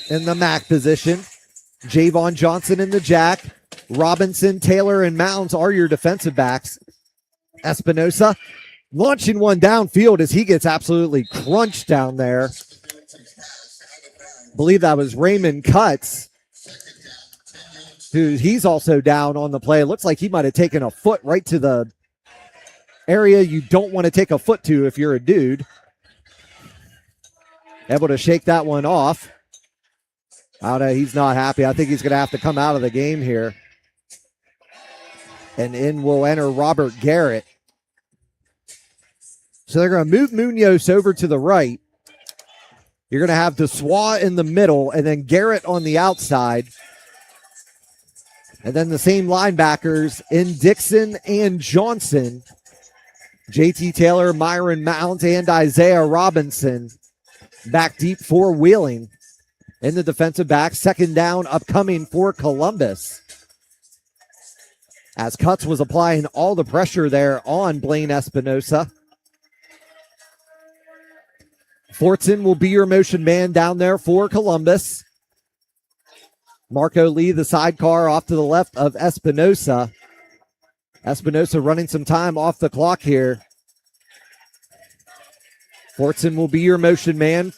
in the MAC position. Javon Johnson in the jack. Robinson, Taylor, and Mounds are your defensive backs. Espinosa launching one downfield as he gets absolutely crunched down there. Believe that was Raymond Cutts, who he's also down on the play. It looks like he might have taken a foot right to the area you don't want to take a foot to if you're a dude. Able to shake that one off. He's not happy. I think he's going to have to come out of the game here. And in will enter Robert Garrett. So they're going to move Munoz over to the right. You're going to have Dessois in the middle and then Garrett on the outside. And then the same linebackers in Dixon and Johnson. JT Taylor, Myron Mounds, and Isaiah Robinson. Back deep for Wheeling. In the defensive back, second down upcoming for Columbus. As Cutts was applying all the pressure there on Blaine Espinosa. Fortson will be your motion man down there for Columbus. Marco Lee, the sidecar off to the left of Espinosa. Espinosa running some time off the clock here. Fortson will be your motion man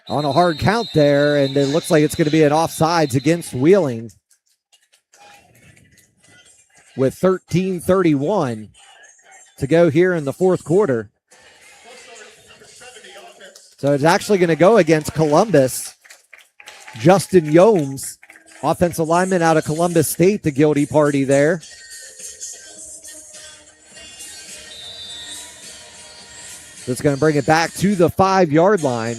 on a hard count there, and it looks like it's going to be an offsides against Wheeling with 13:31 to go here in the fourth quarter. So it's actually going to go against Columbus. Justin Yomes, offensive lineman out of Columbus State, the guilty party there. That's going to bring it back to the 5-yard line.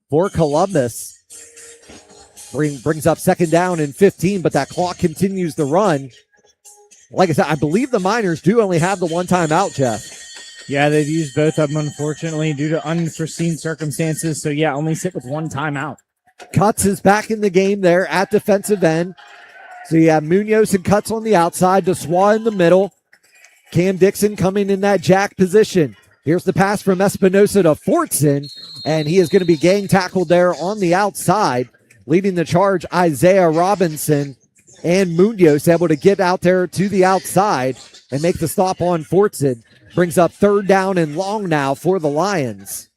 For Columbus. Brings up second down and 15, but that clock continues to run. Like I said, I believe the Miners do only have the one timeout, Jeff. Yeah, they've used both of them, unfortunately, due to unforeseen circumstances. So, yeah, only sit with one timeout. Cutts is back in the game there at defensive end. So you have Munoz and Cutts on the outside, Dessois in the middle. Cam Dixon coming in that jack position. Here's the pass from Espinosa to Fortson, and he is going to be gang tackled there on the outside. Leading the charge, Isaiah Robinson and Munoz able to get out there to the outside and make the stop on Fortson. Brings up third down and long now for the Lions.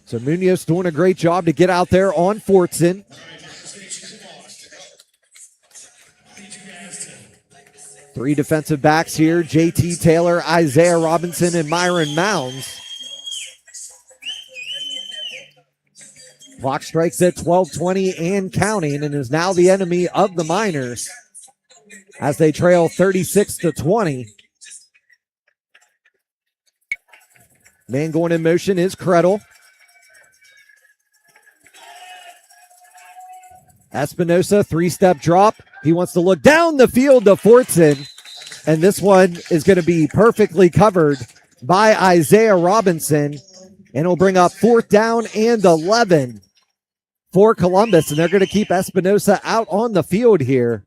So Munoz doing a great job to get out there on Fortson. Three defensive backs here, JT Taylor, Isaiah Robinson, and Myron Mounds. Clock strikes at 12:20 and counting, and is now the enemy of the Miners as they trail 36-20. Man going in motion is Krettel. Espinosa, three-step drop. He wants to look down the field to Fortson, and this one is going to be perfectly covered by Isaiah Robinson, and it'll bring up fourth down and 11 for Columbus, and they're going to keep Espinosa out on the field here.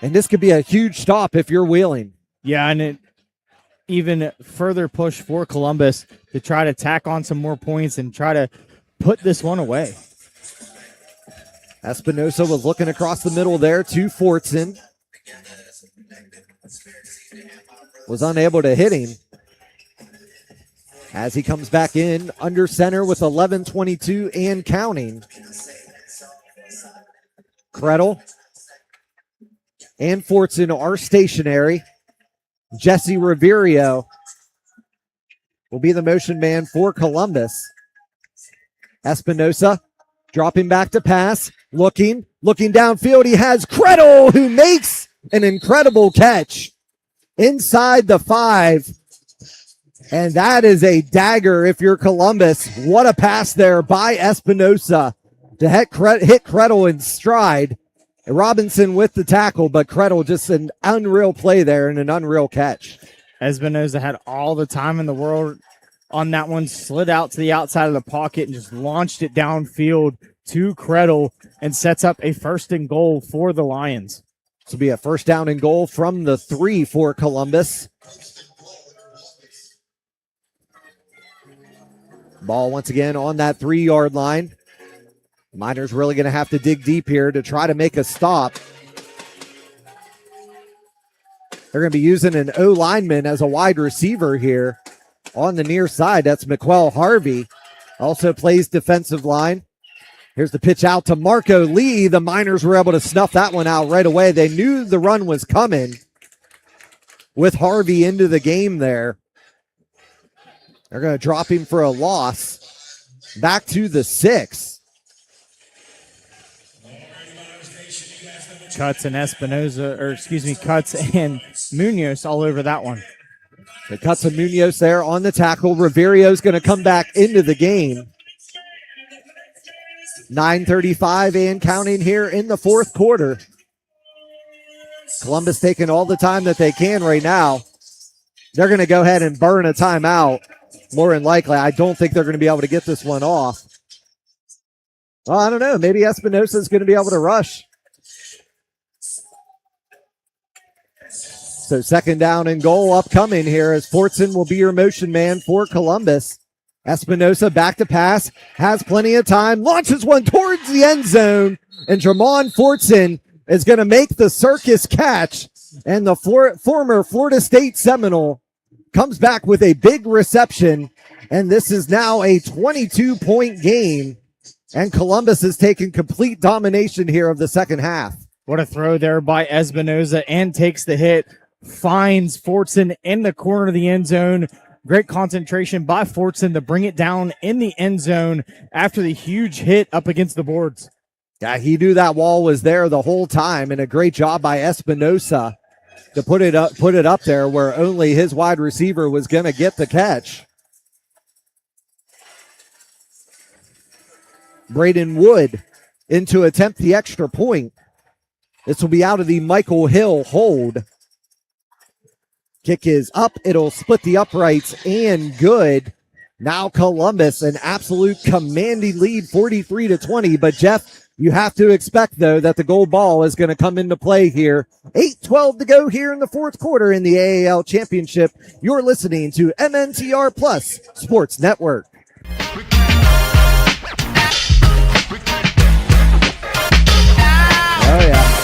And this could be a huge stop if you're Wheeling. Yeah, and it even further push for Columbus to try to tack on some more points and try to put this one away. Espinosa was looking across the middle there to Fortson. Was unable to hit him. As he comes back in under center with 11:22 and counting. Krettel and Fortson are stationary. Jesse Riverio will be the motion man for Columbus. Espinosa dropping back to pass. Looking downfield. He has Krettel, who makes an incredible catch inside the 5. And that is a dagger if you're Columbus. What a pass there by Espinosa to hit Krettel in stride. Robinson with the tackle, but Krettel just an unreal play there and an unreal catch. Espinosa had all the time in the world on that one, slid out to the outside of the pocket and just launched it downfield to Krettel and sets up a 1st and goal for the Lions. This will be a 1st down and goal from the 3 for Columbus. Ball once again on that 3-yard line. Miners really going to have to dig deep here to try to make a stop. They're going to be using an O lineman as a wide receiver here on the near side. That's McQuell Harvey. Also plays defensive line. Here's the pitch out to Marco Lee. The Miners were able to snuff that one out right away. They knew the run was coming with Harvey into the game there. They're going to drop him for a loss. Back to the 6. Cuts and Cuts and Munoz all over that one. The Cuts and Munoz there on the tackle. Riverio's going to come back into the game. 9:35 and counting here in the 4th quarter. Columbus taking all the time that they can right now. They're going to go ahead and burn a timeout. More than likely, I don't think they're going to be able to get this one off. Well, I don't know. Maybe Espinosa is going to be able to rush. So 2nd down and goal upcoming here as Fortson will be your motion man for Columbus. Espinosa back to pass, has plenty of time, launches one towards the end zone, and Jermon Fortson is going to make the circus catch, and the former Florida State Seminole comes back with a big reception, and this is now a 22-point game, and Columbus has taken complete domination here of the second half. What a throw there by Espinosa, and takes the hit, finds Fortson in the corner of the end zone. Great concentration by Fortson to bring it down in the end zone after the huge hit up against the boards. Yeah, he knew that wall was there the whole time, and a great job by Espinosa to put it up there where only his wide receiver was going to get the catch. Braden Wood in to attempt the extra point. This will be out of the Michael Hill hold. Kick is up. It'll split the uprights and good. Now Columbus, an absolute commanding lead, 43-20. But Jeff, you have to expect, though, that the goal ball is going to come into play here. 8:12 to go here in the 4th quarter in the AAL Championship. You're listening to MNTR Plus Sports Network. Oh, yeah.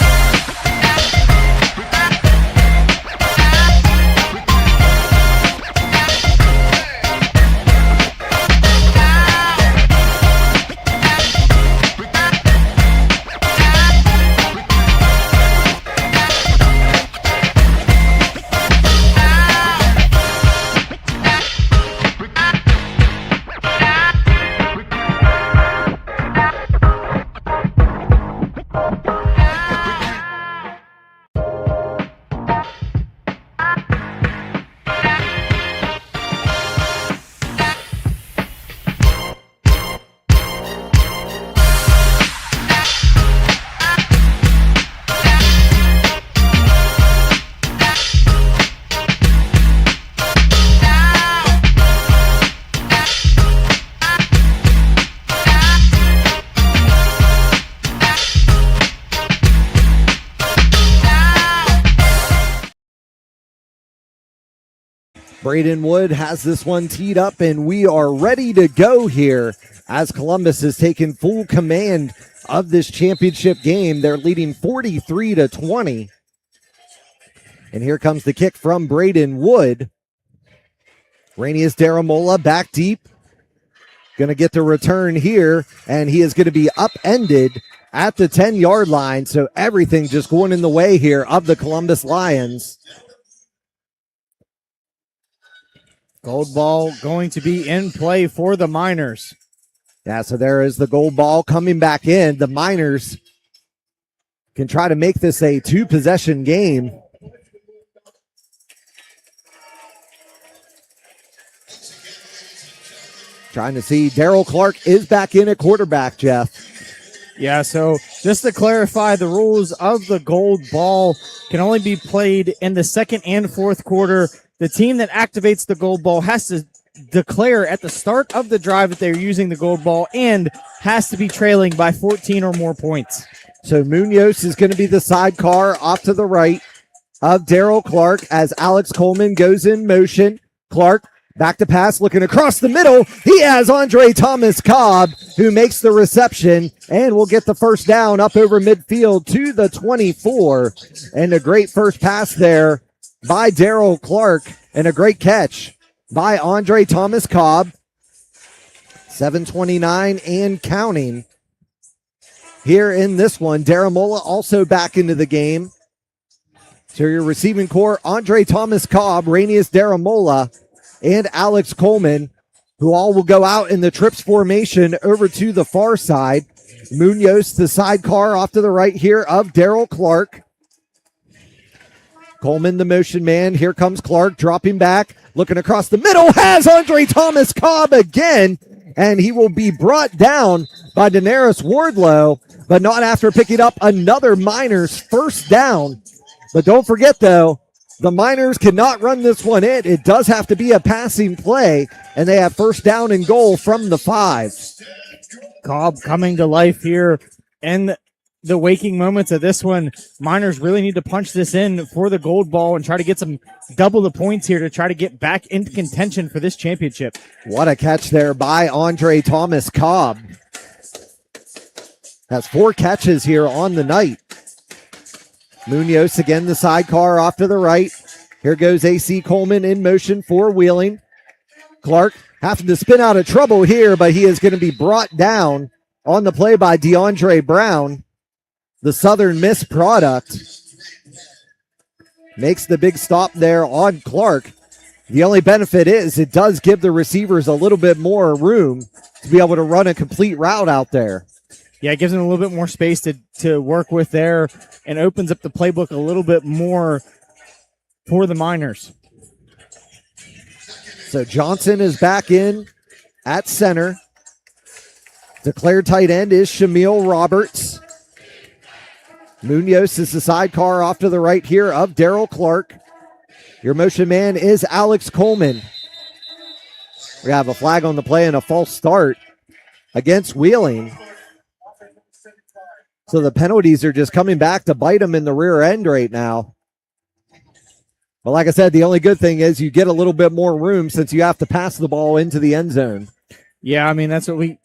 Braden Wood has this one teed up, and we are ready to go here as Columbus has taken full command of this championship game. They're leading 43-20. And here comes the kick from Braden Wood. Rainius Daramola back deep. Going to get the return here, and he is going to be upended at the 10-yard line. So everything just going in the way here of the Columbus Lions. Gold ball going to be in play for the Miners. Yeah, so there is the gold ball coming back in. The Miners can try to make this a 2-possession game. Trying to see Daryl Clark is back in at quarterback, Jeff. Yeah, so just to clarify, the rules of the gold ball can only be played in the second and fourth quarter. The team that activates the gold ball has to declare at the start of the drive that they're using the gold ball and has to be trailing by 14 or more points. So Munoz is going to be the sidecar off to the right of Daryl Clark as Alex Coleman goes in motion. Clark back to pass, looking across the middle. He has Andre Thomas Cobb, who makes the reception and will get the first down up over midfield to the 24. And a great first pass there by Daryl Clark and a great catch by Andre Thomas Cobb. 7:29 and counting here in this one. Daramola also back into the game. So your receiving core, Andre Thomas Cobb, Rainius Daramola, and Alex Coleman, who all will go out in the trips formation over to the far side. Munoz, the sidecar off to the right here of Daryl Clark. Coleman, the motion man. Here comes Clark, dropping back, looking across the middle, has Andre Thomas Cobb again, and he will be brought down by Daenerys Wardlow, but not after picking up another Miners first down. But don't forget, though, the Miners cannot run this one in. It does have to be a passing play, and they have first down and goal from the 5. Cobb coming to life here, and the waking moments of this one. Miners really need to punch this in for the gold ball and try to get some double the points here to try to get back into contention for this championship. What a catch there by Andre Thomas Cobb. Has 4 catches here on the night. Munoz again, the sidecar off to the right. Here goes AC Coleman in motion for Wheeling. Clark having to spin out of trouble here, but he is going to be brought down on the play by DeAndre Brown. The Southern Miss product makes the big stop there on Clark. The only benefit is it does give the receivers a little bit more room to be able to run a complete route out there. Yeah, it gives them a little bit more space to work with there and opens up the playbook a little bit more for the Miners. So Johnson is back in at center. Declared tight end is Shamil Roberts. Munoz is the sidecar off to the right here of Daryl Clark. Your motion man is Alex Coleman. We have a flag on the play and a false start against Wheeling. So the penalties are just coming back to bite them in the rear end right now. But like I said, the only good thing is you get a little bit more room since you have to pass the ball into the end zone. Yeah, I mean, that's what we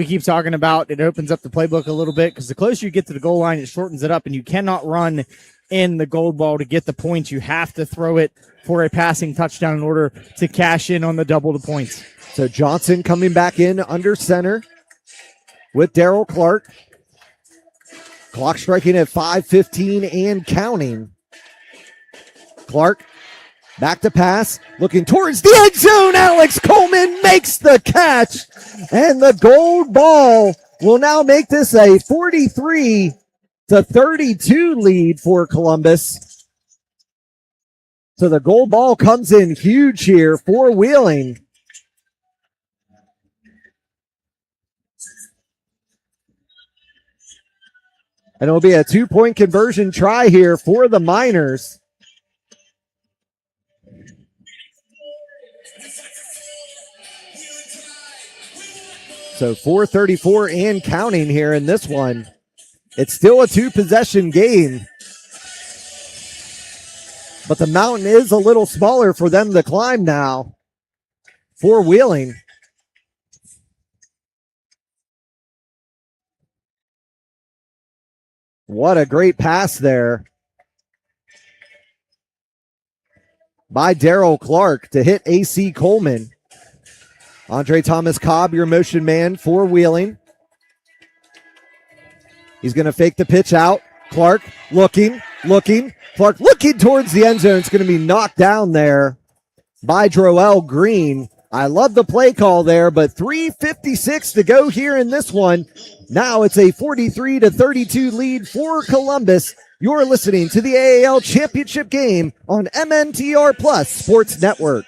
keep talking about. It opens up the playbook a little bit because the closer you get to the goal line, it shortens it up, and you cannot run in the gold ball to get the points. You have to throw it for a passing touchdown in order to cash in on the double the points. So Johnson coming back in under center with Daryl Clark. Clock striking at 5:15 and counting. Clark back to pass, looking towards the end zone. Alex Coleman makes the catch, and the gold ball will now make this a 43-32 lead for Columbus. So the gold ball comes in huge here for Wheeling. And it'll be a 2-point conversion try here for the Miners. So 4:34 and counting here in this one. It's still a 2-possession game. But the mountain is a little smaller for them to climb now for Wheeling. What a great pass there by Daryl Clark to hit AC Coleman. Andre Thomas Cobb, your motion man for Wheeling. He's going to fake the pitch out. Clark looking. Clark looking towards the end zone. It's going to be knocked down there by Droel Green. I love the play call there, but 3:56 to go here in this one. Now it's a 43-32 lead for Columbus. You're listening to the AAL Championship game on MNTR Plus Sports Network.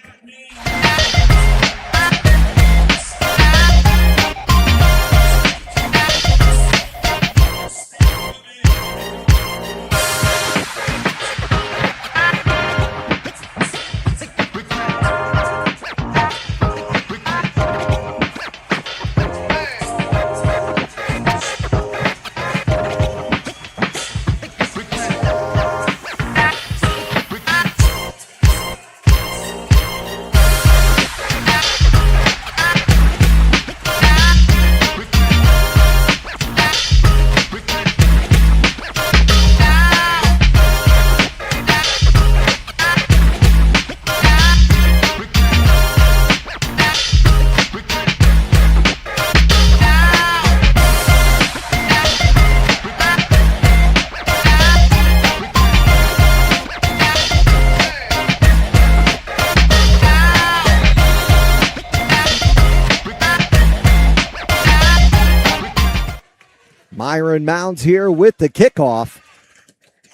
Myron Mounds here with the kickoff.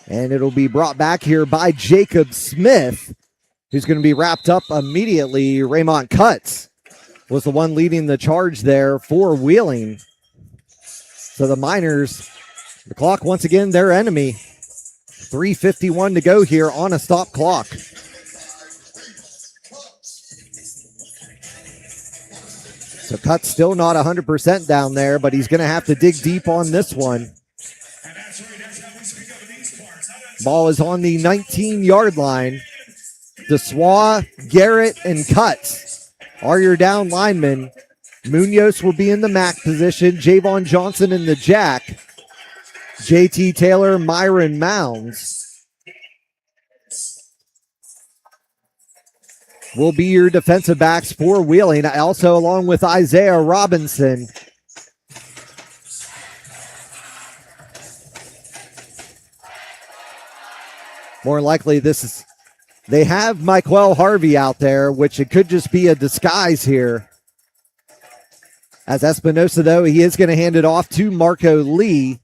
And it'll be brought back here by Jacob Smith, who's going to be wrapped up immediately. Raymond Cutts was the one leading the charge there for Wheeling. So the Miners, the clock once again their enemy. 3:51 to go here on a stop clock. So Cutts still not 100% down there, but he's going to have to dig deep on this one. Ball is on the 19-yard line. Deswa, Garrett, and Cutts are your down linemen. Munoz will be in the MAC position. Javon Johnson in the jack. JT Taylor, Myron Mounds will be your defensive backs for Wheeling. Also along with Isaiah Robinson. More likely they have Michael Harvey out there, which it could just be a disguise here. As Espinosa, though, he is going to hand it off to Marco Lee.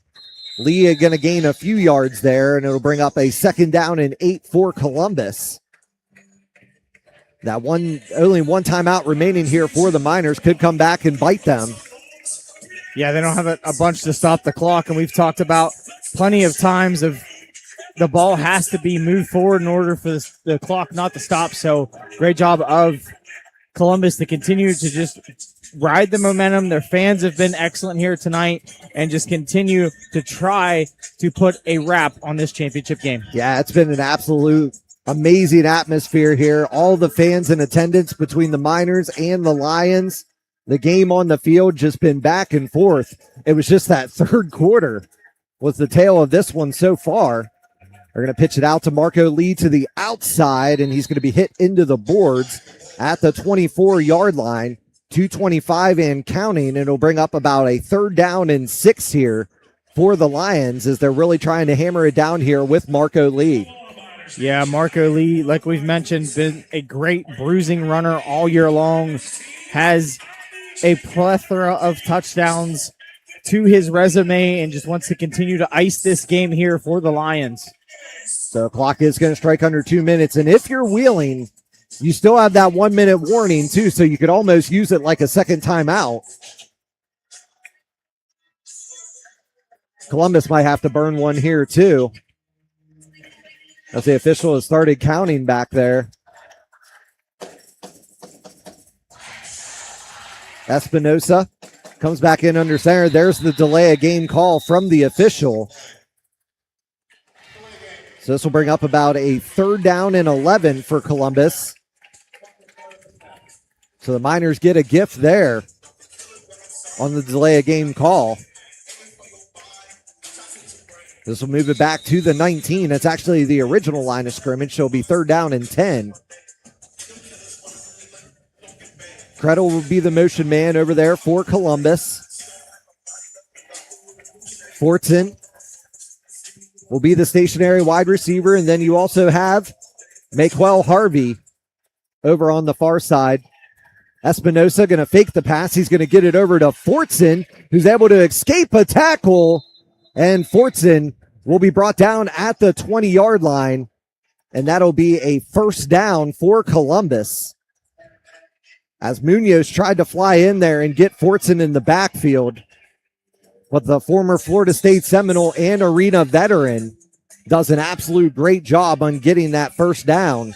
Lee going to gain a few yards there, and it'll bring up a 2nd down and 8 for Columbus. That only one timeout remaining here for the Miners could come back and bite them. Yeah, they don't have a bunch to stop the clock, and we've talked about plenty of times of the ball has to be moved forward in order for the clock not to stop. So great job of Columbus to continue to just ride the momentum. Their fans have been excellent here tonight and just continue to try to put a wrap on this championship game. Yeah, it's been an absolute amazing atmosphere here. All the fans in attendance between the Miners and the Lions. The game on the field just been back and forth. It was just that third quarter was the tale of this one so far. They're going to pitch it out to Marco Lee to the outside, and he's going to be hit into the boards at the 24-yard line. 2:25 and counting, and it'll bring up about a 3rd down and 6 here for the Lions as they're really trying to hammer it down here with Marco Lee. Yeah, Marco Lee, like we've mentioned, been a great bruising runner all year long, has a plethora of touchdowns to his resume, and just wants to continue to ice this game here for the Lions. So the clock is going to strike under 2 minutes, and if you're Wheeling, you still have that 1 minute warning too, so you could almost use it like a second timeout. Columbus might have to burn one here too, as the official has started counting back there. Espinosa comes back in under center. There's the delay of game call from the official. So this will bring up about a 3rd down and 11 for Columbus. So the Miners get a gift there on the delay of game call. This will move it back to the 19. It's actually the original line of scrimmage. So it'll be 3rd down and 10. Credle will be the motion man over there for Columbus. Fortson will be the stationary wide receiver. And then you also have Maquel Harvey over on the far side. Espinosa going to fake the pass. He's going to get it over to Fortson, who's able to escape a tackle. And Fortson will be brought down at the 20-yard line. And that'll be a 1st down for Columbus, as Munoz tried to fly in there and get Fortson in the backfield. But the former Florida State Seminole and Arena veteran does an absolute great job on getting that 1st down.